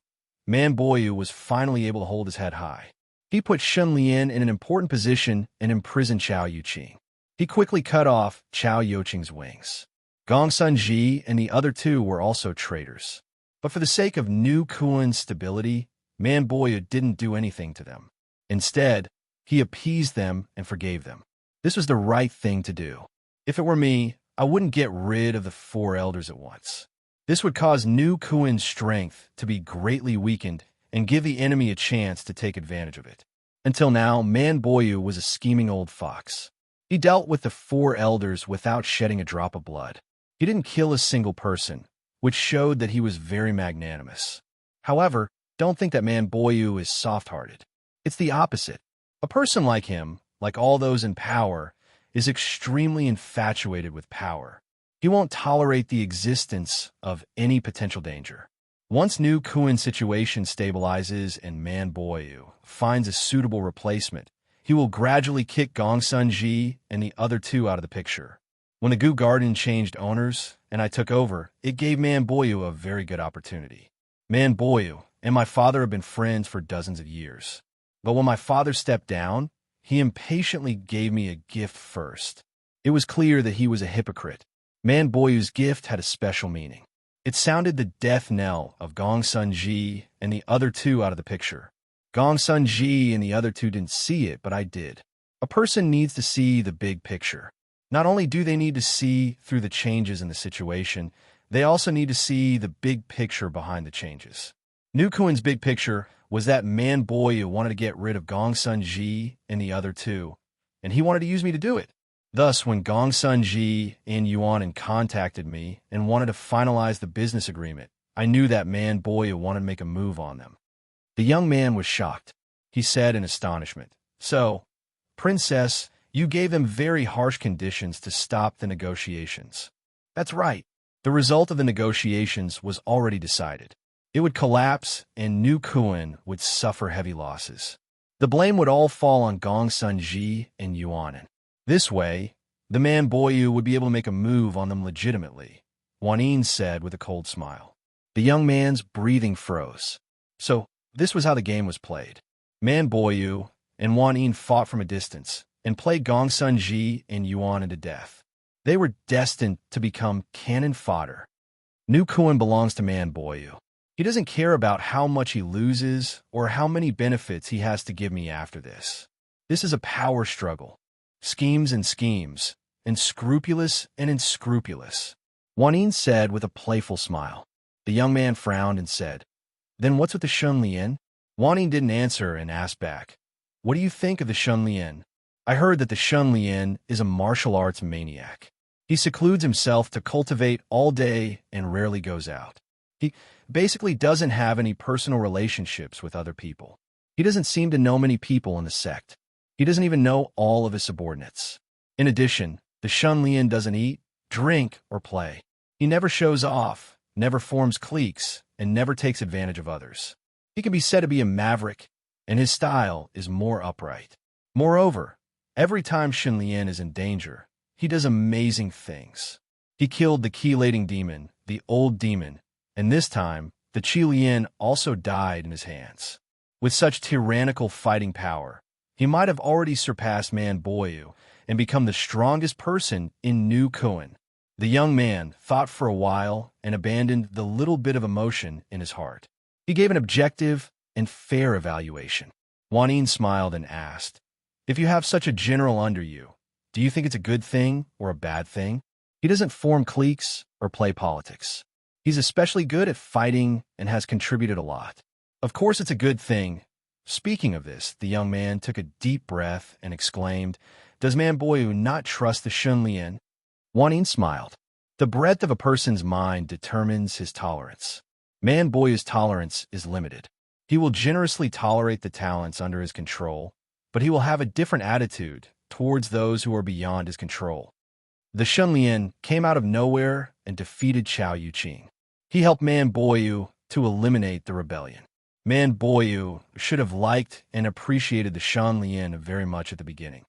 Man Boyu was finally able to hold his head high. He put Shun Lian in an important position and imprisoned Chao Yuqing. He quickly cut off Chao Yuqing's wings. Gong Sun Ji and the other 2 were also traitors. But for the sake of Nu Kuan's stability, Man Boyu didn't do anything to them. Instead, he appeased them and forgave them. This was the right thing to do. If it were me, I wouldn't get rid of the 4 elders at once. This would cause Nu Kuan's strength to be greatly weakened and give the enemy a chance to take advantage of it. Until now, Man Boyu was a scheming old fox. He dealt with the 4 elders without shedding a drop of blood. He didn't kill a single person, which showed that he was very magnanimous. However, don't think that Man Boyu is soft-hearted. It's the opposite. A person like him, like all those in power, is extremely infatuated with power. He won't tolerate the existence of any potential danger. Once Nu Kuan's situation stabilizes and Man Boyu finds a suitable replacement, he will gradually kick Gong Sun Ji and the other 2 out of the picture. When the Gu Garden changed owners and I took over, it gave Man Boyu a very good opportunity. Man Boyu and my father have been friends for dozens of years. But when my father stepped down, he impatiently gave me a gift first. It was clear that he was a hypocrite. Man Boyu's gift had a special meaning. It sounded the death knell of Gong Sun Ji and the other 2 out of the picture. Gong Sun Ji and the other 2 didn't see it, but I did. A person needs to see the big picture. Not only do they need to see through the changes in the situation, they also need to see the big picture behind the changes. Nu Kuan's big picture was that Man Boyu wanted to get rid of Gong Sun Ji and the other 2, and he wanted to use me to do it. Thus, when Gong Sun Ji and Yuan contacted me and wanted to finalize the business agreement, I knew that Man Boyu wanted to make a move on them. The young man was shocked. He said in astonishment, So, Princess, you gave them very harsh conditions to stop the negotiations. That's right. The result of the negotiations was already decided. It would collapse, and New Kuan would suffer heavy losses. The blame would all fall on Gong Sun Ji and Yuanan. This way, the man Boyu would be able to make a move on them legitimately, Wan Yin said with a cold smile. The young man's breathing froze. So, this was how the game was played. Man Boyu and Wan Yin fought from a distance and played Gong Sun Ji and Yuanan to death. They were destined to become cannon fodder. New Kuan belongs to Man Boyu. He doesn't care about how much he loses or how many benefits he has to give me after this. This is a power struggle. Schemes and schemes, unscrupulous and unscrupulous. Wan Yin said with a playful smile. The young man frowned and said, "Then what's with the Shun Lian?" Wan Yin didn't answer and asked back, "What do you think of the Shun Lian?" "I heard that the Shun Lian is a martial arts maniac. He secludes himself to cultivate all day and rarely goes out. He basically doesn't have any personal relationships with other people. He doesn't seem to know many people in the sect. He doesn't even know all of his subordinates. In addition, the Shun Lian doesn't eat, drink, or play. He never shows off, never forms cliques, and never takes advantage of others. He can be said to be a maverick, and his style is more upright. Moreover, every time Shun Lian is in danger, he does amazing things. He killed the chelating demon, the old demon, and this time, the Qi Lian also died in his hands. With such tyrannical fighting power, he might have already surpassed Man Boyu and become the strongest person in New Kuan. The young man thought for a while and abandoned the little bit of emotion in his heart. He gave an objective and fair evaluation. Wan Yin smiled and asked, "If you have such a general under you, do you think it's a good thing or a bad thing? He doesn't form cliques or play politics. He's especially good at fighting and has contributed a lot. Of course it's a good thing." Speaking of this, the young man took a deep breath and exclaimed, "Does Man Boyu not trust the Shun Lian?" Wan Yin smiled. The breadth of a person's mind determines his tolerance. Man Boyu's tolerance is limited. He will generously tolerate the talents under his control, but he will have a different attitude towards those who are beyond his control. The Shun Lian came out of nowhere and defeated Chao Yuqing. He helped Man Boyu to eliminate the rebellion. Man Boyu should have liked and appreciated the Shun Lian very much at the beginning.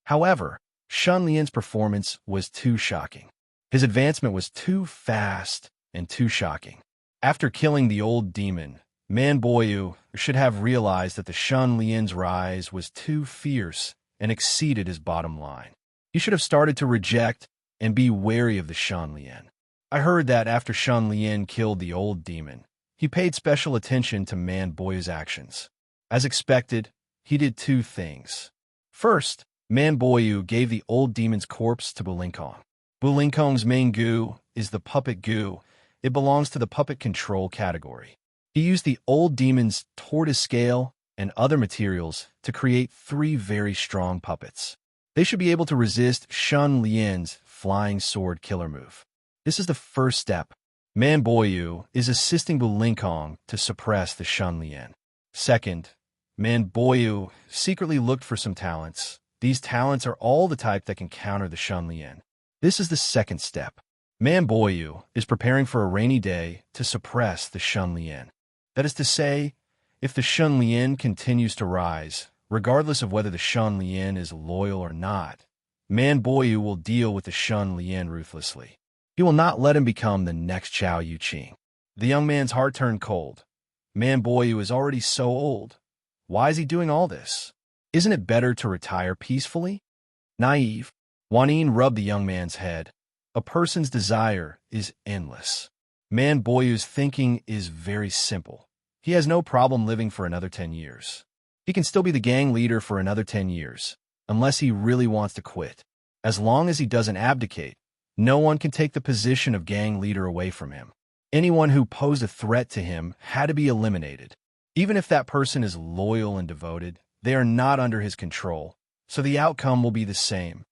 However, Shun Lian's performance was too shocking. His advancement was too fast and too shocking. After killing the old demon, Man Boyu should have realized that the Shun Lian's rise was too fierce and exceeded his bottom line. He should have started to reject and be wary of the Shun Lian. I heard that after Shun Lian killed the old demon, he paid special attention to Man Boyu's actions. As expected, he did two things. First, Man Boyu gave the old demon's corpse to Bulinkong. Bulinkong's main goo is the puppet goo. It belongs to the puppet control category. He used the old demon's tortoise scale and other materials to create 3 very strong puppets. They should be able to resist Shun Lian's flying sword killer move. This is the first step. Man Boyu is assisting Bulinkong to suppress the Shun Lian. Second, Man Boyu secretly looked for some talents. These talents are all the type that can counter the Shun Lian. This is the second step. Man Boyu is preparing for a rainy day to suppress the Shun Lian. That is to say, if the Shun Lian continues to rise, regardless of whether the Shun Lian is loyal or not, Man Boyu will deal with the Shun Lian ruthlessly. He will not let him become the next Chao Yuqing. The young man's heart turned cold. Man Boyu is already so old. Why is he doing all this? Isn't it better to retire peacefully? Naive. Wan Yin rubbed the young man's head. A person's desire is endless. Man Boyu's thinking is very simple. He has no problem living for another 10 years. He can still be the gang leader for another 10 years, unless he really wants to quit. As long as he doesn't abdicate, no one can take the position of gang leader away from him. Anyone who posed a threat to him had to be eliminated. Even if that person is loyal and devoted, they are not under his control, so the outcome will be the same.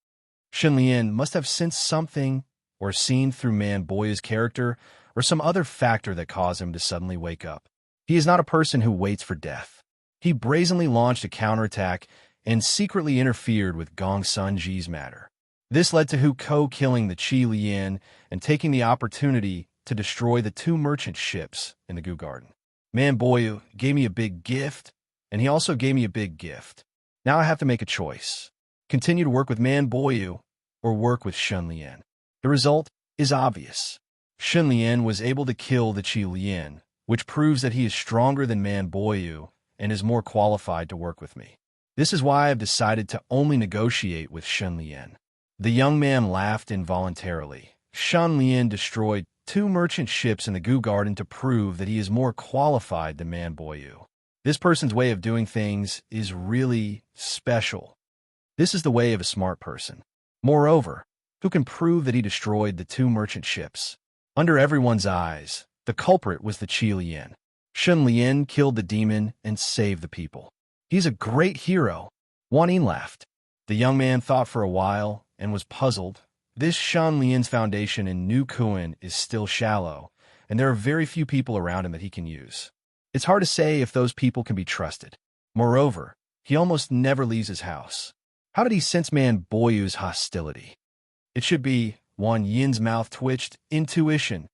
Shun Lian must have sensed something or seen through Man Boyu's character or some other factor that caused him to suddenly wake up. He is not a person who waits for death. He brazenly launched a counterattack and secretly interfered with Gong Sun Ji's matter. This led to Hukou killing the Qi Lian and taking the opportunity to destroy the two merchant ships in the Gu Garden. Man Boyu gave me a big gift, and he also gave me a big gift. Now I have to make a choice. Continue to work with Man Boyu or work with Shun Lian. The result is obvious. Shun Lian was able to kill the Qi Lian, which proves that he is stronger than Man Boyu and is more qualified to work with me. This is why I've decided to only negotiate with Shun Lian. The young man laughed involuntarily. Shun Lian destroyed two merchant ships in the Gu Garden to prove that he is more qualified than Man Boyu. This person's way of doing things is really special. This is the way of a smart person. Moreover, who can prove that he destroyed the two merchant ships? Under everyone's eyes, the culprit was the Qi Lian. Shun Lian killed the demon and saved the people. He's a great hero. Wan Yin laughed. The young man thought for a while and was puzzled. This Shun Lian's foundation in New Kuan is still shallow, and there are very few people around him that he can use. It's hard to say if those people can be trusted. Moreover, he almost never leaves his house. How did he sense Man Boyu's hostility? It should be, Wan Yin's mouth twitched, intuition.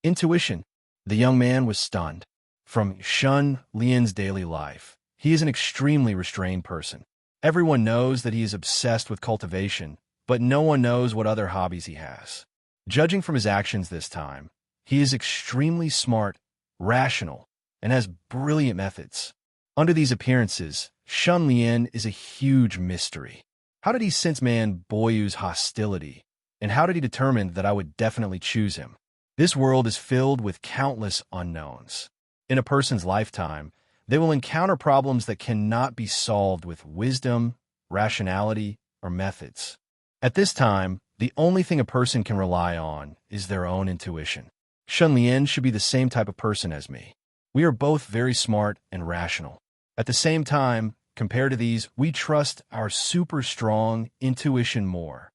Intuition. The young man was stunned. From Shun Lian's daily life, he is an extremely restrained person. Everyone knows that he is obsessed with cultivation, but no one knows what other hobbies he has. Judging from his actions this time, he is extremely smart, rational, and has brilliant methods. Under these appearances, Shun Lian is a huge mystery. How did he sense Man Boyu's hostility, and how did he determine that I would definitely choose him? This world is filled with countless unknowns. In a person's lifetime, they will encounter problems that cannot be solved with wisdom, rationality, or methods. At this time, the only thing a person can rely on is their own intuition. Shun Lian should be the same type of person as me. We are both very smart and rational. At the same time, compared to these, we trust our super strong intuition more.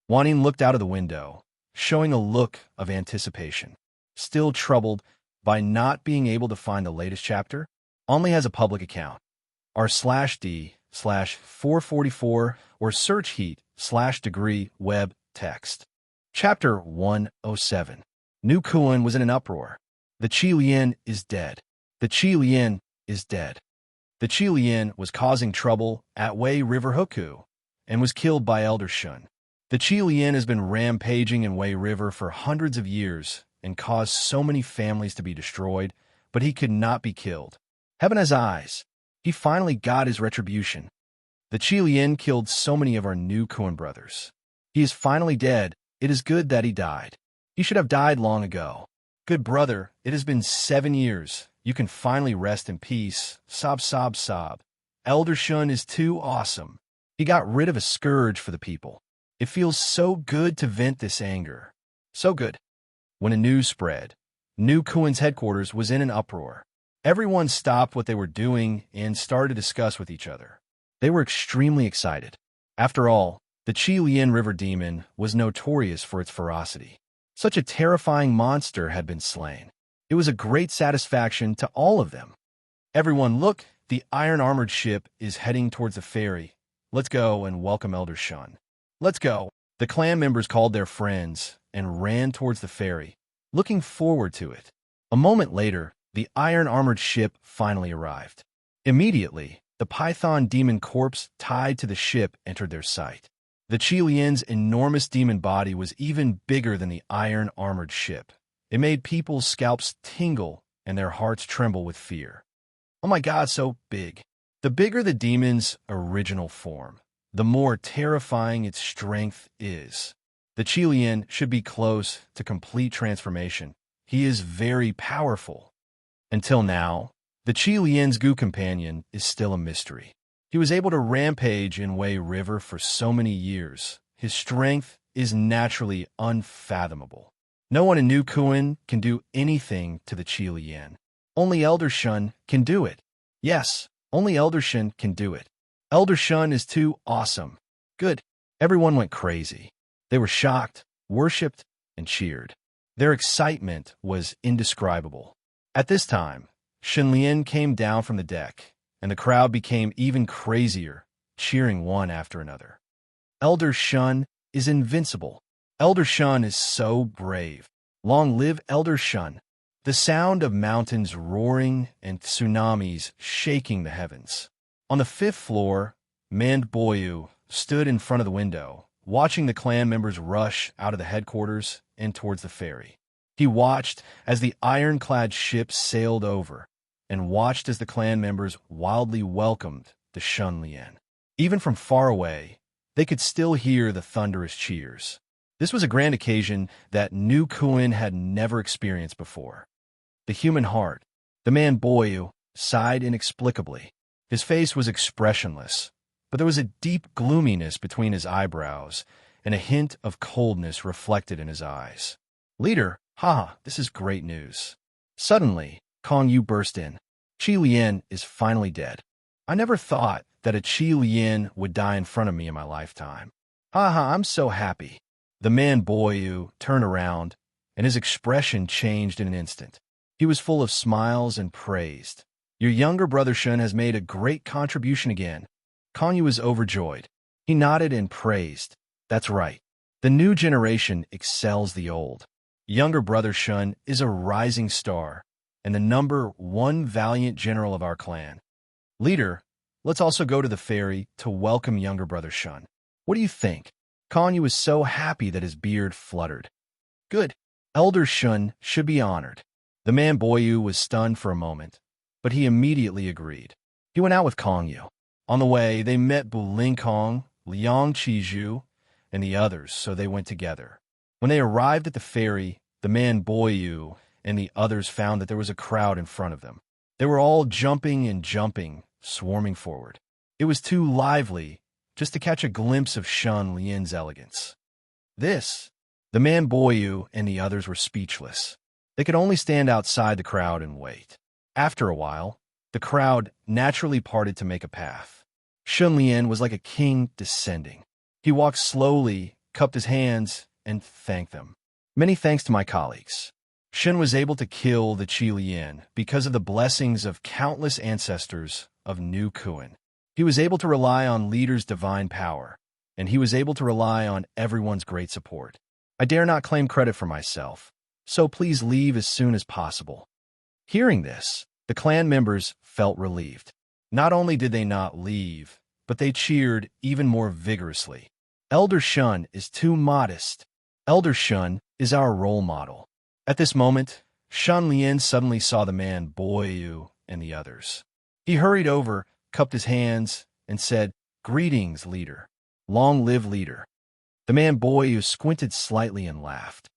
Wan Yin looked out of the window, showing a look of anticipation. Still troubled by not being able to find the latest chapter, only has a public account. R/D/444 or search heat/degree web text. Chapter 107. New Kuan was in an uproar. The Qi Lian is dead. The Qi Lian is dead. The Qi Lian was causing trouble at Wei River Hukou and was killed by Elder Shun. The Qi Lian has been rampaging in Wei River for hundreds of years and caused so many families to be destroyed, but he could not be killed. Heaven has eyes. He finally got his retribution. The Qi Lian killed so many of our New Kuan brothers. He is finally dead. It is good that he died. He should have died long ago. Good brother, it has been 7 years. You can finally rest in peace. Sob, sob, sob. Elder Shun is too awesome. He got rid of a scourge for the people. It feels so good to vent this anger. So good. When the news spread, New Kuan's headquarters was in an uproar. Everyone stopped what they were doing and started to discuss with each other. They were extremely excited. After all, the Qi Lian River Demon was notorious for its ferocity. Such a terrifying monster had been slain. It was a great satisfaction to all of them. Everyone, look, the iron-armored ship is heading towards the ferry. Let's go and welcome Elder Shun. Let's go. The clan members called their friends and ran towards the ferry, looking forward to it. A moment later, the iron-armored ship finally arrived. Immediately, the python demon corpse tied to the ship entered their sight. The Qi Lian's enormous demon body was even bigger than the iron-armored ship. It made people's scalps tingle and their hearts tremble with fear. Oh my God, so big. The bigger the demon's original form, the more terrifying its strength is. The Qi Lian should be close to complete transformation. He is very powerful. Until now, the Qi Lian's Gu companion is still a mystery. He was able to rampage in Wei River for so many years. His strength is naturally unfathomable. No one in New Kuan can do anything to the Qi Lian. Only Elder Shun can do it. Yes, only Elder Shun can do it. Elder Shun is too awesome. Good. Everyone went crazy. They were shocked, worshipped, and cheered. Their excitement was indescribable. At this time, Shun Lian came down from the deck, and the crowd became even crazier, cheering one after another. Elder Shun, is invincible. Elder Shun is so brave. Long live Elder Shun. The sound of mountains roaring and tsunamis shaking the heavens. On the 5th floor, Mand Boyu stood in front of the window, watching the clan members rush out of the headquarters and towards the ferry. He watched as the ironclad ship sailed over, and watched as the clan members wildly welcomed the Shun Lian. Even from far away, they could still hear the thunderous cheers. This was a grand occasion that New Kuin had never experienced before. The human heart, the man Boyu, sighed inexplicably. His face was expressionless, but there was a deep gloominess between his eyebrows, and a hint of coldness reflected in his eyes. Leader, haha, this is great news. Suddenly, Kong Yu burst in. Qi Lian is finally dead. I never thought that a Qi Lian would die in front of me in my lifetime. Haha, I'm so happy. The man Boyu turned around, and his expression changed in an instant. He was full of smiles and praised. Your younger brother Shun has made a great contribution again. Kong Yu was overjoyed. He nodded and praised. That's right. The new generation excels the old. Younger brother Shun is a rising star, and the #1 valiant general of our clan. Leader, let's also go to the ferry to welcome younger brother Shun. What do you think? Kong Yu was so happy that his beard fluttered. Good. Elder Shun should be honored. The man Boyu was stunned for a moment, but he immediately agreed. He went out with Kong Yu. On the way, they met Bu Lingkong, Liang Qizhu, and the others, so they went together. When they arrived at the ferry, the man Boyu and the others found that there was a crowd in front of them. They were all jumping and jumping, swarming forward. It was too lively just to catch a glimpse of Shun Lian's elegance. The man Boyu and the others were speechless. They could only stand outside the crowd and wait. After a while, the crowd naturally parted to make a path. Shun Lian was like a king descending. He walked slowly, cupped his hands, and thanked them. Many thanks to my colleagues. Shun was able to kill the Qi Lian because of the blessings of countless ancestors of New Kuin. He was able to rely on leaders' divine power, and he was able to rely on everyone's great support. I dare not claim credit for myself, so please leave as soon as possible. Hearing this, the clan members felt relieved. Not only did they not leave, but they cheered even more vigorously. Elder Shun is too modest. Elder Shun is our role model. At this moment, Shun Lian suddenly saw the man Boyu and the others. He hurried over, cupped his hands, and said, Greetings, leader. Long live leader. The man Boyu squinted slightly and laughed.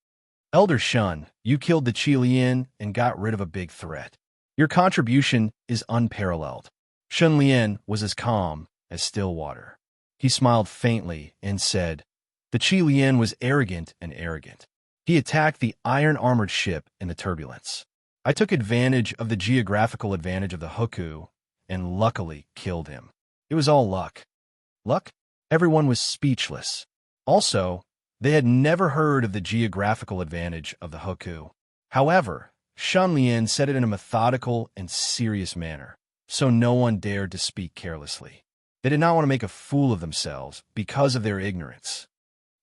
Elder Shun, you killed the Qi Lian and got rid of a big threat. Your contribution is unparalleled. Shun Lian was as calm as still water. He smiled faintly and said, The Qi Lian was arrogant and arrogant. He attacked the iron-armored ship in the turbulence. I took advantage of the geographical advantage of the Hoku and luckily killed him. It was all luck. Luck? Everyone was speechless. Also, they had never heard of the geographical advantage of the Hoku. However, Shun Lian said it in a methodical and serious manner, so no one dared to speak carelessly. They did not want to make a fool of themselves because of their ignorance.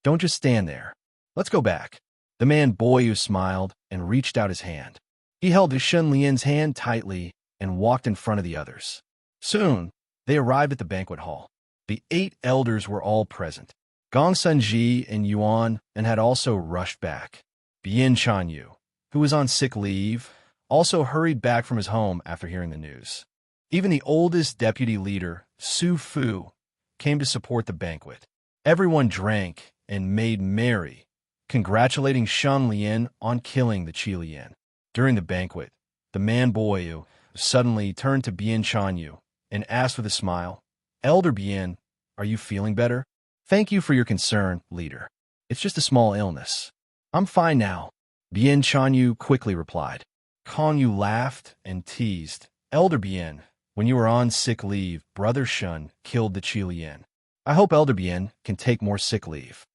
Don't just stand there. Let's go back. The man Boyu smiled and reached out his hand. He held Shun Lian's hand tightly and walked in front of the others. Soon, they arrived at the banquet hall. The 8 elders were all present. Gong Sunji and Yuan and had also rushed back. Bian Chanyu, who was on sick leave, also hurried back from his home after hearing the news. Even the oldest deputy leader, Su Fu, came to support the banquet. Everyone drank and made merry, congratulating Shun Lian on killing the Qi Lian. During the banquet, the man Boyu suddenly turned to Bian Chanyu and asked with a smile, Elder Bian, are you feeling better? Thank you for your concern, leader. It's just a small illness. I'm fine now. Bian Chanyu quickly replied. Kong Yu laughed and teased. Elder Bian, when you were on sick leave, Brother Shun killed the Qi Lian. I hope Elder Bian can take more sick leave.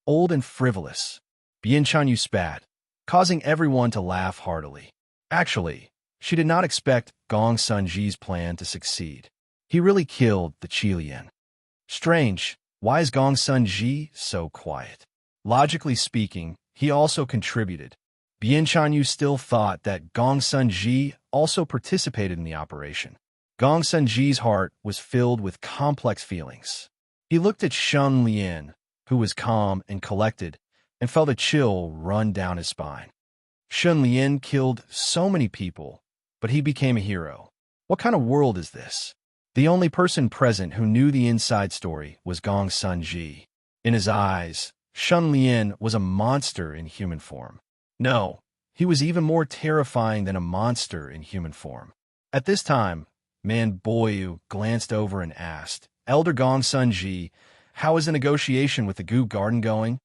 Old and frivolous. Bian Chanyu spat, causing everyone to laugh heartily. Actually, she did not expect Gong Sunji's plan to succeed. He really killed the Qi Lian. Strange, Why is Gong Sun Ji so quiet? Logically speaking, he also contributed. Bien Chanyu still thought that Gong Sun Ji also participated in the operation. Gong Sun Ji's heart was filled with complex feelings. He looked at Shun Lian, who was calm and collected, and felt a chill run down his spine. Shun Lian killed so many people, but he became a hero. What kind of world is this? The only person present who knew the inside story was Gong Sun Ji. In his eyes, Shun Lian was a monster in human form. No, he was even more terrifying than a monster in human form. At this time, Man Boyu glanced over and asked, Elder Gong Sun Ji, how is the negotiation with the Gu Garden going?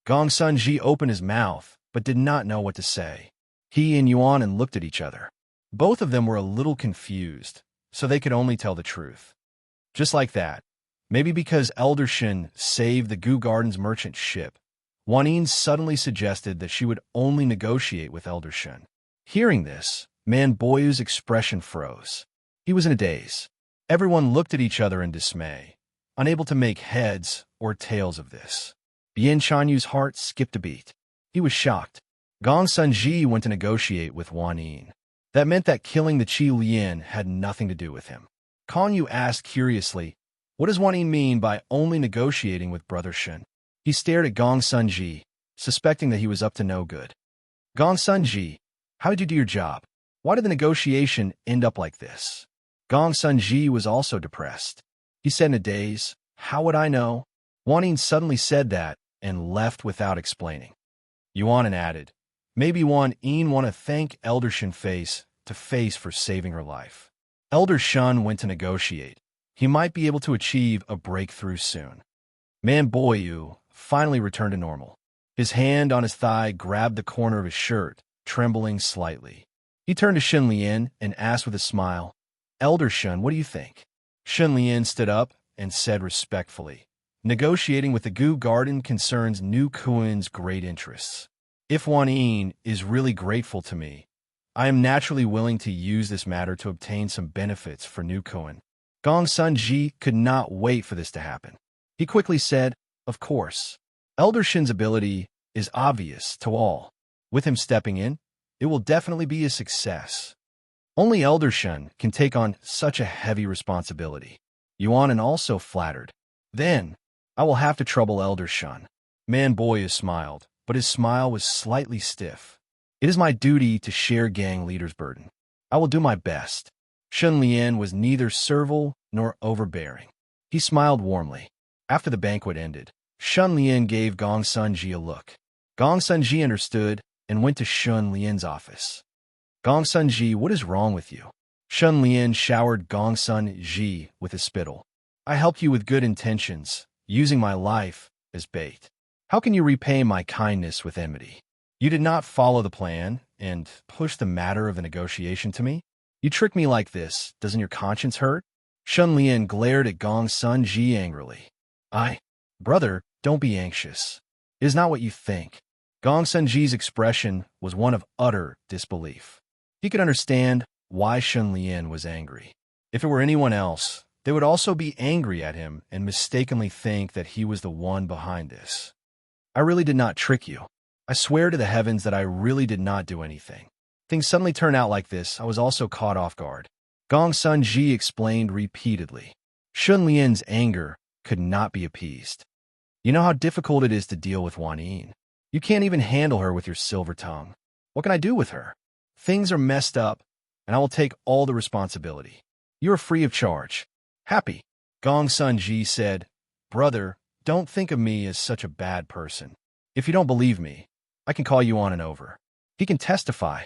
Gong Sun Ji opened his mouth, but did not know what to say. He and Yuan looked at each other. Both of them were a little confused, so they could only tell the truth. Just like that, maybe because Elder Shin saved the Gu Garden's merchant ship, Wan suddenly suggested that she would only negotiate with Elder Shin. Hearing this, Man Boyu's expression froze. He was in a daze. Everyone looked at each other in dismay, unable to make heads or tails of this. Bien Chanyu's heart skipped a beat. He was shocked. Gong Sun Ji went to negotiate with Wan. That meant that killing the Qi Lian had nothing to do with him. Kong Yu asked curiously, what does Wan mean by only negotiating with Brother Shin? He stared at Gong Sun Ji, suspecting that he was up to no good. Gong Sun Ji, how did you do your job? Why did the negotiation end up like this? Gong Sun Ji was also depressed. He said in a daze, how would I know? Wan suddenly said that and left without explaining. Yuan added, maybe Wan want to thank Elder Shin face to face for saving her life. Elder Shun went to negotiate. He might be able to achieve a breakthrough soon. Man Boyu finally returned to normal. His hand on his thigh grabbed the corner of his shirt, trembling slightly. He turned to Shin Lian and asked with a smile, Elder Shun, what do you think? Shin Lian stood up and said respectfully, negotiating with the Gu Garden concerns New Kuan's great interests. If Wan is really grateful to me, I am naturally willing to use this matter to obtain some benefits for New Kuan. Gong Sun Ji could not wait for this to happen. He quickly said, of course. Elder Shin's ability is obvious to all. With him stepping in, it will definitely be a success. Only Elder Shin can take on such a heavy responsibility. Yuan also flattered. Then, I will have to trouble Elder Shin. Man Boyu smiled, but his smile was slightly stiff. It is my duty to share gang leader's burden. I will do my best. Shun Lian was neither servile nor overbearing. He smiled warmly. After the banquet ended, Shun Lian gave Gong Sun Ji a look. Gong Sun Ji understood and went to Shun Lian's office. Gong Sun Ji, what is wrong with you? Shun Lian showered Gong Sun Ji with his spittle. I helped you with good intentions, using my life as bait. How can you repay my kindness with enmity? You did not follow the plan and push the matter of the negotiation to me? You trick me like this, doesn't your conscience hurt? Shun Lian glared at Gong Sun Ji angrily. Brother, don't be anxious. It is not what you think. Gong Sun Ji's expression was one of utter disbelief. He could understand why Shun Lian was angry. If it were anyone else, they would also be angry at him and mistakenly think that he was the one behind this. I really did not trick you. I swear to the heavens that I really did not do anything. Things suddenly turned out like this. I was also caught off guard. Gong Sun Ji explained repeatedly. Shun Lian's anger could not be appeased. You know how difficult it is to deal with Wan. You can't even handle her with your silver tongue. What can I do with her? Things are messed up, and I will take all the responsibility. You are free of charge. Happy. Gong Sun Ji said, Brother, don't think of me as such a bad person. If you don't believe me, I can call you on and over. He can testify.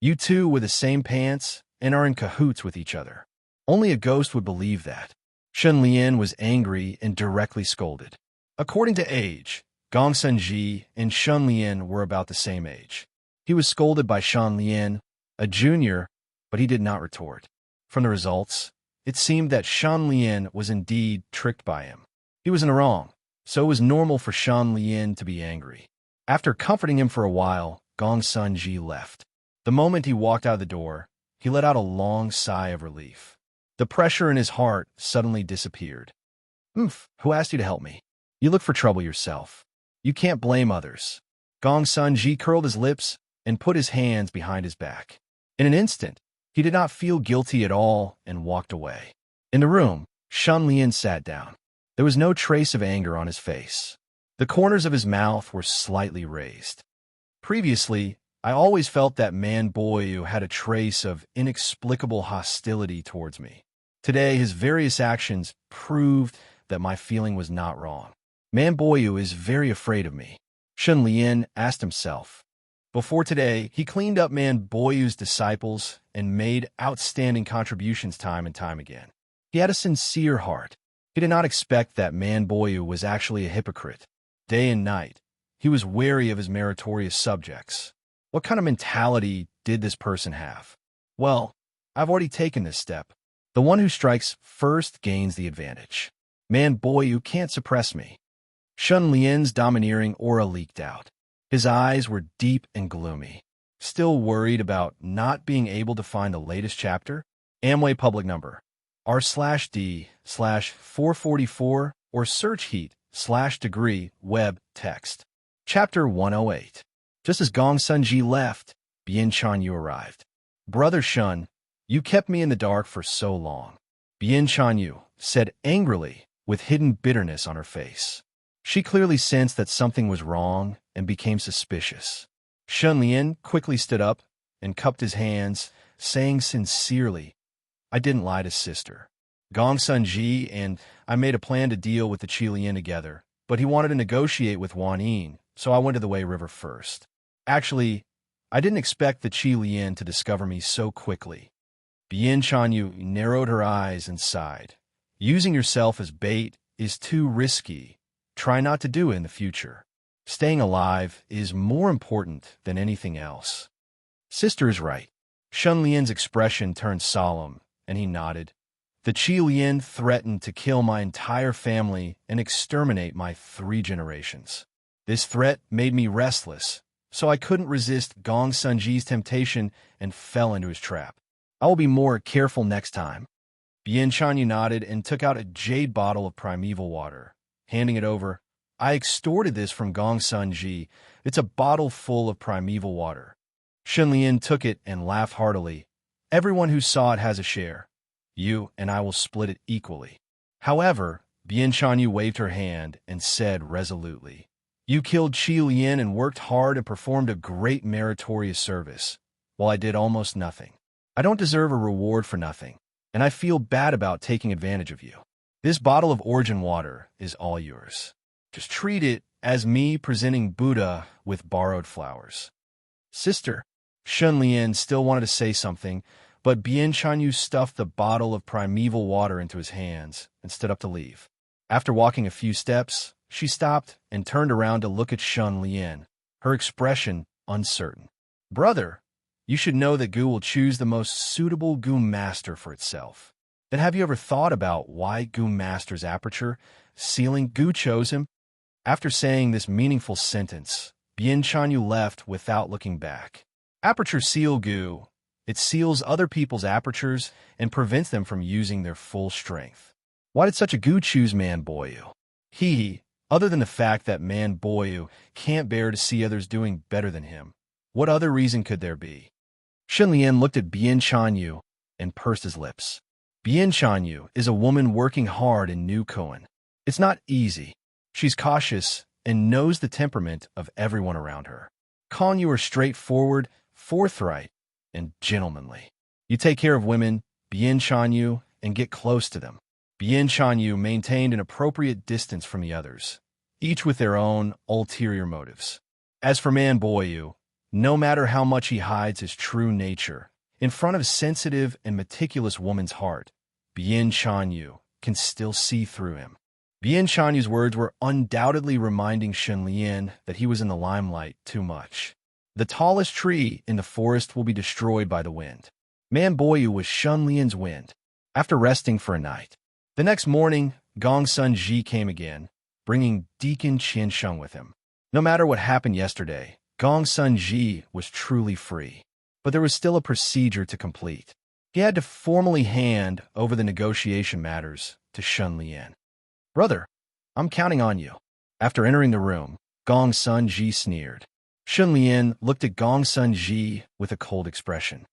You two wear the same pants and are in cahoots with each other. Only a ghost would believe that. Shun Lian was angry and directly scolded. According to age, Gong Sun Ji and Shun Lian were about the same age. He was scolded by Shun Lian, a junior, but he did not retort. From the results, it seemed that Shun Lian was indeed tricked by him. He was in the wrong, so it was normal for Shun Lian to be angry. After comforting him for a while, Gong Sun Ji left. The moment he walked out of the door, he let out a long sigh of relief. The pressure in his heart suddenly disappeared. Who asked you to help me? You look for trouble yourself. You can't blame others. Gong Sun Ji curled his lips and put his hands behind his back. In an instant, he did not feel guilty at all and walked away. In the room, Shun Lian sat down. There was no trace of anger on his face. The corners of his mouth were slightly raised. Previously, I always felt that Man Boyu had a trace of inexplicable hostility towards me. Today, his various actions proved that my feeling was not wrong. Man Boyu is very afraid of me, Shun Lian asked himself. Before today, he cleaned up Man Boyu's disciples and made outstanding contributions time and time again. He had a sincere heart. He did not expect that Man Boyu was actually a hypocrite. Day and night, he was wary of his meritorious subjects. What kind of mentality did this person have? Well, I've already taken this step. The one who strikes first gains the advantage. Man Boyu can't suppress me. Shun Lian's domineering aura leaked out. His eyes were deep and gloomy. Still worried about not being able to find the latest chapter? Amway public number R/D/444 or search heat/degree web text. Chapter 108. Just as Gong Sun Ji left, Bien Chanyu arrived. Brother Shun, you kept me in the dark for so long, Bien Chanyu said angrily with hidden bitterness on her face. She clearly sensed that something was wrong and became suspicious. Shun Lian quickly stood up and cupped his hands, saying sincerely, I didn't lie to sister. Gong Sun Ji and I made a plan to deal with the Qi Lian together, but he wanted to negotiate with Wan Yin, so I went to the Wei River first. Actually, I didn't expect the Qi Lian to discover me so quickly. Bien Chanyu narrowed her eyes and sighed. Using yourself as bait is too risky. Try not to do it in the future. Staying alive is more important than anything else. Sister is right. Shun Lian's expression turned solemn, and he nodded. The Qi Lian threatened to kill my entire family and exterminate my 3 generations. This threat made me restless, so I couldn't resist Gong Sun Ji's temptation and fell into his trap. I will be more careful next time. Bien Chanyu nodded and took out a jade bottle of primeval water. Handing it over, I extorted this from Gong Sun Ji. It's a bottle full of primeval water. Shun Lian took it and laughed heartily. Everyone who saw it has a share. You and I will split it equally. However, Bien Chanyu waved her hand and said resolutely, You killed Qi Lian and worked hard and performed a great meritorious service, while I did almost nothing. I don't deserve a reward for nothing, and I feel bad about taking advantage of you. This bottle of origin water is all yours. Just treat it as me presenting Buddha with borrowed flowers. Sister, Shun Lian still wanted to say something, but Bien Chanyu stuffed the bottle of primeval water into his hands and stood up to leave. After walking a few steps, she stopped and turned around to look at Shun Lian, her expression uncertain. Brother, you should know that Gu will choose the most suitable Gu master for itself. Then have you ever thought about why Gu master's aperture, sealing Gu chose him? After saying this meaningful sentence, Bien Chanyu left without looking back. Aperture seal Gu. It seals other people's apertures and prevents them from using their full strength. Why did such a Gu choose Man Boyu? Other than the fact that Man Boyu can't bear to see others doing better than him, what other reason could there be? Shun Lian looked at Bien Chanyu and pursed his lips. Bien Chanyu is a woman working hard in New Koan. It's not easy. She's cautious and knows the temperament of everyone around her. You are straightforward, forthright, and gentlemanly. You take care of women, Bien Chanyu, and get close to them. Bien Chanyu maintained an appropriate distance from the others, each with their own ulterior motives. As for Man Boyu, no matter how much he hides his true nature, in front of a sensitive and meticulous woman's heart, Bien Chanyu can still see through him. Bien Chanyu's words were undoubtedly reminding Shun Lian that he was in the limelight too much. The tallest tree in the forest will be destroyed by the wind. Man Boyu was Shun Lian's wind. After resting for a night, the next morning, Gong Sun Ji came again, bringing Deacon Qian Sheng with him. No matter what happened yesterday, Gong Sun Ji was truly free. But there was still a procedure to complete. He had to formally hand over the negotiation matters to Shun Lian. Brother, I'm counting on you. After entering the room, Gong Sun Ji sneered. Shun Lian looked at Gong Sun Ji with a cold expression.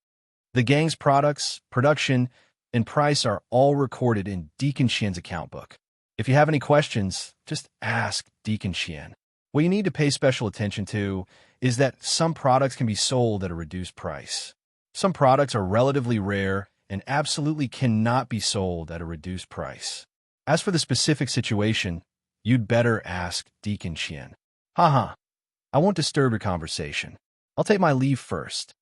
The gang's products, production, and price are all recorded in Deacon Qian's account book. If you have any questions, just ask Deacon Qian. What you need to pay special attention to is that some products can be sold at a reduced price. Some products are relatively rare and absolutely cannot be sold at a reduced price. As for the specific situation, you'd better ask Deacon Qian. Haha, I won't disturb your conversation. I'll take my leave first.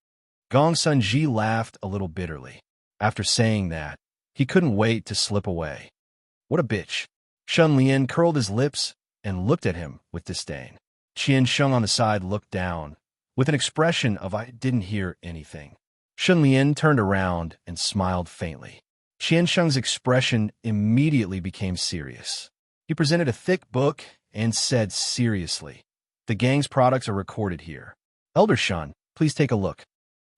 Gong Sun Ji laughed a little bitterly. After saying that, he couldn't wait to slip away. What a bitch. Shun Lian curled his lips and looked at him with disdain. Qian Sheng on the side looked down, with an expression of I didn't hear anything. Shun Lian turned around and smiled faintly. Qian Sheng's expression immediately became serious. He presented a thick book and said seriously, "The gang's products are recorded here. Elder Shun, please take a look."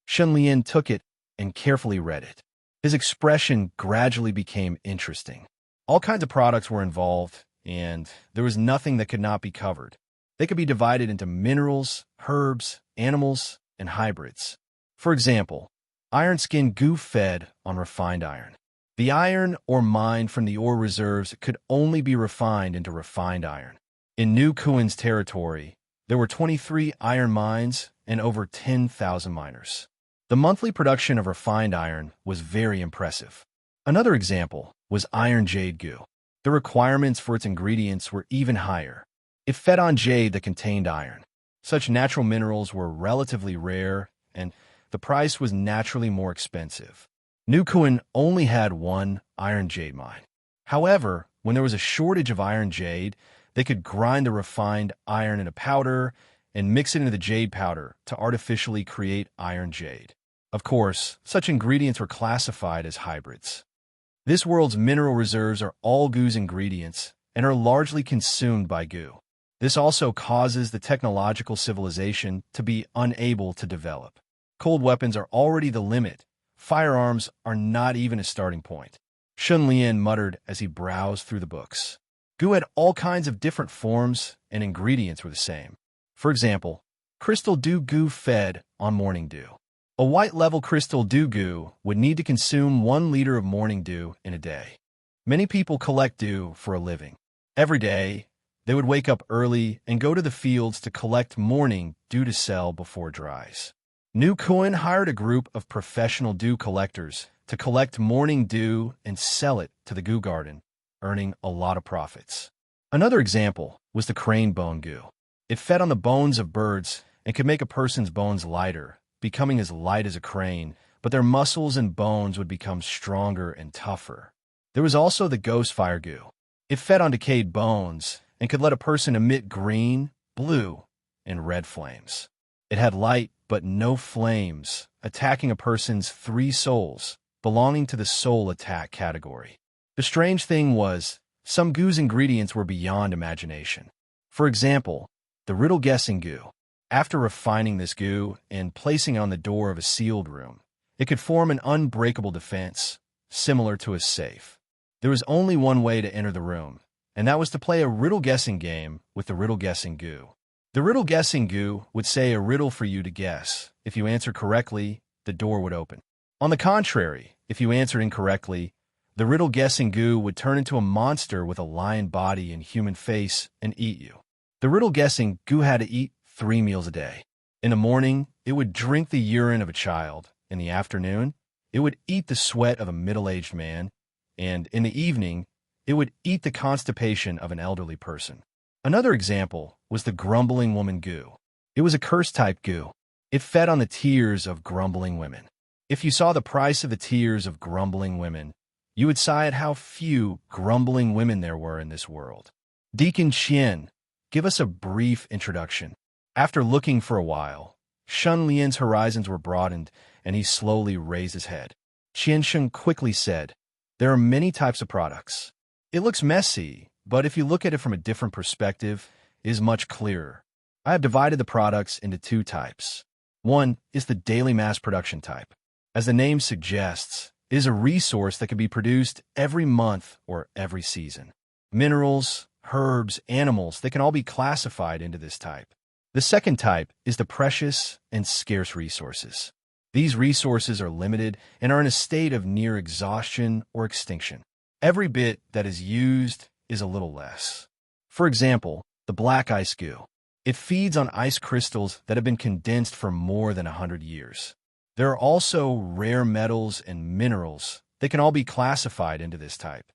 Shun Lian took it and carefully read it. His expression gradually became interesting. All kinds of products were involved, and there was nothing that could not be covered. They could be divided into minerals, herbs, animals, and hybrids. For example, iron skin goo fed on refined iron. The iron or mined from the ore reserves could only be refined into refined iron. In New Kuan's territory, there were 23 iron mines and over 10,000 miners. The monthly production of refined iron was very impressive. Another example was iron jade goo. The requirements for its ingredients were even higher. It fed on jade that contained iron. Such natural minerals were relatively rare, and the price was naturally more expensive. New Kuan only had one iron jade mine. However, when there was a shortage of iron jade, they could grind the refined iron into powder and mix it into the jade powder to artificially create iron jade. Of course, such ingredients were classified as hybrids. This world's mineral reserves are all goo's ingredients and are largely consumed by goo. This also causes the technological civilization to be unable to develop. Cold weapons are already the limit. Firearms are not even a starting point. Shun Lian muttered as he browsed through the books. Goo had all kinds of different forms, and ingredients were the same. For example, crystal dew goo fed on morning dew. A white-level crystal dew goo would need to consume 1 liter of morning dew in a day. Many people collect dew for a living. Every day, they would wake up early and go to the fields to collect morning dew to sell before it dries. New Kuan hired a group of professional dew collectors to collect morning dew and sell it to the goo garden, earning a lot of profits. Another example was the crane bone goo. It fed on the bones of birds and could make a person's bones lighter, becoming as light as a crane, but their muscles and bones would become stronger and tougher. There was also the ghost fire goo. It fed on decayed bones and could let a person emit green, blue, and red flames. It had light but no flames, attacking a person's 3 souls, belonging to the soul attack category. The strange thing was, some goo's ingredients were beyond imagination. For example, the riddle guessing goo. After refining this goo and placing it on the door of a sealed room, it could form an unbreakable defense, similar to a safe. There was only one way to enter the room, and that was to play a riddle guessing game with the riddle guessing goo. The riddle guessing goo would say a riddle for you to guess. If you answer correctly, the door would open. On the contrary, if you answered incorrectly, the riddle guessing goo would turn into a monster with a lion body and human face and eat you. The riddle guessing goo had to eat 3 meals a day. In the morning, it would drink the urine of a child. In the afternoon, it would eat the sweat of a middle-aged man. And in the evening, it would eat the constipation of an elderly person. Another example was the grumbling woman goo. It was a curse-type goo. It fed on the tears of grumbling women. If you saw the price of the tears of grumbling women, you would sigh at how few grumbling women there were in this world. Deacon Qian, give us a brief introduction. After looking for a while, Shun Lian's horizons were broadened, and he slowly raised his head. Qian Sheng quickly said, "There are many types of products. It looks messy, but if you look at it from a different perspective, it is much clearer. I have divided the products into 2 types. One is the daily mass production type. As the name suggests, it is a resource that can be produced every month or every season. Minerals, herbs, animals, they can all be classified into this type. The second type is the precious and scarce resources. These resources are limited and are in a state of near exhaustion or extinction. Every bit that is used is a little less. For example, the black ice goo. It feeds on ice crystals that have been condensed for more than 100 years. There are also rare metals and minerals. They can all be classified into this type.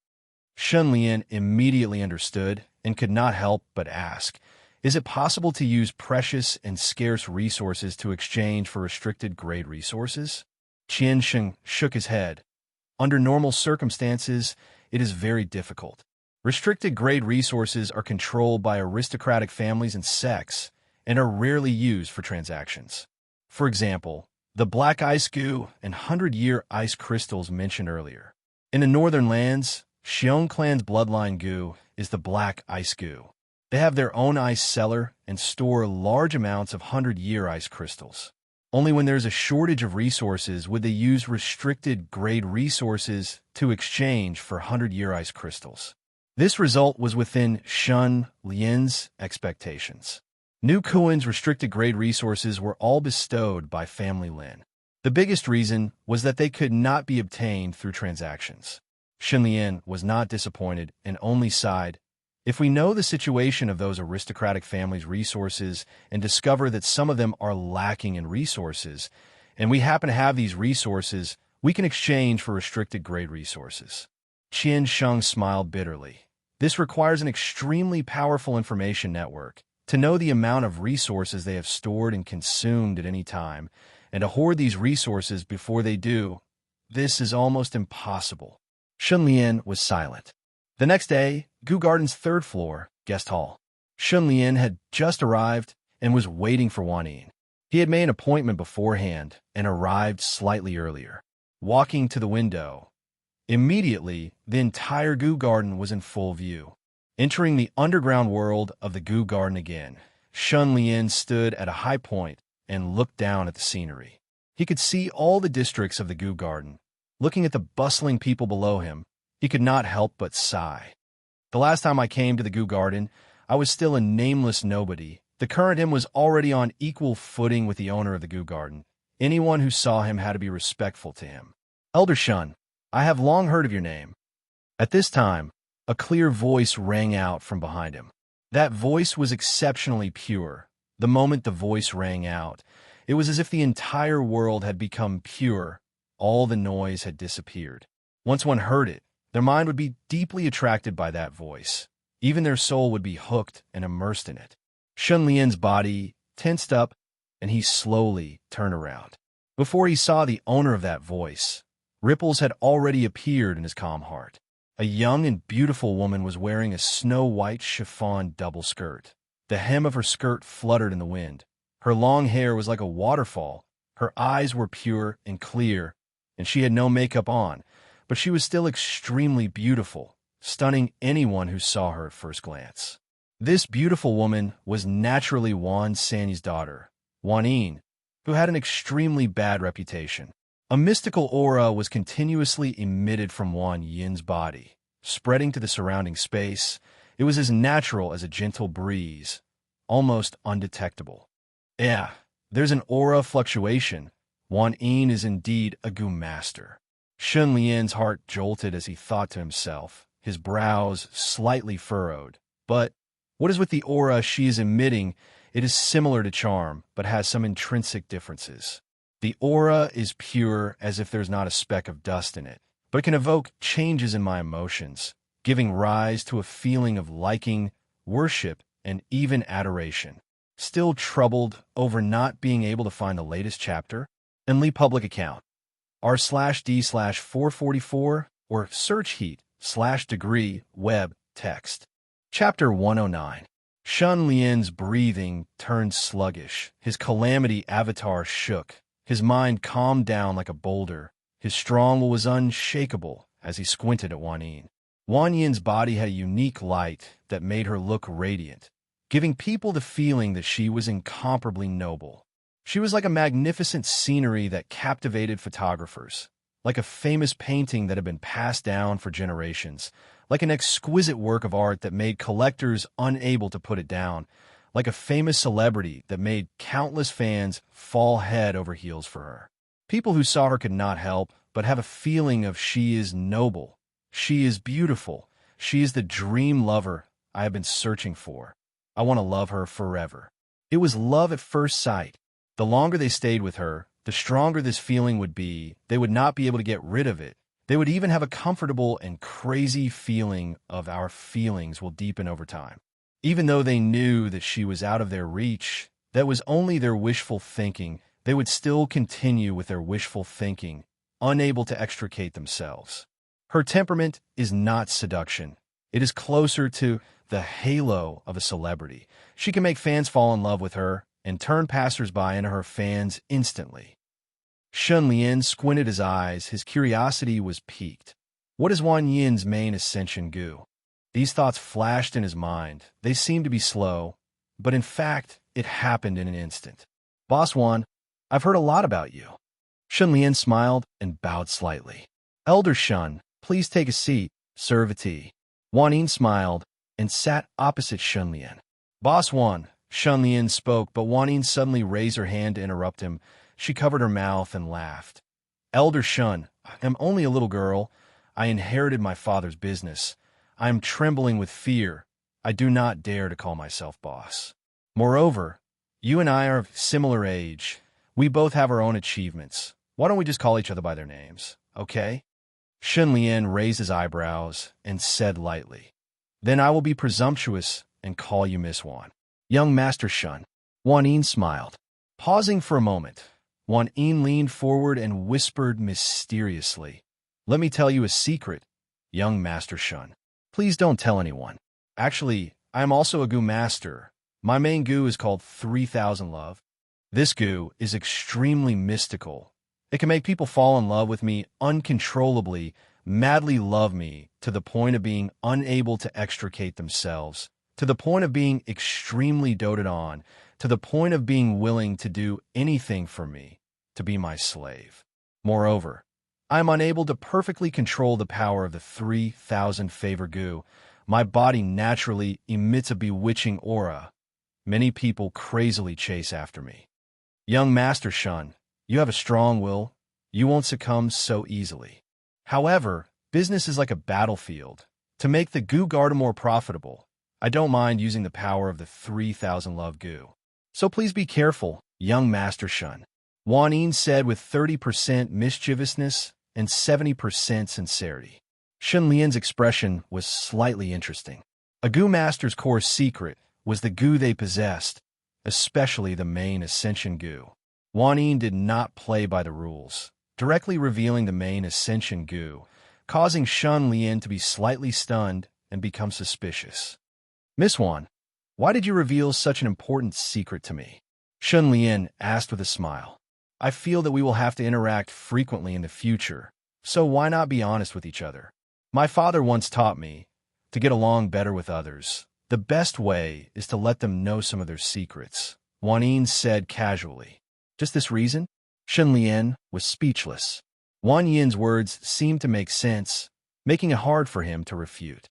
Shun Lian immediately understood and could not help but ask, is it possible to use precious and scarce resources to exchange for restricted grade resources? Qian Sheng shook his head. Under normal circumstances, it is very difficult. Restricted grade resources are controlled by aristocratic families and sects and are rarely used for transactions. For example, the black ice goo and 100-year ice crystals mentioned earlier. In the northern lands, Xiong clan's bloodline goo is the black ice goo. They have their own ice cellar and store large amounts of 100-year ice crystals. Only when there's a shortage of resources would they use restricted grade resources to exchange for 100-year ice crystals. This result was within Shun Lian's expectations. New Kuan's restricted grade resources were all bestowed by Family Lin. The biggest reason was that they could not be obtained through transactions. Shun Lian was not disappointed and only sighed. If we know the situation of those aristocratic families' resources and discover that some of them are lacking in resources, and we happen to have these resources, we can exchange for restricted grade resources. Qian Sheng smiled bitterly. This requires an extremely powerful information network to know the amount of resources they have stored and consumed at any time, and to hoard these resources before they do. This is almost impossible. Shun Lian was silent. The next day, Gu Garden's third floor, guest hall. Shun Lian had just arrived and was waiting for Wan Yin. He had made an appointment beforehand and arrived slightly earlier. Walking to the window, immediately, the entire Gu Garden was in full view. Entering the underground world of the Gu Garden again, Shun Lian stood at a high point and looked down at the scenery. He could see all the districts of the Gu Garden. Looking at the bustling people below him, he could not help but sigh. The last time I came to the Gu Garden, I was still a nameless nobody. The current him was already on equal footing with the owner of the Gu Garden. Anyone who saw him had to be respectful to him. Elder Shun, I have long heard of your name. At this time, a clear voice rang out from behind him. That voice was exceptionally pure. The moment the voice rang out, it was as if the entire world had become pure. All the noise had disappeared. Once one heard it, their mind would be deeply attracted by that voice. Even their soul would be hooked and immersed in it. Shun Lian's body tensed up, and he slowly turned around. Before he saw the owner of that voice, ripples had already appeared in his calm heart. A young and beautiful woman was wearing a snow-white chiffon double skirt. The hem of her skirt fluttered in the wind. Her long hair was like a waterfall. Her eyes were pure and clear, and she had no makeup on, but she was still extremely beautiful, stunning anyone who saw her at first glance. This beautiful woman was naturally Wan Sanyi's daughter, Wan Yin, who had an extremely bad reputation. A mystical aura was continuously emitted from Wan Yin's body, spreading to the surrounding space. It was as natural as a gentle breeze, almost undetectable. Yeah, there's an aura fluctuation. Wan Yin is indeed a Gu master. Shun Lian's heart jolted as he thought to himself, his brows slightly furrowed. But what is with the aura she is emitting? It is similar to charm, but has some intrinsic differences. The aura is pure as if there's not a speck of dust in it, but it can evoke changes in my emotions, giving rise to a feeling of liking, worship, and even adoration. Still troubled over not being able to find the latest chapter? Enli public account. r/d/444 or search heat/degree web text. Chapter 109. Shun Lian's breathing turned sluggish. His calamity avatar shook. His mind calmed down like a boulder. His strong will was unshakable as he squinted at Wan Yin. Wan Yin's body had a unique light that made her look radiant, giving people the feeling that she was incomparably noble. She was like a magnificent scenery that captivated photographers, like a famous painting that had been passed down for generations. like an exquisite work of art that made collectors unable to put it down, like a famous celebrity that made countless fans fall head over heels for her. People who saw her could not help but have a feeling of she is noble, she is beautiful, she is the dream lover I have been searching for. I want to love her forever. It was love at first sight. The longer they stayed with her, the stronger this feeling would be. They would not be able to get rid of it. They would even have a comfortable and crazy feeling of our feelings will deepen over time. Even though they knew that she was out of their reach, that was only their wishful thinking, they would still continue with their wishful thinking, unable to extricate themselves. Her temperament is not seduction. It is closer to the halo of a celebrity. She can make fans fall in love with her and turn passersby into her fans instantly. Shun Lian squinted his eyes. His curiosity was piqued. What is Wan Yin's main ascension goo? These thoughts flashed in his mind. They seemed to be slow, but in fact, it happened in an instant. Boss Wan, I've heard a lot about you. Shun Lian smiled and bowed slightly. Elder Shun, please take a seat, serve a tea. Wan Yin smiled and sat opposite Shun Lian. Boss Wan, Shun Lian spoke, but Wan Yin suddenly raised her hand to interrupt him. She covered her mouth and laughed. Elder Shun, I am only a little girl. I inherited my father's business. I am trembling with fear. I do not dare to call myself boss. Moreover, you and I are of similar age. We both have our own achievements. Why don't we just call each other by their names, okay? Shun Lian raised his eyebrows and said lightly, Then I will be presumptuous and call you Miss Wan. Young Master Shun. Wan Yin smiled. Pausing for a moment, Wan Yin leaned forward and whispered mysteriously, Let me tell you a secret, young Master Shun. Please don't tell anyone. Actually, I am also a goo master. My main goo is called 3000 Love. This goo is extremely mystical. It can make people fall in love with me uncontrollably, madly love me, to the point of being unable to extricate themselves, to the point of being extremely doted on, to the point of being willing to do anything for me, to be my slave. Moreover, I am unable to perfectly control the power of the 3000 favor goo. My body naturally emits a bewitching aura. Many people crazily chase after me. Young Master Shun, you have a strong will. You won't succumb so easily. However, business is like a battlefield. To make the goo garden more profitable, I don't mind using the power of the 3000 love goo. So please be careful, young Master Shun. Wan Yin said with 30% mischievousness and 70% sincerity. Shun Lian's expression was slightly interesting. A goo master's core secret was the goo they possessed, especially the main ascension goo. Wan Yin did not play by the rules, directly revealing the main ascension goo, causing Shun Lian to be slightly stunned and become suspicious. Miss Wan, why did you reveal such an important secret to me? Shun Lian asked with a smile. I feel that we will have to interact frequently in the future, so why not be honest with each other? My father once taught me, to get along better with others, the best way is to let them know some of their secrets, Wan Yin said casually. Just this reason? Shun Lian was speechless. Wan Yin's words seemed to make sense, making it hard for him to refute.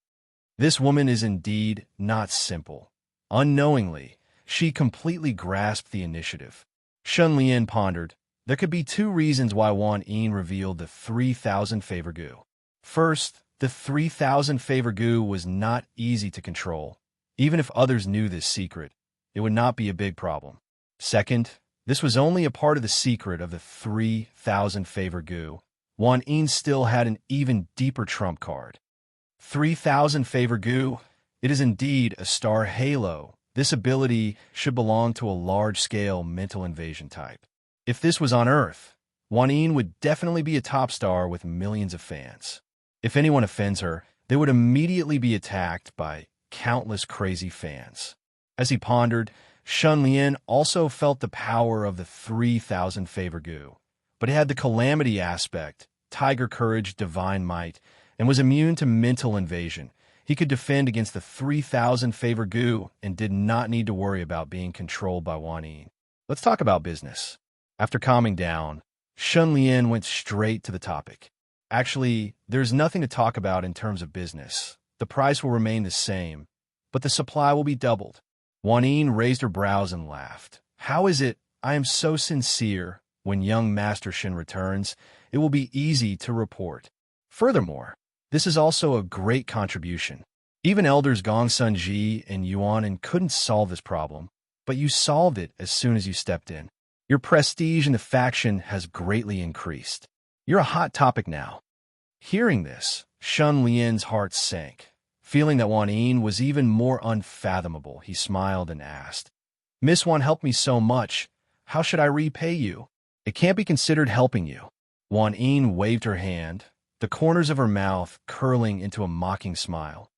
This woman is indeed not simple. Unknowingly, she completely grasped the initiative. Shun Lian pondered. There could be two reasons why Wan Yin revealed the 3000 favor goo. First, the 3000 favor goo was not easy to control. Even if others knew this secret, it would not be a big problem. Second, this was only a part of the secret of the 3000 favor goo. Wan Yin still had an even deeper trump card. 3000 favor goo. It is indeed a star halo. This ability should belong to a large-scale mental invasion type. If this was on Earth, Wan Yin would definitely be a top star with millions of fans. If anyone offends her, they would immediately be attacked by countless crazy fans. As he pondered, Shun Lian also felt the power of the 3000 favor goo, but it had the calamity aspect, tiger courage, divine might, and was immune to mental invasion. He could defend against the 3000 favor goo and did not need to worry about being controlled by Wan Yin. Let's talk about business. After calming down, Shun Lian went straight to the topic. Actually, there's nothing to talk about in terms of business. The price will remain the same, but the supply will be doubled. Wan Yin raised her brows and laughed. How is it? I am so sincere. When young Master Shin returns, it will be easy to report. Furthermore, this is also a great contribution. Even elders Gong Sun Ji and Yuanin couldn't solve this problem, but you solved it as soon as you stepped in. Your prestige in the faction has greatly increased. You're a hot topic now. Hearing this, Shun Lian's heart sank. Feeling that Wan Yin was even more unfathomable, he smiled and asked, Miss Wan helped me so much. How should I repay you? It can't be considered helping you. Wan Yin waved her hand, the corners of her mouth curling into a mocking smile.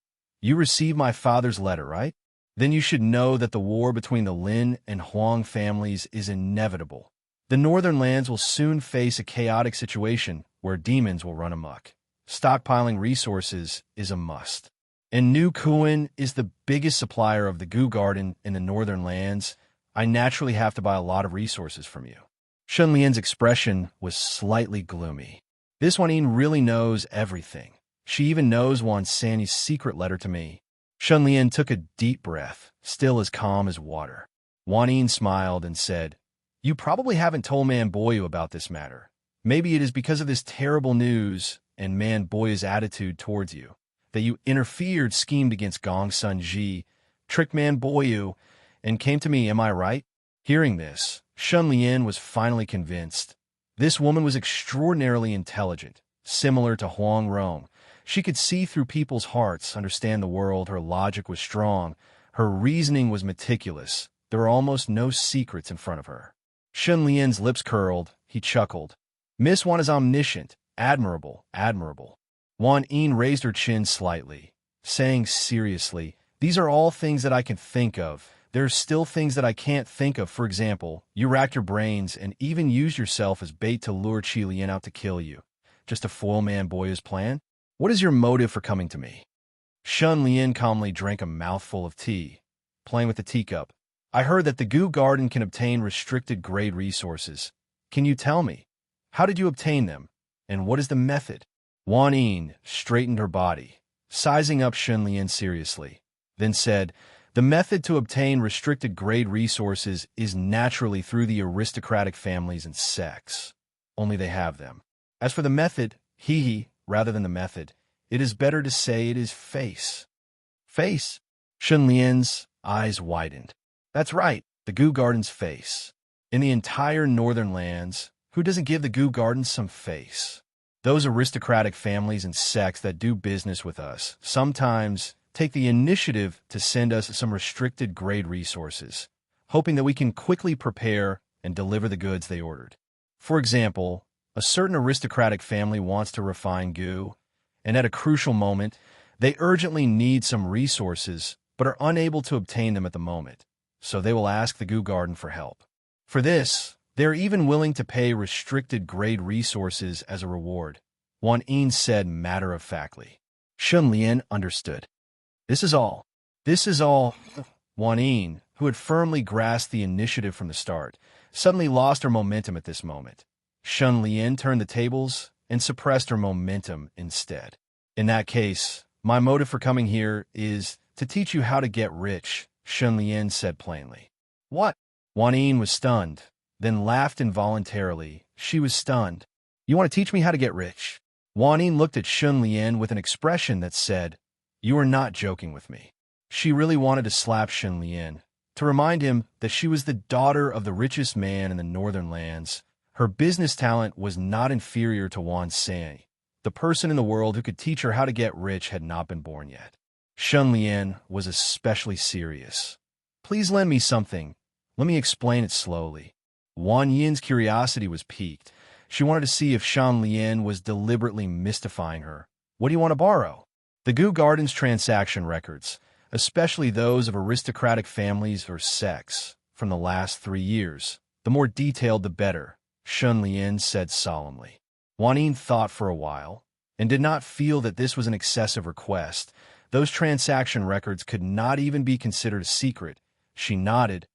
You received my father's letter, right? Then you should know that the war between the Lin and Huang families is inevitable. The northern lands will soon face a chaotic situation where demons will run amok. Stockpiling resources is a must. And New Kuan is the biggest supplier of the Goo Garden in the northern lands. I naturally have to buy a lot of resources from you. Shun Lian's expression was slightly gloomy. This Wan Yin really knows everything. She even knows Wan Sanyi's secret letter to me. Shun Lian took a deep breath, still as calm as water. Wan Yin smiled and said, You probably haven't told Man Boyu about this matter. Maybe it is because of this terrible news and Man Boyu's attitude towards you that you interfered, schemed against Gong Sun Ji, tricked Man Boyu, and came to me, am I right? Hearing this, Shun Lian was finally convinced. This woman was extraordinarily intelligent, similar to Huang Rong. She could see through people's hearts, understand the world, her logic was strong, her reasoning was meticulous, there were almost no secrets in front of her. Shun Lian's lips curled, he chuckled. Miss Wan is omniscient, admirable, admirable. Wan Yin raised her chin slightly, saying seriously, These are all things that I can think of. There are still things that I can't think of. For example, you racked your brains and even used yourself as bait to lure Qi Lian out to kill you. Just to foil Man Boyu's plan? What is your motive for coming to me? Shun Lian calmly drank a mouthful of tea, playing with the teacup. I heard that the Goo Garden can obtain restricted grade resources. Can you tell me? How did you obtain them? And what is the method? Wan Yin straightened her body, sizing up Shun Lian seriously, then said, The method to obtain restricted grade resources is naturally through the aristocratic families and sects. Only they have them. As for the method, rather than the method, it is better to say it is face. Face? Shun Lian's eyes widened. That's right, the Goo Garden's face. In the entire northern lands, who doesn't give the Goo Garden some face? Those aristocratic families and sects that do business with us sometimes take the initiative to send us some restricted grade resources, hoping that we can quickly prepare and deliver the goods they ordered. For example, a certain aristocratic family wants to refine goo, and at a crucial moment, they urgently need some resources but are unable to obtain them at the moment, so they will ask the Goo Garden for help. For this, they are even willing to pay restricted grade resources as a reward, Wan Yin said matter-of-factly. Shun Lian understood. This is all. Wan Yin, who had firmly grasped the initiative from the start, suddenly lost her momentum at this moment. Shun Lian turned the tables and suppressed her momentum instead. In that case, my motive for coming here is to teach you how to get rich, Shun Lian said plainly. What? Wan Yin was stunned, then laughed involuntarily. She was stunned. You want to teach me how to get rich? Wan Yin looked at Shun Lian with an expression that said, You are not joking with me. She really wanted to slap Shun Lian, to remind him that she was the daughter of the richest man in the northern lands. Her business talent was not inferior to Wan Sanyi. The person in the world who could teach her how to get rich had not been born yet. Shun Lian was especially serious. Please lend me something. Let me explain it slowly. Wan Yin's curiosity was piqued. She wanted to see if Shun Lian was deliberately mystifying her. What do you want to borrow? The Goo Garden's transaction records, especially those of aristocratic families or sects, from the last 3 years. The more detailed, the better, Shun Lian said solemnly. Wan Yin thought for a while, and did not feel that this was an excessive request. Those transaction records could not even be considered a secret. She nodded.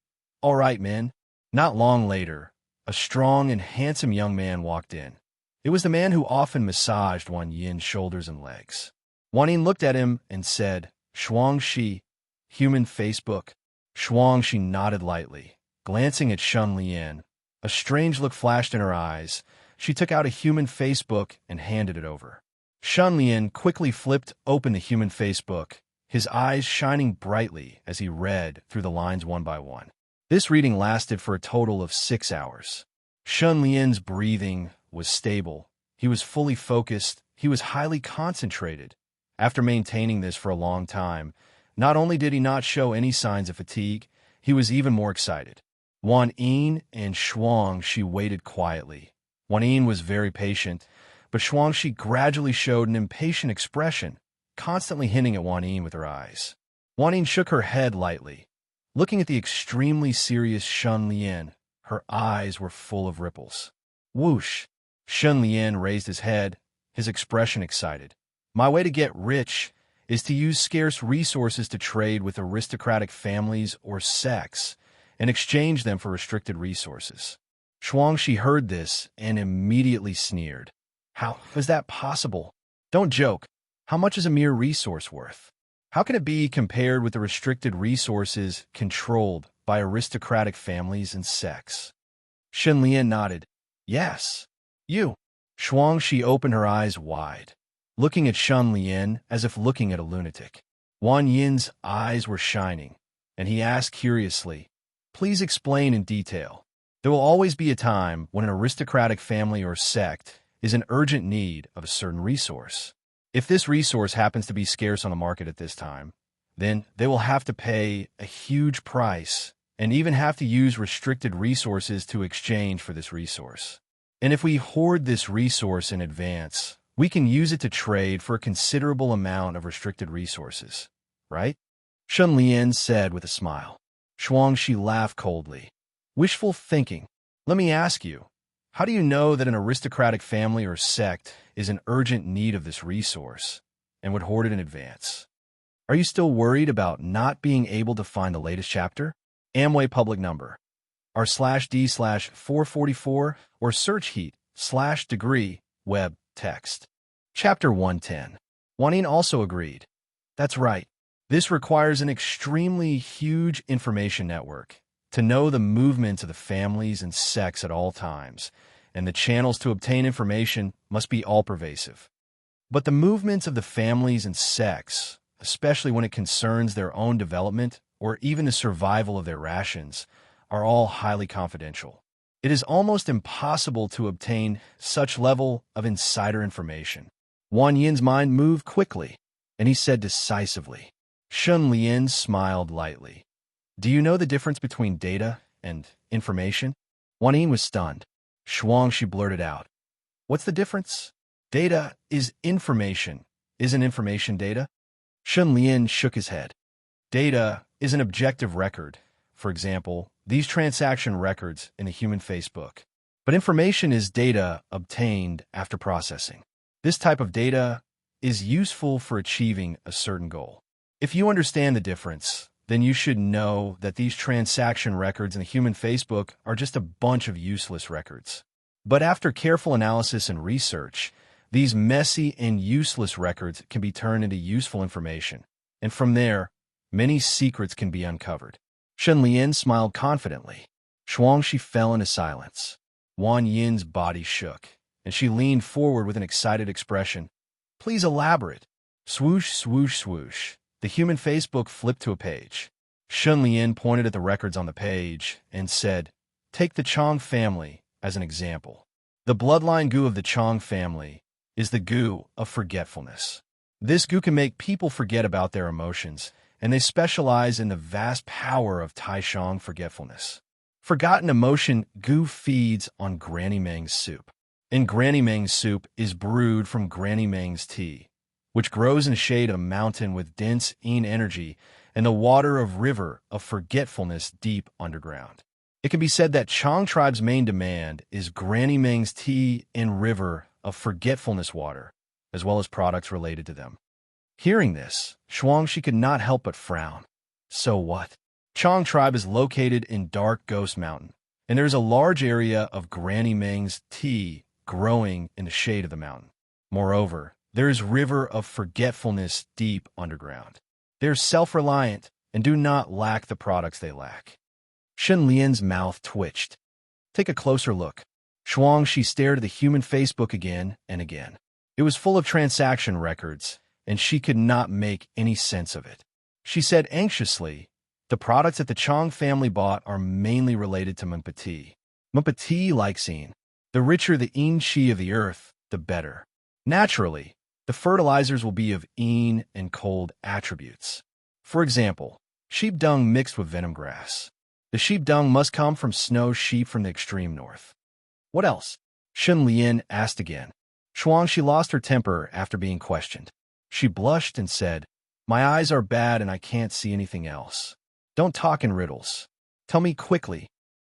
All right, men. Not long later, a strong and handsome young man walked in. It was the man who often massaged Wan Yin's shoulders and legs. Wan looked at him and said, Shuangshi, human Facebook. Shuangshi nodded lightly, glancing at Shun Lian. A strange look flashed in her eyes. She took out a human Facebook and handed it over. Shun Lian quickly flipped open the human Facebook, his eyes shining brightly as he read through the lines one by one. This reading lasted for a total of 6 hours. Shun Lian's breathing was stable. He was fully focused. He was highly concentrated. After maintaining this for a long time, not only did he not show any signs of fatigue, he was even more excited. Wan Yin and Shuangshi waited quietly. Wan Yin was very patient, but Shuangshi gradually showed an impatient expression, constantly hinting at Wan Yin with her eyes. Wan Yin shook her head lightly. Looking at the extremely serious Shun Lian, her eyes were full of ripples. Whoosh! Shun Lian raised his head, his expression excited. My way to get rich is to use scarce resources to trade with aristocratic families or sects and exchange them for restricted resources. Shuangshi heard this and immediately sneered. How is that possible? Don't joke. How much is a mere resource worth? How can it be compared with the restricted resources controlled by aristocratic families and sects? Shun Lian nodded. Yes. You. Shuangshi opened her eyes wide, looking at Shun Lian as if looking at a lunatic. Wan Yin's eyes were shining, and he asked curiously, Please explain in detail. There will always be a time when an aristocratic family or sect is in urgent need of a certain resource. If this resource happens to be scarce on the market at this time, then they will have to pay a huge price and even have to use restricted resources to exchange for this resource. And if we hoard this resource in advance, we can use it to trade for a considerable amount of restricted resources, right? Shun Lian said with a smile. Shuangshi laughed coldly. Wishful thinking. Let me ask you, how do you know that an aristocratic family or sect is in urgent need of this resource and would hoard it in advance? Are you still worried about not being able to find the latest chapter? Amway public number. R/D/444 or search heat/degree web text. Chapter 110. Wan Yin also agreed. That's right. This requires an extremely huge information network to know the movements of the families and sects at all times, and the channels to obtain information must be all-pervasive. But the movements of the families and sects, especially when it concerns their own development or even the survival of their rations, are all highly confidential. It is almost impossible to obtain such level of insider information. Wan Yin's mind moved quickly, and he said decisively. Shun Lian smiled lightly. Do you know the difference between data and information? Wan Yin was stunned. Shuangshi blurted out. What's the difference? Data is information. Isn't information data? Shun Lian shook his head. Data is an objective record. For example, these transaction records in the human Facebook. But information is data obtained after processing. This type of data is useful for achieving a certain goal. If you understand the difference, then you should know that these transaction records in the human Facebook are just a bunch of useless records. But after careful analysis and research, these messy and useless records can be turned into useful information. And from there, many secrets can be uncovered. Shun Lian smiled confidently. Shuangshi fell into silence. Wan Yin's body shook, and she leaned forward with an excited expression. Please elaborate. Swoosh, swoosh, swoosh. The human Facebook flipped to a page. Shun Lian pointed at the records on the page and said, Take the Chong family as an example. The bloodline goo of the Chong family is the goo of forgetfulness. This goo can make people forget about their emotions, and they specialize in the vast power of Taishang forgetfulness. Forgotten emotion goo feeds on Granny Meng's soup. And Granny Meng's soup is brewed from Granny Meng's tea, which grows in the shade of a mountain with dense yin energy and the water of river of forgetfulness deep underground. It can be said that Chong tribe's main demand is Granny Meng's tea and river of forgetfulness water, as well as products related to them. Hearing this, Shuangshi could not help but frown. So what? Chong tribe is located in Dark Ghost Mountain, and there is a large area of Granny Meng's tea growing in the shade of the mountain. Moreover, There is river of forgetfulness deep underground. They are self-reliant and do not lack the products they lack. Shen Lian's mouth twitched. Take a closer look. She stared at the human Facebook again and again. It was full of transaction records, and she could not make any sense of it. She said anxiously, the products that the Chong family bought are mainly related to Mumpati. Mumpati likes Yin. The richer the Yin Qi of the earth, the better. Naturally, the fertilizers will be of Yin and cold attributes. For example, sheep dung mixed with venom grass. The sheep dung must come from snow sheep from the extreme north. What else? Shen Lian asked again. She lost her temper after being questioned. She blushed and said, my eyes are bad and I can't see anything else. Don't talk in riddles. Tell me quickly.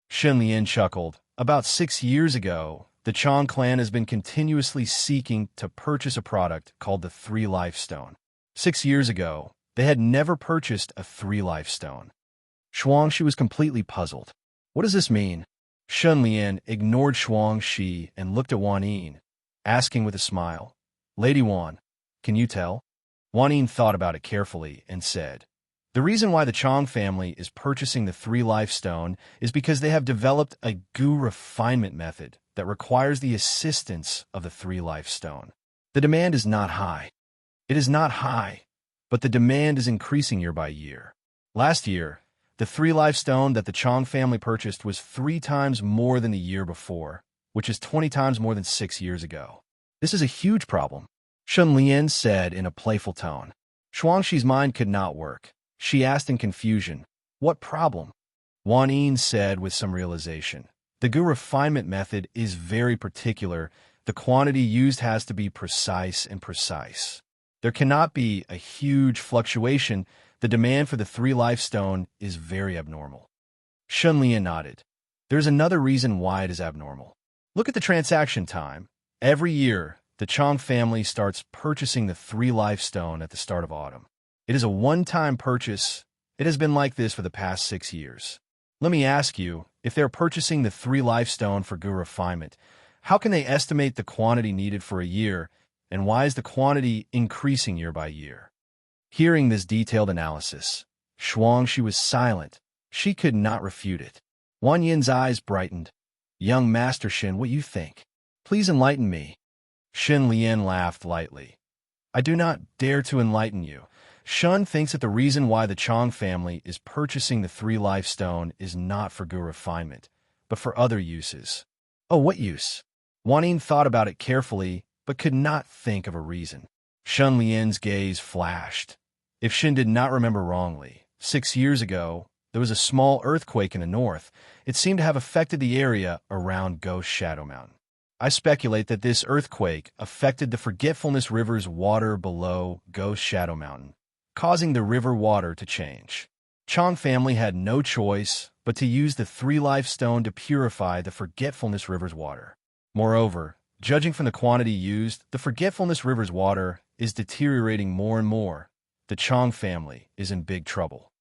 Shen Lian chuckled. About 6 years ago, the Chong clan has been continuously seeking to purchase a product called the Three Life Stone. 6 years ago, they had never purchased a Three Life Stone. She was completely puzzled. What does this mean? Shen Lian ignored Shi and looked at Wan Yin, asking with a smile, Lady Wan, can you tell? Wan Yin thought about it carefully and said, the reason why the Chong family is purchasing the Three Life Stone is because they have developed a goo refinement method that requires the assistance of the Three Life Stone. The demand is not high. It is not high, but the demand is increasing year by year. Last year, the Three Life Stone that the Chong family purchased was 3 times more than the year before, which is 20 times more than 6 years ago. This is a huge problem, Shen Lian said in a playful tone. Shuangshi's mind could not work. She asked in confusion, what problem? Wan Yin said with some realization. The goo refinement method is very particular. The quantity used has to be precise and precise. There cannot be a huge fluctuation. The demand for the Three Life Stone is very abnormal. Shen Lian nodded. There's another reason why it is abnormal. Look at the transaction time. Every year, the Chong family starts purchasing the Three Life Stone at the start of autumn. It is a one-time purchase. It has been like this for the past 6 years. Let me ask you, if they're purchasing the Three Life Stone for goo refinement, how can they estimate the quantity needed for a year, and why is the quantity increasing year by year? Hearing this detailed analysis, she was silent. She could not refute it. Wan Yin's eyes brightened. Young Master Shen, what you think? Please enlighten me. Shen Lian laughed lightly. I do not dare to enlighten you. Shen thinks that the reason why the Chong family is purchasing the Three Life Stone is not for goo refinement, but for other uses. Oh, what use? Wan Yin thought about it carefully, but could not think of a reason. Shen Lian's gaze flashed. If Shen did not remember wrongly, 6 years ago, there was a small earthquake in the north. It seemed to have affected the area around Ghost Shadow Mountain. I speculate that this earthquake affected the Forgetfulness River's water below Ghost Shadow Mountain, causing the river water to change. Chong family had no choice but to use the Three Life Stone to purify the Forgetfulness River's water. Moreover, judging from the quantity used, the Forgetfulness River's water is deteriorating more and more. The Chong family is in big trouble.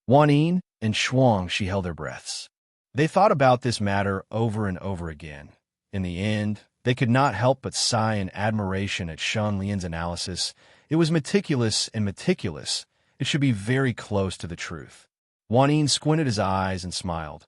Wan Yin and she held their breaths. They thought about this matter over and over again. In the end, they could not help but sigh in admiration at Shen Lian's analysis. It was meticulous and meticulous. It should be very close to the truth. Wan Yin squinted his eyes and smiled.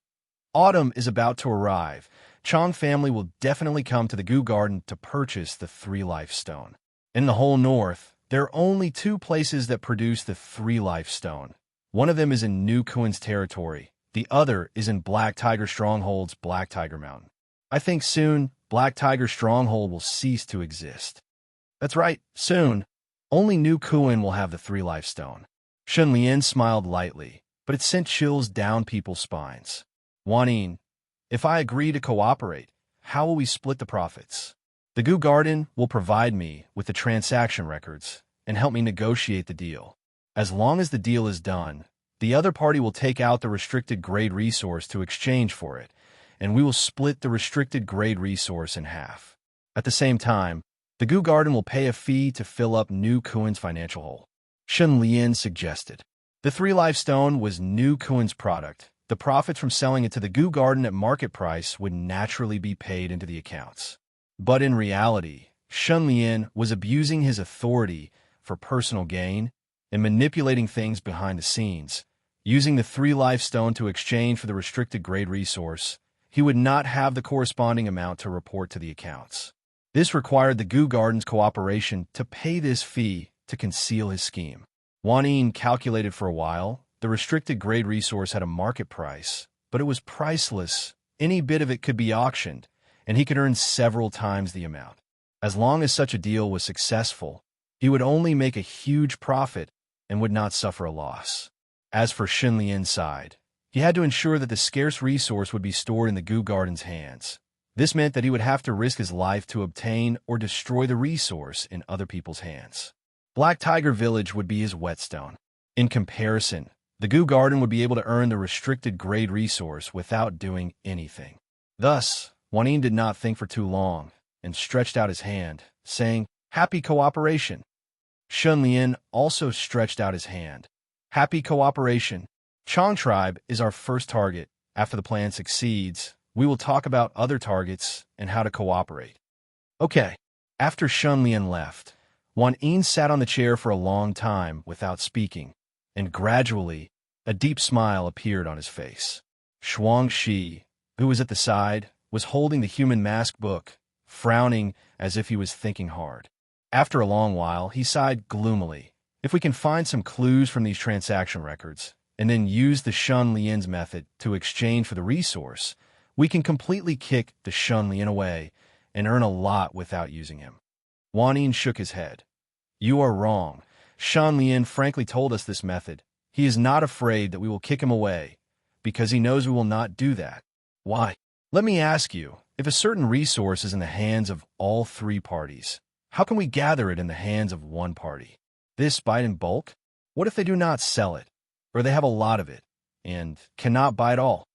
Autumn is about to arrive. Chong family will definitely come to the Goo Garden to purchase the Three Life Stone. In the whole north, there are only 2 places that produce the Three Life Stone. One of them is in New Kuan's territory. The other is in Black Tiger Stronghold's Black Tiger Mountain. I think soon, Black Tiger Stronghold will cease to exist. That's right, soon. Only New Kuan will have the Three Life Stone. Shen Lian smiled lightly, but it sent chills down people's spines. Wan Yin, if I agree to cooperate, how will we split the profits? The Goo Garden will provide me with the transaction records and help me negotiate the deal. As long as the deal is done, the other party will take out the restricted grade resource to exchange for it, and we will split the restricted grade resource in half. At the same time, the Goo Garden will pay a fee to fill up New Kuan's financial hole. Shen Lian suggested. The Three Life Stone was New Kuan's product. The profits from selling it to the Goo Garden at market price would naturally be paid into the accounts. But in reality, Shun Lian was abusing his authority for personal gain and manipulating things behind the scenes. Using the 3 life stone to exchange for the restricted grade resource, he would not have the corresponding amount to report to the accounts. This required the Gu Garden's cooperation to pay this fee to conceal his scheme. Wan Yin calculated for a while. The restricted grade resource had a market price, but it was priceless. Any bit of it could be auctioned, and he could earn several times the amount. As long as such a deal was successful, he would only make a huge profit and would not suffer a loss. As for Shun Lian's side, he had to ensure that the scarce resource would be stored in the Gu Garden's hands. This meant that he would have to risk his life to obtain or destroy the resource in other people's hands. Black Tiger Village would be his whetstone. In comparison, the Gu Garden would be able to earn the restricted grade resource without doing anything. Thus, Wan Yin did not think for too long and stretched out his hand, saying, "Happy cooperation." Shun Lian also stretched out his hand. "Happy cooperation. Chong tribe is our first target. After the plan succeeds, we will talk about other targets and how to cooperate." Okay. After Shun Lian left, Wan Yin sat on the chair for a long time without speaking, and gradually, a deep smile appeared on his face. Shuang Shi, who was at the side, was holding the human mask book, frowning as if he was thinking hard. After a long while, he sighed gloomily. If we can find some clues from these transaction records, and then use the Shun Lian's method to exchange for the resource, we can completely kick the Shun Lian away and earn a lot without using him. Wan Yin shook his head. "You are wrong. Shun Lian frankly told us this method. He is not afraid that we will kick him away, because he knows we will not do that. Why? Let me ask you, if a certain resource is in the hands of all 3 parties, how can we gather it in the hands of one party? This buy it in bulk? What if they do not sell it, or they have a lot of it, and cannot buy it all?"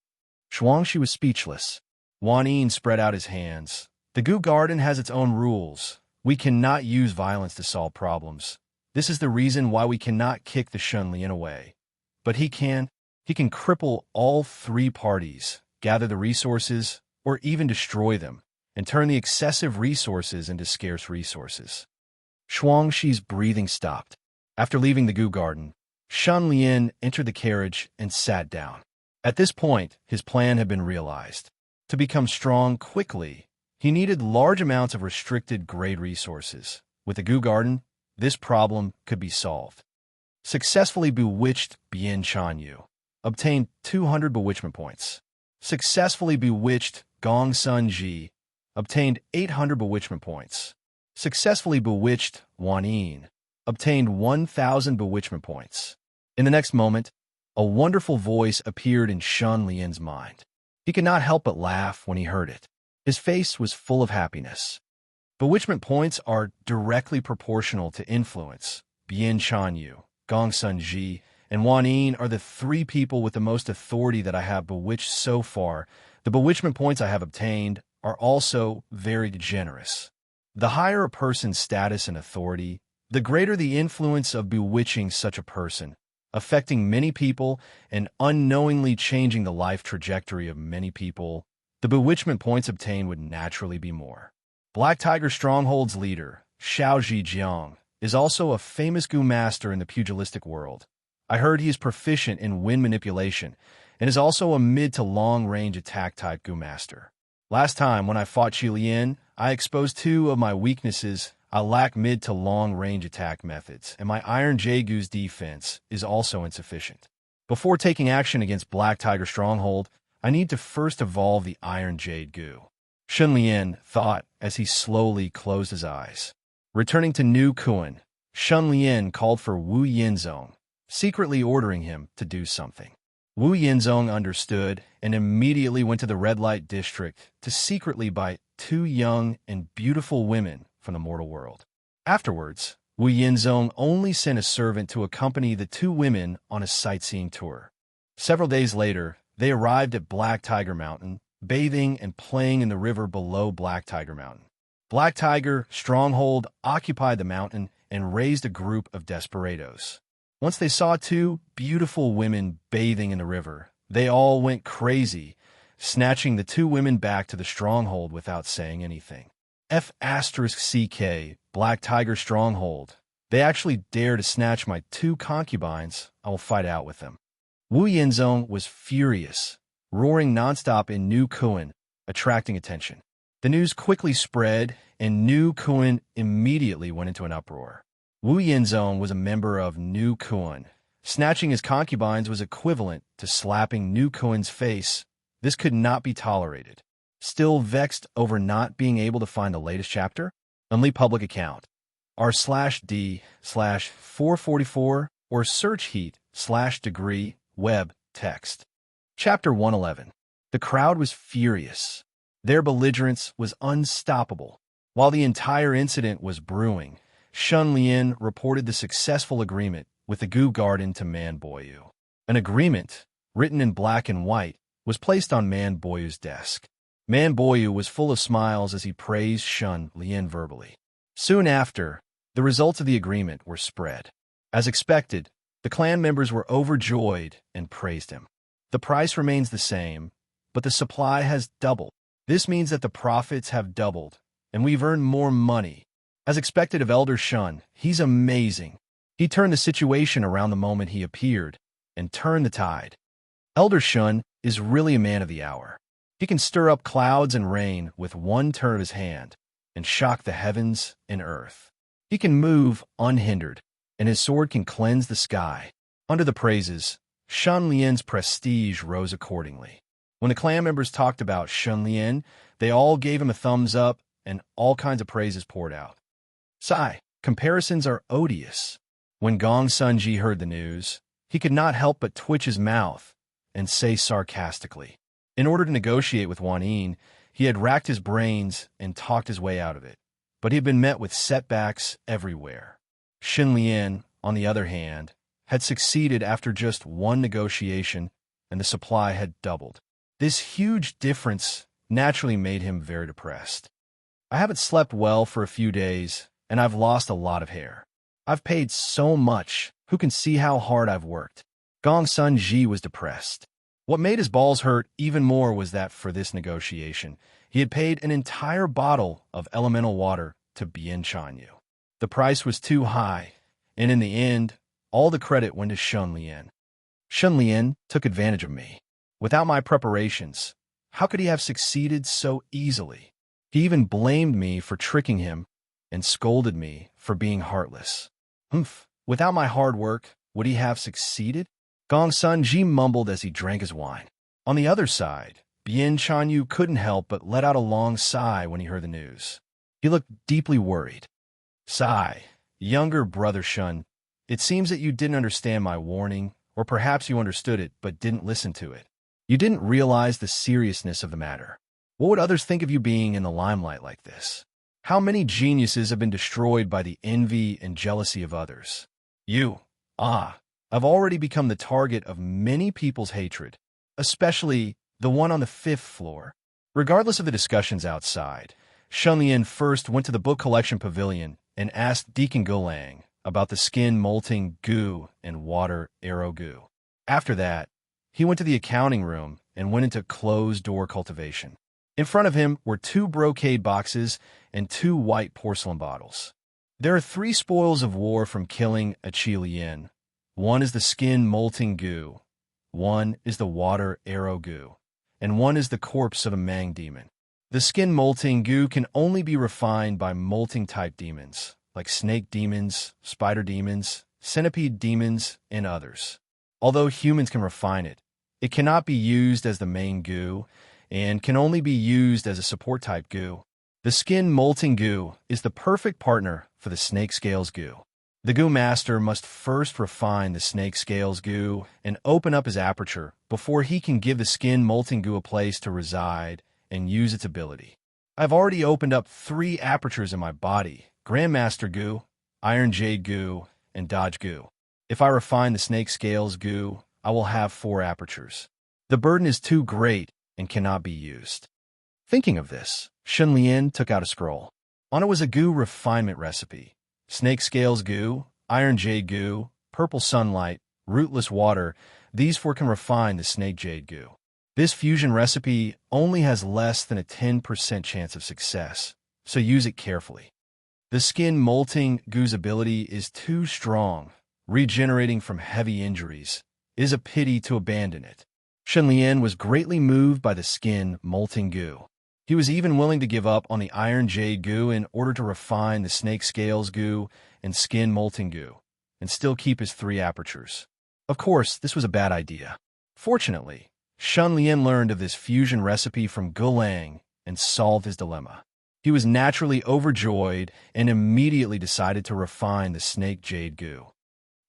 Shuangshi was speechless. Wan Yin spread out his hands. "The Gu Garden has its own rules. We cannot use violence to solve problems. This is the reason why we cannot kick the Shun Lian away. But he can cripple all 3 parties, gather the resources, or even destroy them, and turn the excessive resources into scarce resources." Shuangshi's breathing stopped. After leaving the Gu Garden, Shun Lian entered the carriage and sat down. At this point, his plan had been realized. To become strong quickly, he needed large amounts of restricted grade resources. With the Gu Garden, this problem could be solved. Successfully bewitched Bian Chanyu. Obtained 200 bewitchment points. Successfully bewitched Gong Sun Ji. Obtained 800 bewitchment points. Successfully bewitched Wan Yin. Obtained 1,000 bewitchment points. In the next moment, a wonderful voice appeared in Shun Lian's mind. He could not help but laugh when he heard it. His face was full of happiness. Bewitchment points are directly proportional to influence. Bian Chanyu, Gong Sun Ji, and Wan Yin are the 3 people with the most authority that I have bewitched so far. The bewitchment points I have obtained are also very generous. The higher a person's status and authority, the greater the influence of bewitching such a person, affecting many people and unknowingly changing the life trajectory of many people. The bewitchment points obtained would naturally be more. Black Tiger Stronghold's leader, Xiao Zhijiang, is also a famous Gu master in the pugilistic world. I heard he is proficient in wind manipulation and is also a mid to long-range attack type Gu master. Last time when I fought Qi Lian, I exposed 2 of my weaknesses. I lack mid to long-range attack methods, and my Iron Jade Gu's defense is also insufficient. Before taking action against Black Tiger Stronghold, I need to first evolve the Iron Jade Gu. Shun Lian thought as he slowly closed his eyes. Returning to New Kuan, Shun Lian called for Wu Yinzong, secretly ordering him to do something. Wu Yinzong understood and immediately went to the red light district to secretly buy 2 young and beautiful women from the mortal world. Afterwards, Wu Yinzong only sent a servant to accompany the 2 women on a sightseeing tour. Several days later, they arrived at Black Tiger Mountain, bathing and playing in the river below Black Tiger Mountain. Black Tiger Stronghold occupied the mountain and raised a group of desperados. Once they saw 2 beautiful women bathing in the river, they all went crazy, snatching the 2 women back to the stronghold without saying anything. F***CK, Black Tiger Stronghold. They actually dare to snatch my 2 concubines. I will fight out with them. Wu Yinzong was furious, roaring nonstop in Nu Kuan, attracting attention. The news quickly spread, and Nu Kuan immediately went into an uproar. Wu Yinzong was a member of Nu Kuan. Snatching his concubines was equivalent to slapping Nu Kuan's face. This could not be tolerated. Still vexed over not being able to find the latest chapter? Only public account. r/d/444 or search heat/degree web text. Chapter 111. The crowd was furious. Their belligerence was unstoppable. While the entire incident was brewing, Shun Lian reported the successful agreement with the Gu Garden to Man Boyu. An agreement, written in black and white, was placed on Man Boyu's desk. Man Boyu was full of smiles as he praised Shun Lian verbally. Soon after, the results of the agreement were spread. As expected, the clan members were overjoyed and praised him. The price remains the same, but the supply has doubled. This means that the profits have doubled, and we've earned more money. As expected of Elder Shun, he's amazing. He turned the situation around the moment he appeared, and turned the tide. Elder Shun is really a man of the hour. He can stir up clouds and rain with one turn of his hand, and shock the heavens and earth. He can move unhindered, and his sword can cleanse the sky. Under the praises, Shun Lian's prestige rose accordingly. When the clan members talked about Shun Lian, they all gave him a thumbs up, and all kinds of praises poured out. Sigh, comparisons are odious. When Gong Sunji heard the news, he could not help but twitch his mouth and say sarcastically. In order to negotiate with Wan Yin, he had racked his brains and talked his way out of it, but he had been met with setbacks everywhere. Shun Lian, on the other hand, had succeeded after just one negotiation, and the supply had doubled. This huge difference naturally made him very depressed. I haven't slept well for a few days, and I've lost a lot of hair. I've paid so much. Who can see how hard I've worked? Gong Sun Ji was depressed. What made his balls hurt even more was that for this negotiation, he had paid an entire bottle of elemental water to Bian Chanyu. The price was too high, and in the end, all the credit went to Shun Lian. Shun Lian took advantage of me. Without my preparations, how could he have succeeded so easily? He even blamed me for tricking him and scolded me for being heartless. Without my hard work, would he have succeeded? Gong Sun Ji mumbled as he drank his wine. On the other side, Bian Chanyu couldn't help but let out a long sigh when he heard the news. He looked deeply worried. Sigh, younger brother Shun, it seems that you didn't understand my warning, or perhaps you understood it but didn't listen to it. You didn't realize the seriousness of the matter. What would others think of you being in the limelight like this? How many geniuses have been destroyed by the envy and jealousy of others? I've already become the target of many people's hatred, especially the one on the 5th floor. Regardless of the discussions outside, Shun Lian first went to the book collection pavilion and asked Deacon Gulang about the skin molting goo and water arrow goo. After that, he went to the accounting room and went into closed-door cultivation. In front of him were 2 brocade boxes and 2 white porcelain bottles. There are 3 spoils of war from killing a Qi Lian. One is the skin molting goo, one is the water arrow goo, and one is the corpse of a Mang demon. The skin molting goo can only be refined by molting-type demons, like snake demons, spider demons, centipede demons, and others. Although humans can refine it, it cannot be used as the main goo, and can only be used as a support-type goo. The skin molting goo is the perfect partner for the snake scales goo. The goo master must first refine the snake scales goo and open up his aperture before he can give the skin molting goo a place to reside and use its ability. I've already opened up 3 apertures in my body: Grandmaster goo, Iron Jade goo, and Dodge goo. If I refine the snake scales goo, I will have 4 apertures. The burden is too great and cannot be used. Thinking of this, Shun Lian took out a scroll. On it was a goo refinement recipe: snake scales goo, iron jade goo, purple sunlight, rootless water. These 4 can refine the snake jade goo. This fusion recipe only has less than a 10% chance of success, so use it carefully. The skin molting goo's ability is too strong, regenerating from heavy injuries. It is a pity to abandon it. Shenlian was greatly moved by the skin molting goo. He was even willing to give up on the iron jade goo in order to refine the snake scales goo and skin molting goo, and still keep his 3 apertures. Of course, this was a bad idea. Fortunately, Shenlian learned of this fusion recipe from Gulang and solved his dilemma. He was naturally overjoyed and immediately decided to refine the snake jade goo.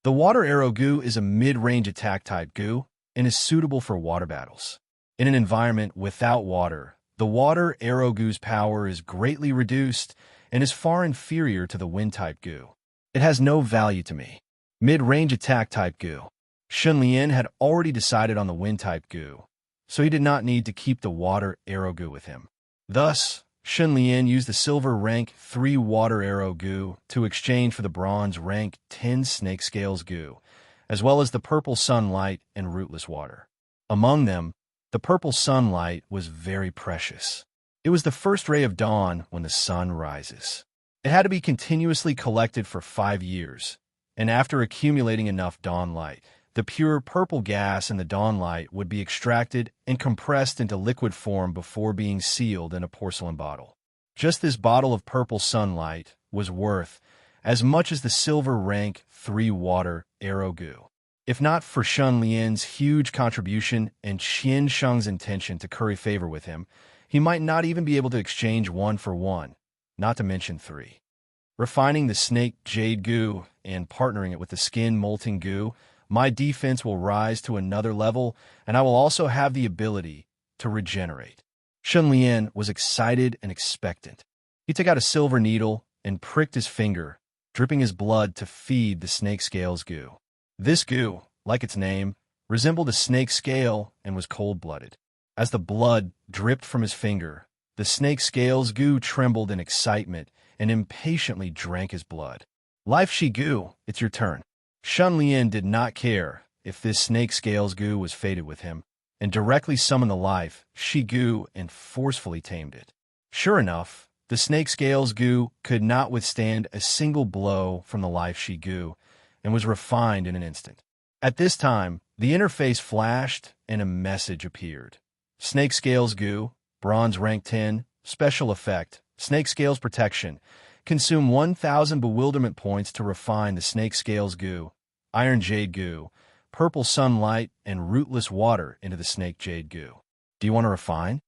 The water arrow goo is a mid-range attack type goo and is suitable for water battles. In an environment without water, the water arrow goo's power is greatly reduced and is far inferior to the wind type goo. It has no value to me. Mid-range attack type goo. Shenlian had already decided on the wind type goo, so he did not need to keep the water arrow goo with him. Thus, Shenlian used the silver rank 3 water arrow goo to exchange for the bronze rank 10 snake scales goo, as well as the purple sunlight and rootless water. Among them, the purple sunlight was very precious. It was the first ray of dawn when the sun rises. It had to be continuously collected for 5 years, and after accumulating enough dawn light, the pure purple gas in the dawn light would be extracted and compressed into liquid form before being sealed in a porcelain bottle. Just this bottle of purple sunlight was worth as much as the silver rank 3 water arrow goo. If not for Shenlian's huge contribution and Qian Sheng's intention to curry favor with him, he might not even be able to exchange 1 for 1, not to mention 3. Refining the snake jade goo and partnering it with the skin molting goo, my defense will rise to another level, and I will also have the ability to regenerate. Shenlian was excited and expectant. He took out a silver needle and pricked his finger, dripping his blood to feed the snake scales goo. This goo, like its name, resembled a snake scale and was cold-blooded. As the blood dripped from his finger, the snake scales goo trembled in excitement and impatiently drank his blood. Life Shi goo, it's your turn. Shenlian did not care if this snake scales goo was fated with him, and directly summoned the life Shi goo and forcefully tamed it. Sure enough, the snake scales goo could not withstand a single blow from the life Shi goo, and was refined in an instant. At this time, the interface flashed and a message appeared. Snake Scales Goo, Bronze Rank 10, Special Effect, Snake Scales Protection. Consume 1,000 bewilderment points to refine the Snake Scales Goo, Iron Jade Goo, Purple Sunlight, and Rootless Water into the Snake Jade Goo. Do you want to refine?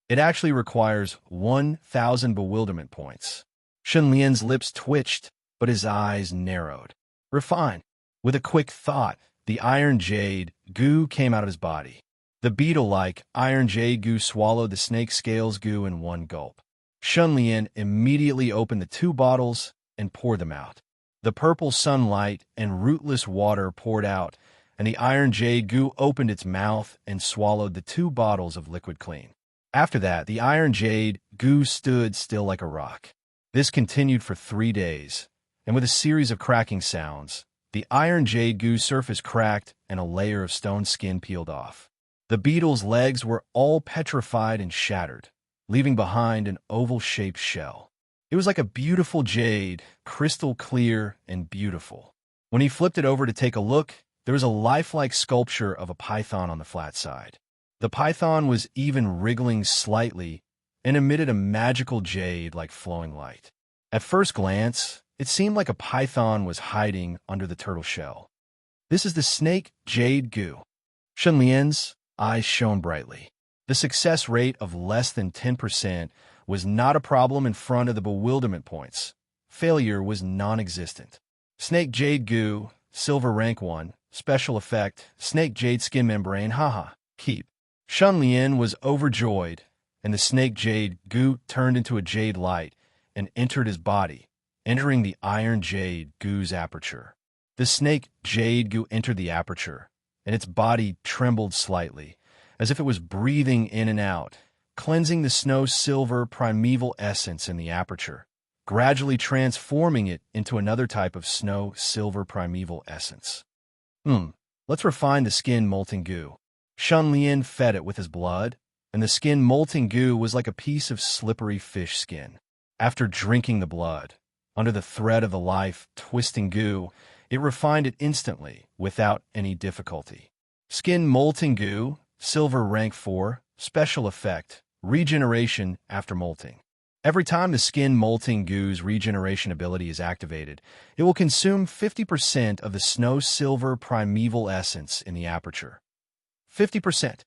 It actually requires 1,000 bewilderment points. Shenlian's lips twitched, but his eyes narrowed. Refine. With a quick thought, the Iron Jade Goo came out of his body. The beetle-like Iron Jade Goo swallowed the Snake Scales Goo in one gulp. Shenlian immediately opened the 2 bottles and poured them out. The Purple Sunlight and Rootless Water poured out, and the Iron Jade Goo opened its mouth and swallowed the 2 bottles of liquid clean. After that, the Iron Jade Goo stood still like a rock. This continued for 3 days, and with a series of cracking sounds, the Iron Jade Goo's surface cracked and a layer of stone skin peeled off. The beetle's legs were all petrified and shattered, leaving behind an oval-shaped shell. It was like a beautiful jade, crystal clear and beautiful. When he flipped it over to take a look, there was a lifelike sculpture of a python on the flat side. The python was even wriggling slightly and emitted a magical jade-like flowing light. At first glance, it seemed like a python was hiding under the turtle shell. This is the Snake Jade Goo. Shenlian's eyes shone brightly. The success rate of less than 10% was not a problem in front of the bewilderment points. Failure was non-existent. Snake Jade Goo, Silver Rank 1, Special Effect, Snake Jade Skin Membrane, haha, keep. Shenlian was overjoyed, and the Snake Jade Goo turned into a jade light and entered his body, entering the Iron Jade Goo's aperture. The Snake Jade Goo entered the aperture, and its body trembled slightly, as if it was breathing in and out, cleansing the snow-silver primeval essence in the aperture, gradually transforming it into another type of snow-silver primeval essence. Let's refine the skin molting goo. Shenlian fed it with his blood, and the skin molting goo was like a piece of slippery fish skin. After drinking the blood, under the threat of the life-twisting goo, it refined it instantly, without any difficulty. Skin molting goo, silver rank 4, special effect, regeneration after molting. Every time the skin molting goo's regeneration ability is activated, it will consume 50% of the snow silver primeval essence in the aperture. 50%.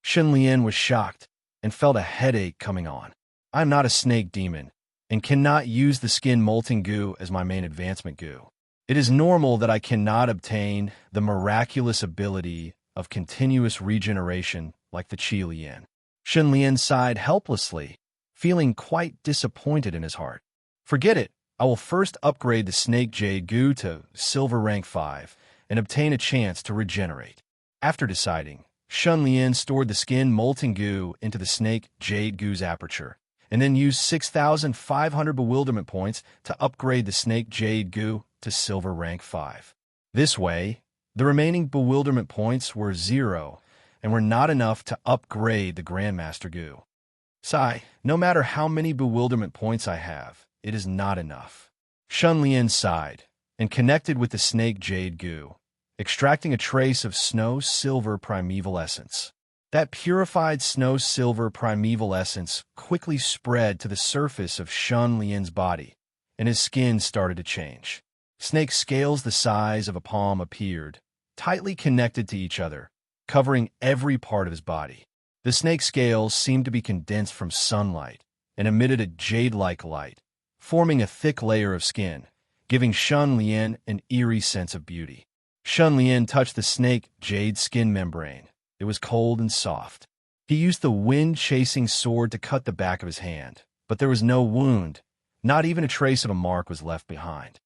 Shunlian was shocked and felt a headache coming on. I am not a snake demon and cannot use the skin molting goo as my main advancement goo. It is normal that I cannot obtain the miraculous ability of continuous regeneration like the Qi Lian. Shunlian sighed helplessly, feeling quite disappointed in his heart. Forget it. I will first upgrade the Snake Jade Goo to Silver Rank 5 and obtain a chance to regenerate. After deciding, Shunlian stored the skin molting goo into the Snake Jade Goo's aperture, and then used 6,500 bewilderment points to upgrade the Snake Jade Goo to Silver Rank 5. This way, the remaining bewilderment points were 0 and were not enough to upgrade the Grandmaster Goo. Sigh, no matter how many bewilderment points I have, it is not enough. Shunlian sighed and connected with the Snake Jade Goo, extracting a trace of snow silver primeval essence. That purified snow silver primeval essence quickly spread to the surface of Shunlian's body, and his skin started to change. Snake scales the size of a palm appeared, tightly connected to each other, covering every part of his body. The snake scales seemed to be condensed from sunlight and emitted a jade-like light, forming a thick layer of skin, giving Shunlian an eerie sense of beauty. Shunlian touched the snake jade skin membrane. It was cold and soft. He used the wind-chasing sword to cut the back of his hand, but there was no wound. Not even a trace of a mark was left behind.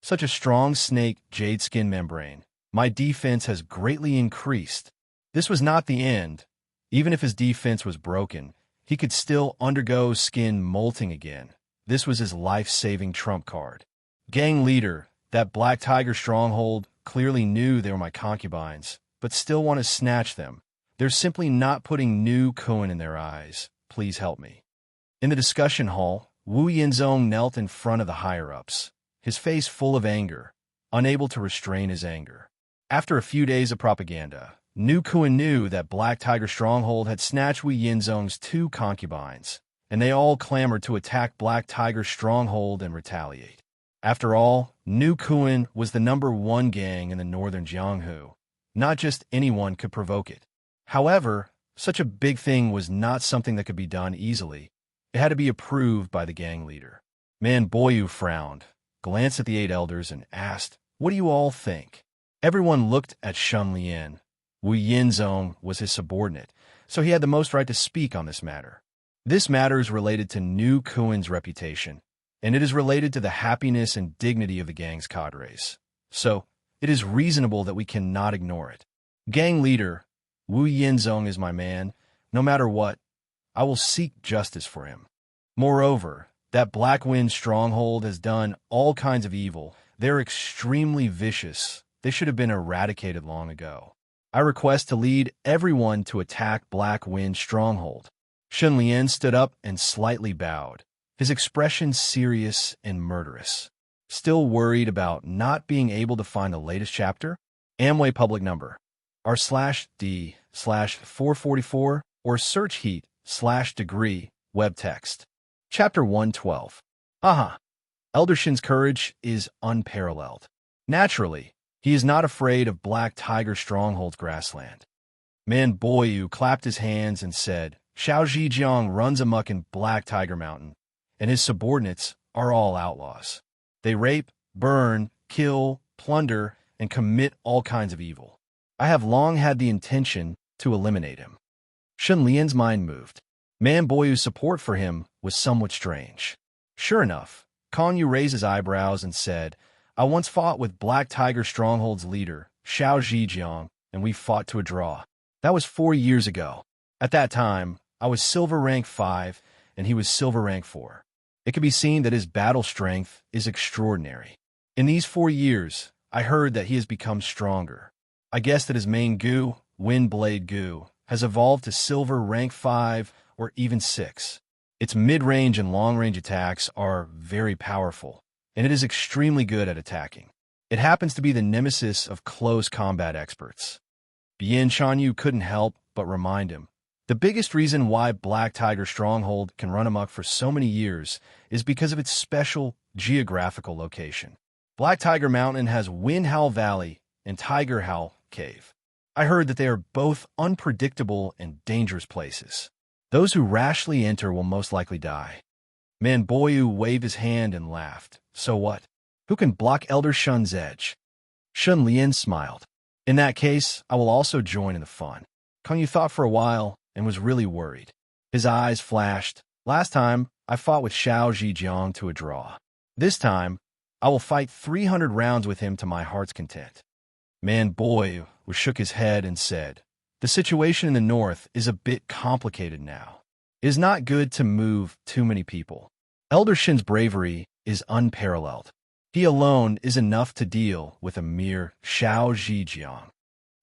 Such a strong snake jade skin membrane. My defense has greatly increased. This was not the end. Even if his defense was broken, he could still undergo skin molting again. This was his life-saving trump card. Gang leader, that Black Tiger stronghold, clearly knew they were my concubines, but still want to snatch them. They're simply not putting new Kuan in their eyes. Please help me. In the discussion hall, Wu Yinzong knelt in front of the higher-ups, his face full of anger, unable to restrain his anger. After a few days of propaganda, New Kuan knew that Black Tiger Stronghold had snatched Wu Yinzong's 2 concubines, and they all clamored to attack Black Tiger Stronghold and retaliate. After all, New Kuan was the #1 gang in the northern Jianghu. Not just anyone could provoke it. However, such a big thing was not something that could be done easily. It had to be approved by the gang leader. Man Boyu frowned, glanced at the 8 elders, and asked, "What do you all think?" Everyone looked at Shunlian. Wu Yinzong was his subordinate, so he had the most right to speak on this matter. This matter is related to New Kuan's reputation, and it is related to the happiness and dignity of the gang's cadres. So, it is reasonable that we cannot ignore it. Gang leader, Wu Yinzong is my man. No matter what, I will seek justice for him. Moreover, that Black Wind stronghold has done all kinds of evil. They're extremely vicious. They should have been eradicated long ago. I request to lead everyone to attack Black Wind Stronghold. Shunlian stood up and slightly bowed, his expression serious and murderous. Still worried about not being able to find the latest chapter? Amway public number r/d/444 or search heat/degree web text. Chapter 112. Aha! Elder Shin's courage is unparalleled. Naturally, he is not afraid of Black Tiger Stronghold's grassland. Man Boyu clapped his hands and said, Xiao Zhijiang runs amok in Black Tiger Mountain, and his subordinates are all outlaws. They rape, burn, kill, plunder, and commit all kinds of evil. I have long had the intention to eliminate him. Shunlian's mind moved. Man Boyu's support for him was somewhat strange. Sure enough, Konyu raised his eyebrows and said, I once fought with Black Tiger Stronghold's leader, Xiao Zhijiang, and we fought to a draw. That was 4 years ago. At that time, I was Silver Rank 5, and he was Silver Rank 4. It can be seen that his battle strength is extraordinary. In these 4 years, I heard that he has become stronger. I guess that his main goo, Wind Blade Goo, has evolved to Silver Rank 5 or even 6. Its mid-range and long-range attacks are very powerful, and it is extremely good at attacking. It happens to be the nemesis of close combat experts. Bien Shanyu couldn't help but remind him. The biggest reason why Black Tiger Stronghold can run amok for so many years is because of its special geographical location. Black Tiger Mountain has Wind Howl Valley and Tiger Howl Cave. I heard that they are both unpredictable and dangerous places. Those who rashly enter will most likely die. Man Boyu waved his hand and laughed. So what? Who can block Elder Shun's edge? Shun Lian smiled. In that case, I will also join in the fun. Kong Yu thought for a while and was really worried. His eyes flashed. Last time, I fought with Xiao Zhijiang to a draw. This time, I will fight 300 rounds with him to my heart's content. Man Boyu shook his head and said, the situation in the north is a bit complicated now. It is not good to move too many people. Elder Shin's bravery is unparalleled. He alone is enough to deal with a mere Xiao Zhijiang.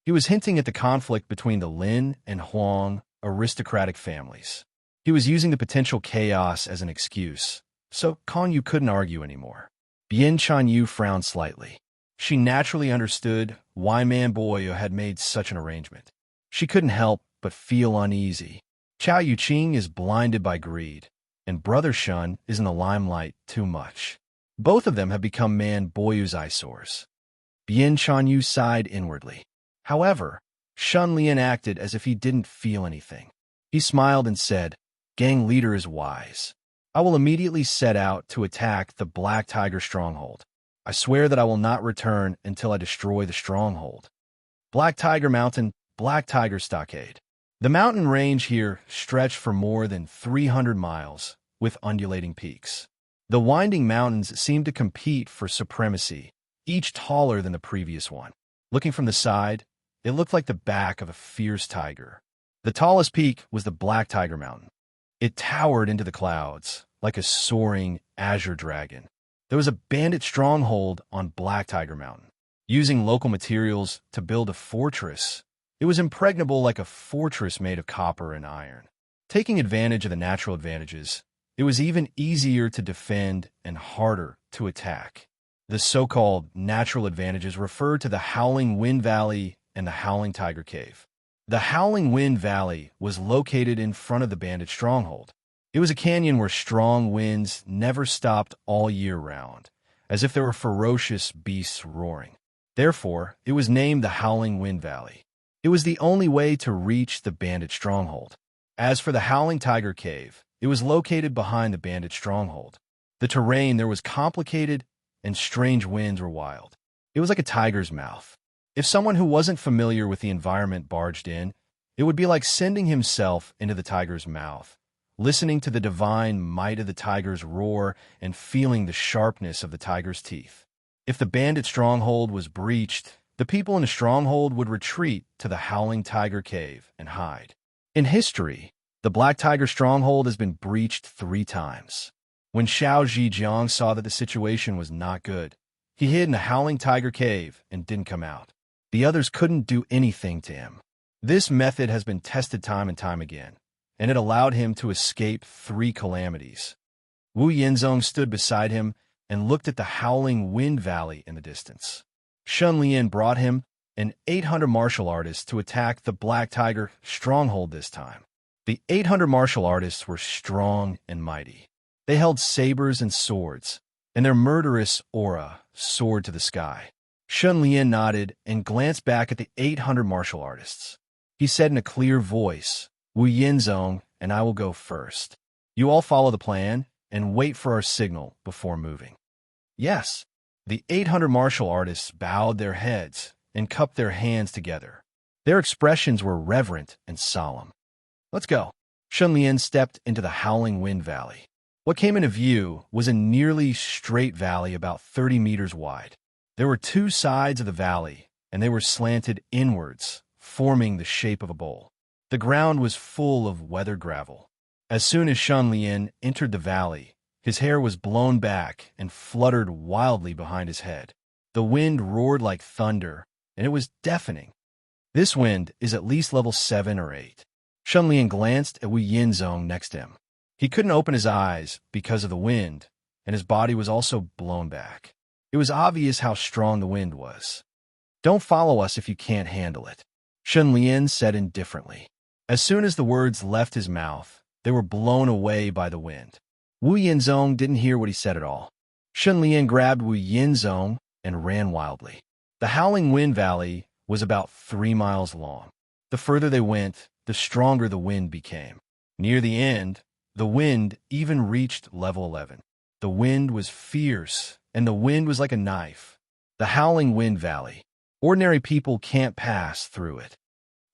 He was hinting at the conflict between the Lin and Huang aristocratic families. He was using the potential chaos as an excuse, so Kong Yu couldn't argue anymore. Bien Chanyu frowned slightly. She naturally understood why Man Boyu had made such an arrangement. She couldn't help but feel uneasy. Chao Yuqing is blinded by greed, and Brother Shun is in the limelight too much. Both of them have become Man Boyu's eyesores. Bien Chanyu sighed inwardly. However, Shun Lian acted as if he didn't feel anything. He smiled and said, Gang leader is wise. I will immediately set out to attack the Black Tiger Stronghold. I swear that I will not return until I destroy the stronghold. Black Tiger Mountain, Black Tiger Stockade. The mountain range here stretched for more than 300 miles, with undulating peaks. The winding mountains seemed to compete for supremacy, each taller than the previous one. Looking from the side, it looked like the back of a fierce tiger. The tallest peak was the Black Tiger Mountain. It towered into the clouds, like a soaring azure dragon. There was a bandit stronghold on Black Tiger Mountain. Using local materials to build a fortress, it was impregnable like a fortress made of copper and iron. Taking advantage of the natural advantages, it was even easier to defend and harder to attack. The so-called natural advantages refer to the Howling Wind Valley and the Howling Tiger Cave. The Howling Wind Valley was located in front of the bandit stronghold. It was a canyon where strong winds never stopped all year round, as if there were ferocious beasts roaring. Therefore, it was named the Howling Wind Valley. It was the only way to reach the bandit stronghold. As for the Howling Tiger Cave, it was located behind the bandit stronghold. The terrain there was complicated and strange winds were wild. It was like a tiger's mouth. If someone who wasn't familiar with the environment barged in, it would be like sending himself into the tiger's mouth, listening to the divine might of the tiger's roar and feeling the sharpness of the tiger's teeth. If the bandit stronghold was breached, the people in the stronghold would retreat to the Howling Tiger Cave and hide. In history, the Black Tiger Stronghold has been breached 3 times. When Xiao Zhijiang saw that the situation was not good, he hid in the Howling Tiger Cave and didn't come out. The others couldn't do anything to him. This method has been tested time and time again, and it allowed him to escape 3 calamities. Wu Yinzong stood beside him and looked at the Howling Wind Valley in the distance. Shun Lian brought him an 800 martial artists to attack the Black Tiger Stronghold this time. The 800 martial artists were strong and mighty. They held sabers and swords, and their murderous aura soared to the sky. Shun Lian nodded and glanced back at the 800 martial artists. He said in a clear voice, Wu Yinzong and I will go first. You all follow the plan and wait for our signal before moving. Yes. The 800 martial artists bowed their heads and cupped their hands together. Their expressions were reverent and solemn. Let's go. Shun Lian stepped into the Howling Wind Valley. What came into view was a nearly straight valley about 30 meters wide. There were 2 sides of the valley, and they were slanted inwards, forming the shape of a bowl. The ground was full of weathered gravel. As soon as Shun Lian entered the valley, his hair was blown back and fluttered wildly behind his head. The wind roared like thunder, and it was deafening. This wind is at least level 7 or 8. Shun Lian glanced at Wu Yinzong next to him. He couldn't open his eyes because of the wind, and his body was also blown back. It was obvious how strong the wind was. "Don't follow us if you can't handle it," Shen Lian said indifferently. As soon as the words left his mouth, they were blown away by the wind. Wu Yinzong didn't hear what he said at all. Shen Lian grabbed Wu Yinzong and ran wildly. The Howling Wind Valley was about 3 miles long. The further they went, the stronger the wind became. Near the end, the wind even reached level 11. The wind was fierce, and the wind was like a knife. The Howling Wind Valley. Ordinary people can't pass through it.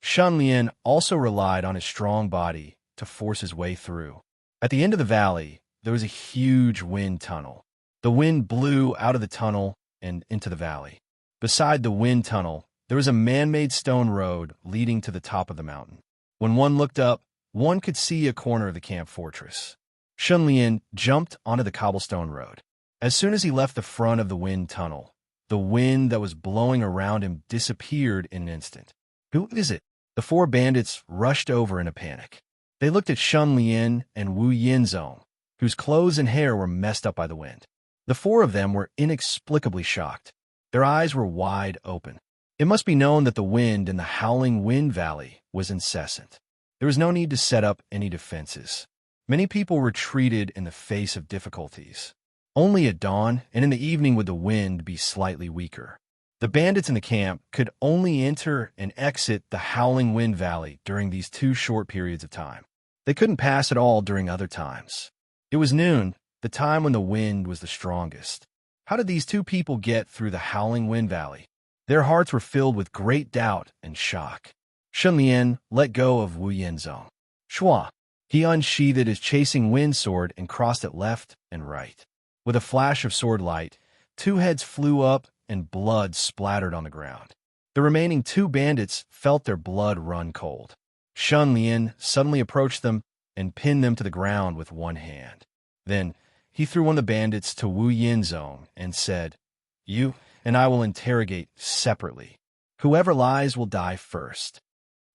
Shen Lian also relied on his strong body to force his way through. At the end of the valley, there was a huge wind tunnel. The wind blew out of the tunnel and into the valley. Beside the wind tunnel, there was a man-made stone road leading to the top of the mountain. When one looked up, one could see a corner of the camp fortress. Shen Lian jumped onto the cobblestone road. As soon as he left the front of the wind tunnel, the wind that was blowing around him disappeared in an instant. "Who is it?" The 4 bandits rushed over in a panic. They looked at Shen Lian and Wu Yinzong, whose clothes and hair were messed up by the wind. The 4 of them were inexplicably shocked. Their eyes were wide open. It must be known that the wind in the Howling Wind Valley was incessant. There was no need to set up any defenses. Many people retreated in the face of difficulties. Only at dawn and in the evening would the wind be slightly weaker. The bandits in the camp could only enter and exit the Howling Wind Valley during these 2 short periods of time. They couldn't pass at all during other times. It was noon, the time when the wind was the strongest. How did these 2 people get through the Howling Wind Valley? Their hearts were filled with great doubt and shock. Shen Lian let go of Wu Yinzong. Shua! He unsheathed his chasing wind sword and crossed it left and right. With a flash of sword light, 2 heads flew up and blood splattered on the ground. The remaining 2 bandits felt their blood run cold. Shen Lian suddenly approached them and pinned them to the ground with one hand. Then he threw one of the bandits to Wu Yinzong and said, "You and I will interrogate separately. Whoever lies will die first."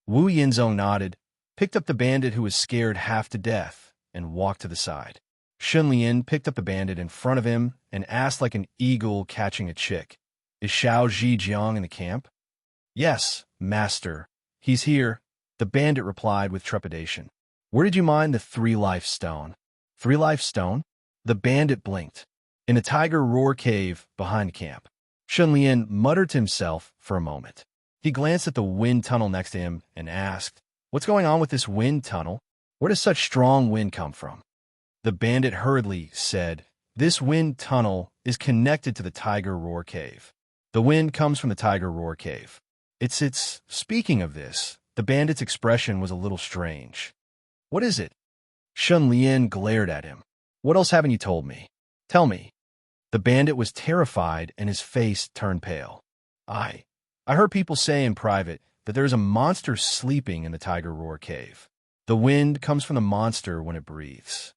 Wu Yinzong nodded, picked up the bandit who was scared half to death, and walked to the side. Shen Lian picked up the bandit in front of him and asked like an eagle catching a chick, "Is Xiao Zhijiang in the camp?" "Yes, master. He's here," the bandit replied with trepidation. "Where did you mine the 3-life stone?" "3-life stone?" The bandit blinked. "In a tiger roar cave behind the camp." Shen Lian muttered to himself for a moment. He glanced at the wind tunnel next to him and asked, "What's going on with this wind tunnel? Where does such strong wind come from?" The bandit hurriedly said, "This wind tunnel is connected to the Tiger Roar Cave. The wind comes from the Tiger Roar Cave. It's Speaking of this, the bandit's expression was a little strange. "What is it?" Shen Lian glared at him. "What else haven't you told me? Tell me." The bandit was terrified and his face turned pale. I heard people say in private that there is a monster sleeping in the Tiger Roar Cave. The wind comes from the monster when it breathes."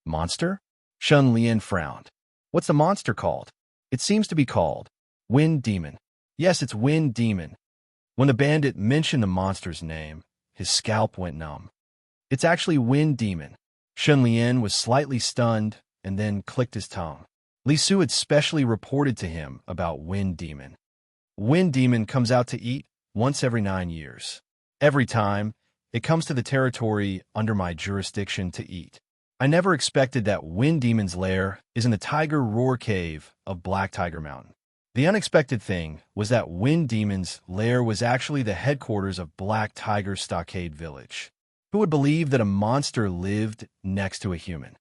"Monster?" Shen Lian frowned. "What's the monster called?" "It seems to be called Wind Demon." "Yes, it's Wind Demon." When the bandit mentioned the monster's name, his scalp went numb. "It's actually Wind Demon." Shen Lian was slightly stunned and then clicked his tongue. Li Su had specially reported to him about Wind Demon. Wind Demon comes out to eat once every 9 years. Every time, it comes to the territory under my jurisdiction to eat. I never expected that Wind Demon's lair is in the Tiger Roar Cave of Black Tiger Mountain. The unexpected thing was that Wind Demon's lair was actually the headquarters of Black Tiger Stockade Village. Who would believe that a monster lived next to a human?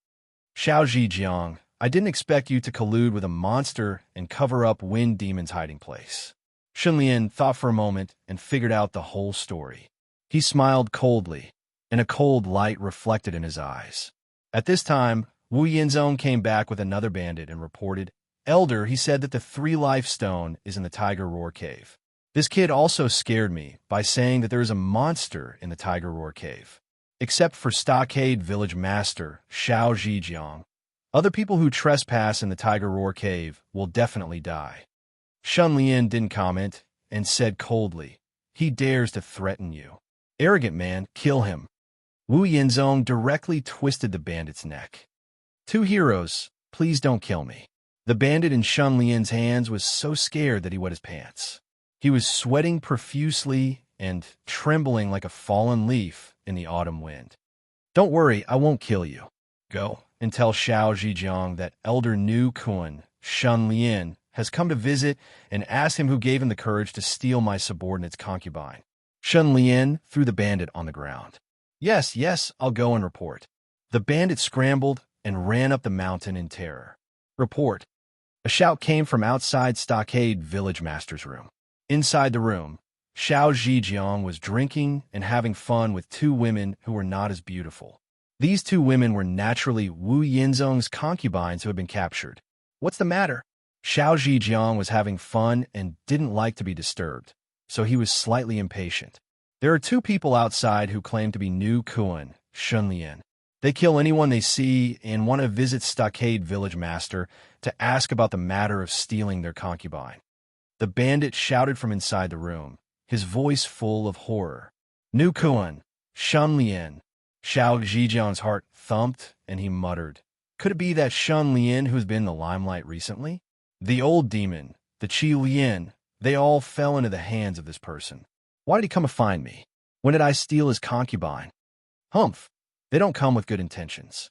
Xiao Zhijiang, I didn't expect you to collude with a monster and cover up Wind Demon's hiding place. Shen Lian thought for a moment and figured out the whole story. He smiled coldly, and a cold light reflected in his eyes. At this time, Wu Yinzong came back with another bandit and reported, "Elder, he said that the 3-life stone is in the Tiger Roar Cave. This kid also scared me by saying that there is a monster in the Tiger Roar Cave. Except for Stockade Village Master Xiao Zhijiang, other people who trespass in the Tiger Roar Cave will definitely die." Shen Lian didn't comment and said coldly, "He dares to threaten you. Arrogant man, kill him." Wu Yinzong directly twisted the bandit's neck. Two heroes, please don't kill me. The bandit in Shun Lian's hands was so scared that he wet his pants. He was sweating profusely and trembling like a fallen leaf in the autumn wind. Don't worry, I won't kill you. Go and tell Xiao Zhijiang that Elder Nu Kun, Shun Lian, has come to visit and ask him who gave him the courage to steal my subordinate's concubine. Shun Lian threw the bandit on the ground. Yes, I'll go and report. The bandit scrambled and ran up the mountain in terror. Report. A shout came from outside Stockade Village Master's room. Inside the room, Xiao Zhijiang was drinking and having fun with two women who were not as beautiful. These two women were naturally Wu Yinzong's concubines who had been captured. What's the matter? Xiao Zhijiang was having fun and didn't like to be disturbed, so he was slightly impatient. There are two people outside who claim to be Nu Kun, Shun Lian. They kill anyone they see and want to visit Stockade Village Master to ask about the matter of stealing their concubine. The bandit shouted from inside the room, his voice full of horror. Nu Kun, Shun Lian. Xiao Zhijiang's heart thumped, and he muttered, could it be that Shun Lian who's been in the limelight recently? The old demon, the Qi Lian, they all fell into the hands of this person. Why did he come to find me? When did I steal his concubine? Humph, they don't come with good intentions.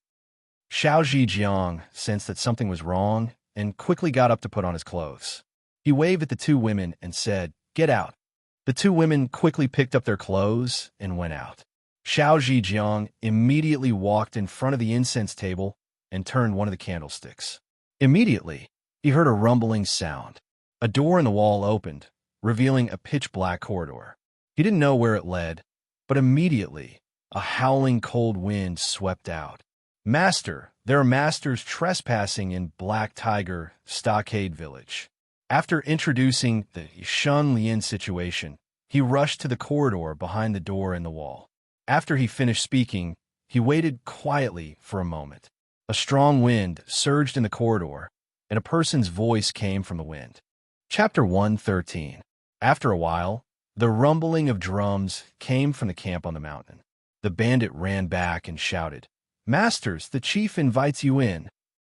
Xiao Zhijiang sensed that something was wrong and quickly got up to put on his clothes. He waved at the two women and said, get out. The two women quickly picked up their clothes and went out. Xiao Zhijiang immediately walked in front of the incense table and turned one of the candlesticks. Immediately, he heard a rumbling sound. A door in the wall opened, revealing a pitch-black corridor. He didn't know where it led, but immediately, a howling cold wind swept out. Master, there are masters trespassing in Black Tiger Stockade Village. After introducing the Shun Lian situation, he rushed to the corridor behind the door in the wall. After he finished speaking, he waited quietly for a moment. A strong wind surged in the corridor, and a person's voice came from the wind. Chapter 113. After a while, the rumbling of drums came from the camp on the mountain. The bandit ran back and shouted, Masters, the chief invites you in.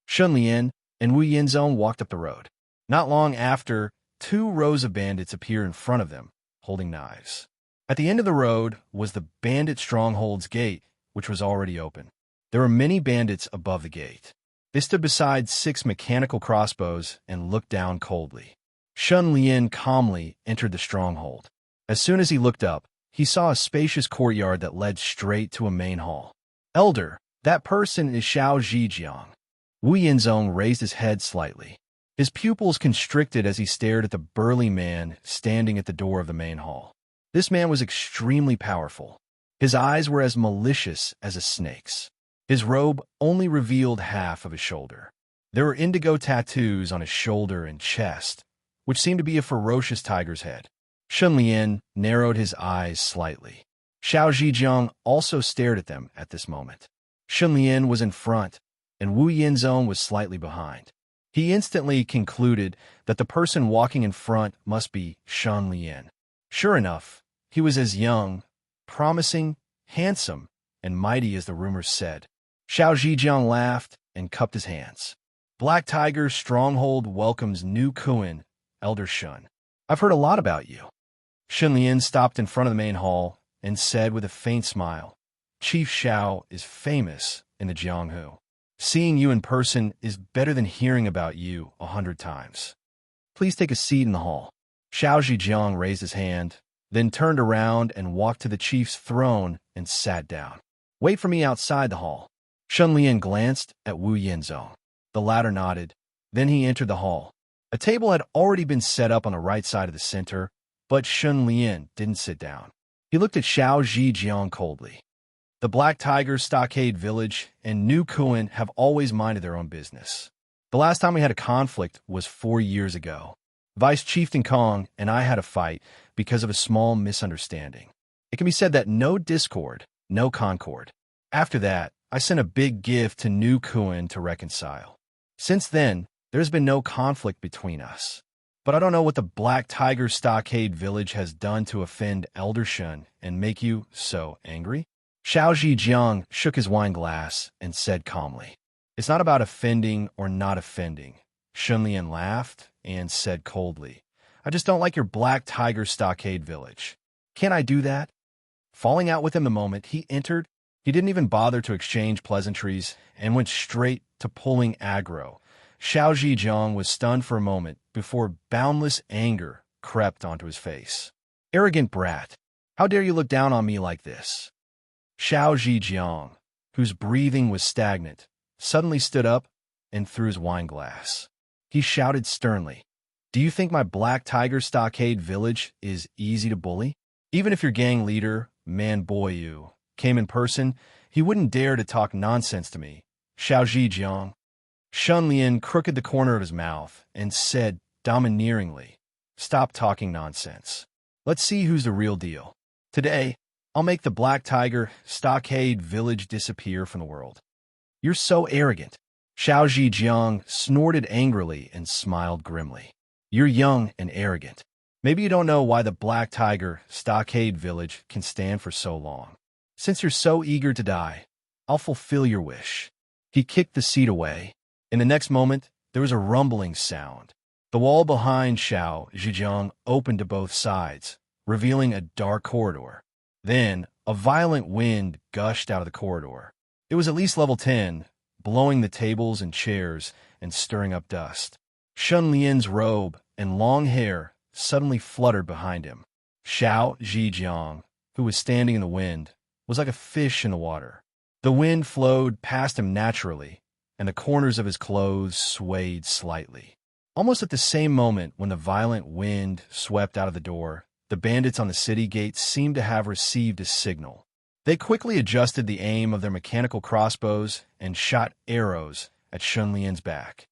Shun Lian and Wu Yinzong walked up the road. Not long after, two rows of bandits appeared in front of them, holding knives. At the end of the road was the bandit stronghold's gate, which was already open. There were many bandits above the gate. They stood beside 6 mechanical crossbows and looked down coldly. Shun Lian calmly entered the stronghold. As soon as he looked up, he saw a spacious courtyard that led straight to a main hall. Elder, that person is Xiao Zhijiang. Wu Yinzong raised his head slightly. His pupils constricted as he stared at the burly man standing at the door of the main hall. This man was extremely powerful. His eyes were as malicious as a snake's. His robe only revealed half of his shoulder. There were indigo tattoos on his shoulder and chest, which seemed to be a ferocious tiger's head. Shun Lian narrowed his eyes slightly. Xiao Zhijiang also stared at them at this moment. Shun Lian was in front, and Wu Yinzong was slightly behind. He instantly concluded that the person walking in front must be Shun Lian. Sure enough, he was as young, promising, handsome, and mighty as the rumors said. Xiao Zhijiang laughed and cupped his hands. Black Tiger's stronghold welcomes Nu Kun, Elder Shun. I've heard a lot about you. Shun Lian stopped in front of the main hall and said with a faint smile, Chief Xiao is famous in the Jianghu. Seeing you in person is better than hearing about you 100 times. Please take a seat in the hall. Xiao Zhijiang raised his hand, then turned around and walked to the chief's throne and sat down. Wait for me outside the hall. Shun Lian glanced at Wu Yinzong. The latter nodded. Then he entered the hall. A table had already been set up on the right side of the center, but Shun Lian didn't sit down. He looked at Xiao Zhijiang coldly. The Black Tiger Stockade Village and Nu Kun have always minded their own business. The last time we had a conflict was 4 years ago. Vice Chieftain Kong and I had a fight because of a small misunderstanding. It can be said that no discord, no concord. After that, I sent a big gift to Nu Kun to reconcile. Since then, there's been no conflict between us. But I don't know what the Black Tiger Stockade Village has done to offend Elder Shun and make you so angry. Xiao Zhijiang shook his wine glass and said calmly, "It's not about offending or not offending." Shunlian laughed and said coldly, "I just don't like your black tiger stockade village. Can't I do that?" Falling out with him the moment he entered, he didn't even bother to exchange pleasantries and went straight to pulling aggro. Xiao Zhijiang was stunned for a moment before boundless anger crept onto his face. "Arrogant brat, how dare you look down on me like this?" Xiao Zhijiang, whose breathing was stagnant, suddenly stood up and threw his wine glass. He shouted sternly, "Do you think my black tiger stockade village is easy to bully? Even if your gang leader, Man Boyu, came in person, he wouldn't dare to talk nonsense to me." Xiao Zhijiang. Shunlian crooked the corner of his mouth and said domineeringly, "Stop talking nonsense. Let's see who's the real deal. Today, I'll make the Black Tiger Stockade Village disappear from the world." "You're so arrogant." Xiao Zhijiang snorted angrily and smiled grimly. "You're young and arrogant. Maybe you don't know why the Black Tiger Stockade Village can stand for so long. Since you're so eager to die, I'll fulfill your wish." He kicked the seat away. In the next moment, there was a rumbling sound. The wall behind Xiao Zhijiang opened to both sides, revealing a dark corridor. Then, a violent wind gushed out of the corridor. It was at least level 10, blowing the tables and chairs and stirring up dust. Shunlian's robe and long hair suddenly fluttered behind him. Xiao Zhijiang, who was standing in the wind, was like a fish in the water. The wind flowed past him naturally, and the corners of his clothes swayed slightly. Almost at the same moment when the violent wind swept out of the door, the bandits on the city gate seemed to have received a signal. They quickly adjusted the aim of their mechanical crossbows and shot arrows at Shunlian's back.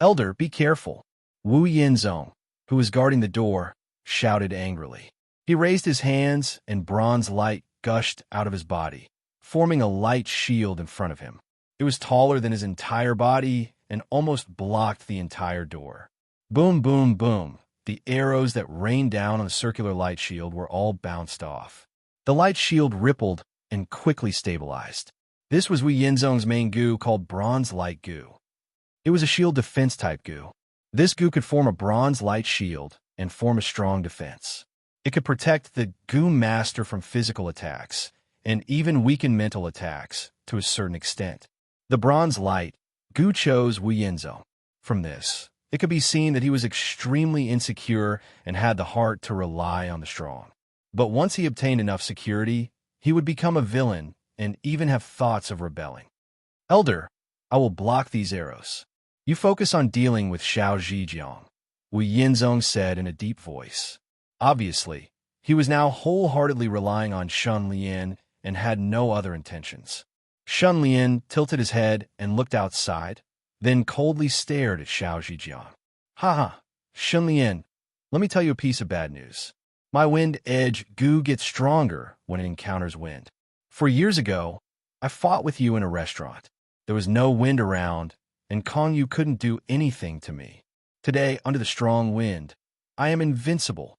"Elder, be careful." Wu Yinzong, who was guarding the door, shouted angrily. He raised his hands and bronze light gushed out of his body, forming a light shield in front of him. It was taller than his entire body and almost blocked the entire door. Boom, boom, boom. The arrows that rained down on the circular light shield were all bounced off. The light shield rippled and quickly stabilized. This was Wu Yinzong's main goo called Bronze Light Goo. It was a shield defense type goo. This goo could form a bronze light shield and form a strong defense. It could protect the goo master from physical attacks and even weaken mental attacks to a certain extent. The bronze light goo chose Wu Yinzong. From this, it could be seen that he was extremely insecure and had the heart to rely on the strong. But once he obtained enough security, he would become a villain and even have thoughts of rebelling. "Elder, I will block these arrows. You focus on dealing with Xiao Zhijiang," Wu Yinzong said in a deep voice. Obviously, he was now wholeheartedly relying on Shunlian and had no other intentions. Shunlian tilted his head and looked outside, then coldly stared at Xiao Zhijiang. "Ha, Shunlian, let me tell you a piece of bad news. My wind edge goo gets stronger when it encounters wind. 4 years ago, I fought with you in a restaurant. There was no wind around, and Kong Yu couldn't do anything to me. Today, under the strong wind, I am invincible.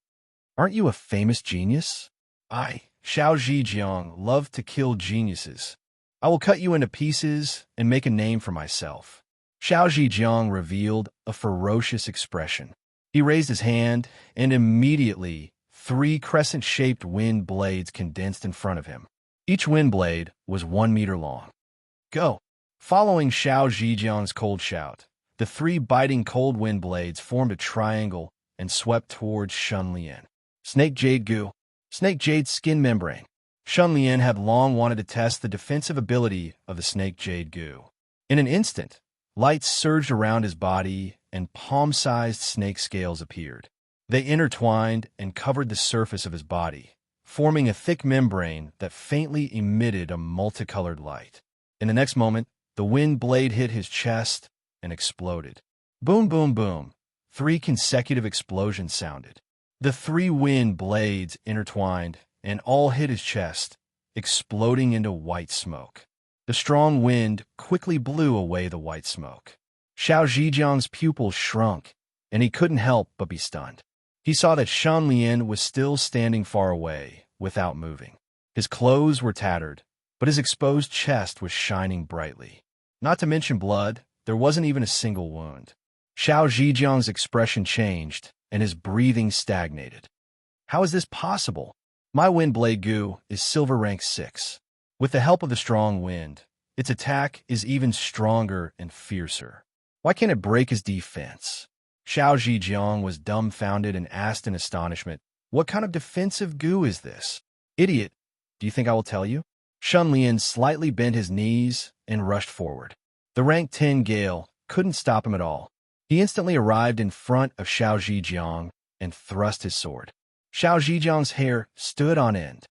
Aren't you a famous genius? I, Xiao Zhijiang, love to kill geniuses. I will cut you into pieces and make a name for myself." Xiao Zhijiang revealed a ferocious expression. He raised his hand, and immediately 3 crescent-shaped wind blades condensed in front of him. Each wind blade was 1 meter long. "Go!" Following Xiao Zhijiang's cold shout, the 3 biting cold wind blades formed a triangle and swept towards Shunlian. Snake Jade Goo. Snake Jade Skin Membrane. Shunlian had long wanted to test the defensive ability of the Snake Jade Goo. In an instant, light surged around his body and palm-sized snake scales appeared. They intertwined and covered the surface of his body, forming a thick membrane that faintly emitted a multicolored light. In the next moment, the wind blade hit his chest and exploded. Boom, boom, boom. 3 consecutive explosions sounded. The 3 wind blades intertwined and all hit his chest, exploding into white smoke. The strong wind quickly blew away the white smoke. Xiao Zhijiang's pupils shrunk, and he couldn't help but be stunned. He saw that Shunlian was still standing far away, without moving. His clothes were tattered, but his exposed chest was shining brightly. Not to mention blood, there wasn't even a single wound. Xiao Zhejiang's expression changed, and his breathing stagnated. How is this possible? My wind blade Gu is silver rank 6. With the help of the strong wind, its attack is even stronger and fiercer. Why can't it break his defense? Xiao Zhejiang was dumbfounded and asked in astonishment, "What kind of defensive Gu is this?" "Idiot, do you think I will tell you?" Shun Lian slightly bent his knees and rushed forward. The rank 10 Gale couldn't stop him at all. He instantly arrived in front of Xiao Zhejiang and thrust his sword. Xiao Zhejiang's hair stood on end.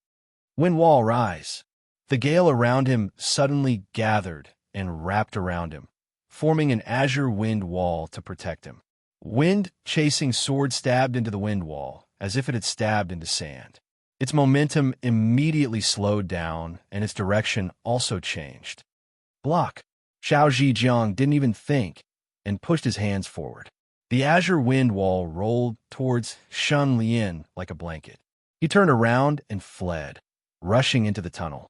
"Wind wall, rise!" The gale around him suddenly gathered and wrapped around him, forming an azure wind wall to protect him. Wind-chasing sword stabbed into the wind wall, as if it had stabbed into sand. Its momentum immediately slowed down, and its direction also changed. "Block!" Xiao Zhejiang didn't even think, and pushed his hands forward. The azure wind wall rolled towards Shun Lian like a blanket. He turned around and fled, rushing into the tunnel.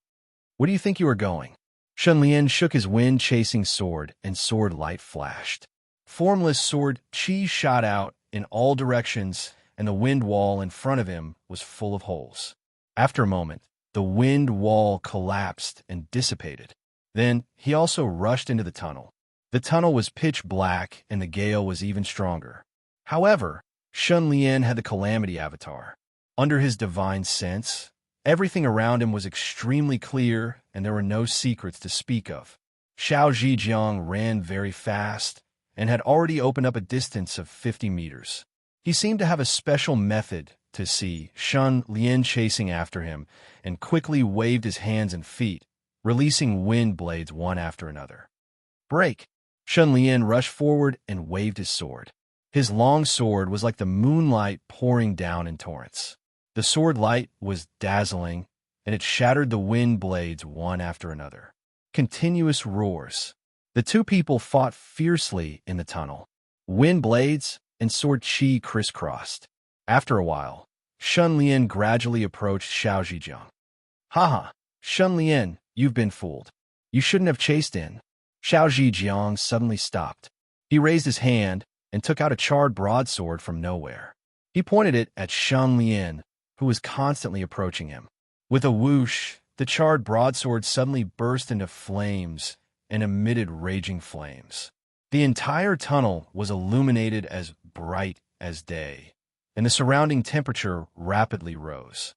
"Where do you think you are going?" Shun Lian shook his wind-chasing sword, and sword light flashed. Formless sword chi shot out in all directions, and the wind wall in front of him was full of holes. After a moment, the wind wall collapsed and dissipated. Then he also rushed into the tunnel. The tunnel was pitch black, and the gale was even stronger. However, Shun Lian had the Calamity Avatar. Under his divine sense, everything around him was extremely clear, and there were no secrets to speak of. Xiao Zhejiang ran very fast, and had already opened up a distance of 50 meters. He seemed to have a special method to see Shun Lian chasing after him, and quickly waved his hands and feet, releasing wind blades one after another. "Break!" Shun Lian rushed forward and waved his sword. His long sword was like the moonlight pouring down in torrents. The sword light was dazzling, and it shattered the wind blades one after another. Continuous roars. The two people fought fiercely in the tunnel. Wind blades and sword chi crisscrossed. After a while, Shun Lian gradually approached Xiao Zhejiang. "Haha, Shun Lian, you've been fooled. You shouldn't have chased in." Xiao Zhejiang suddenly stopped. He raised his hand and took out a charred broadsword from nowhere. He pointed it at Shun Lian, who was constantly approaching him. With a whoosh, the charred broadsword suddenly burst into flames and emitted raging flames. The entire tunnel was illuminated as bright as day, and the surrounding temperature rapidly rose.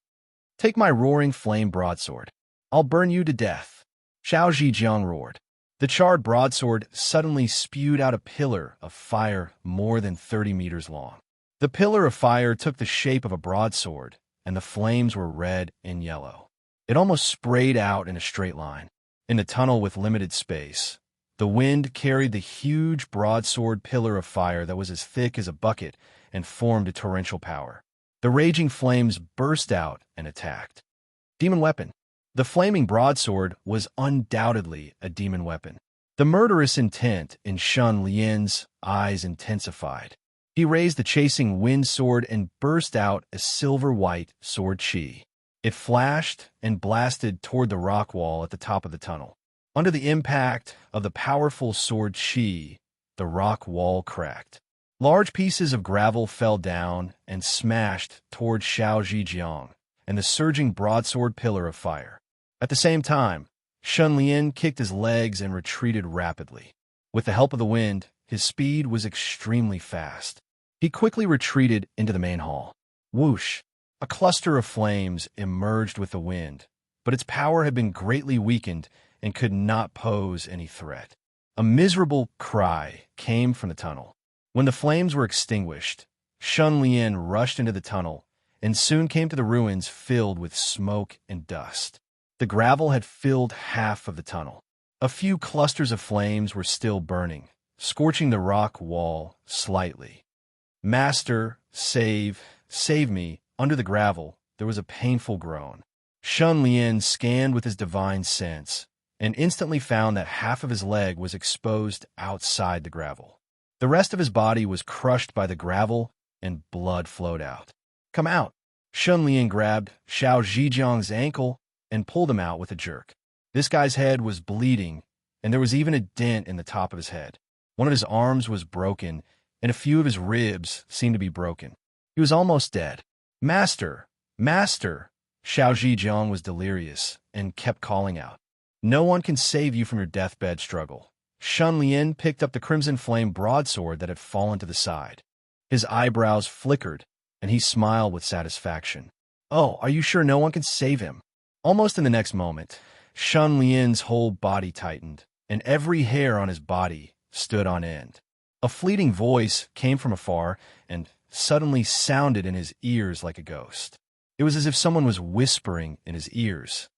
"Take my roaring flame broadsword. I'll burn you to death," Xiao Zhejiang roared. The charred broadsword suddenly spewed out a pillar of fire more than 30 meters long. The pillar of fire took the shape of a broadsword, and the flames were red and yellow. It almost sprayed out in a straight line. In the tunnel with limited space, the wind carried the huge broadsword pillar of fire that was as thick as a bucket and formed a torrential power. The raging flames burst out and attacked. Demon weapon. The flaming broadsword was undoubtedly a demon weapon. The murderous intent in Shun Lian's eyes intensified. He raised the chasing wind sword and burst out a silver-white sword chi. It flashed and blasted toward the rock wall at the top of the tunnel. Under the impact of the powerful sword chi, the rock wall cracked. Large pieces of gravel fell down and smashed toward Xiao Zhejiang and the surging broadsword pillar of fire. At the same time, Shun Lian kicked his legs and retreated rapidly. With the help of the wind, his speed was extremely fast. He quickly retreated into the main hall. Whoosh! A cluster of flames emerged with the wind, but its power had been greatly weakened and could not pose any threat. A miserable cry came from the tunnel. When the flames were extinguished, Shun Lian rushed into the tunnel and soon came to the ruins filled with smoke and dust. The gravel had filled half of the tunnel. A few clusters of flames were still burning, scorching the rock wall slightly. "Master, save me." Under the gravel, there was a painful groan. Shun Lian scanned with his divine sense and instantly found that half of his leg was exposed outside the gravel. The rest of his body was crushed by the gravel and blood flowed out. "Come out." Shun Lian grabbed Xiao Zhejiang's ankle and pulled him out with a jerk. This guy's head was bleeding, and there was even a dent in the top of his head. One of his arms was broken, and a few of his ribs seemed to be broken. He was almost dead. Master! Master! Xiao Zhijiang was delirious and kept calling out. No one can save you from your deathbed struggle. Shun Lian picked up the crimson flame broadsword that had fallen to the side. His eyebrows flickered, and he smiled with satisfaction. Oh, are you sure no one can save him? Almost in the next moment, Shun Lian's whole body tightened, and every hair on his body stood on end. A fleeting voice came from afar and suddenly sounded in his ears like a ghost. It was as if someone was whispering in his ears.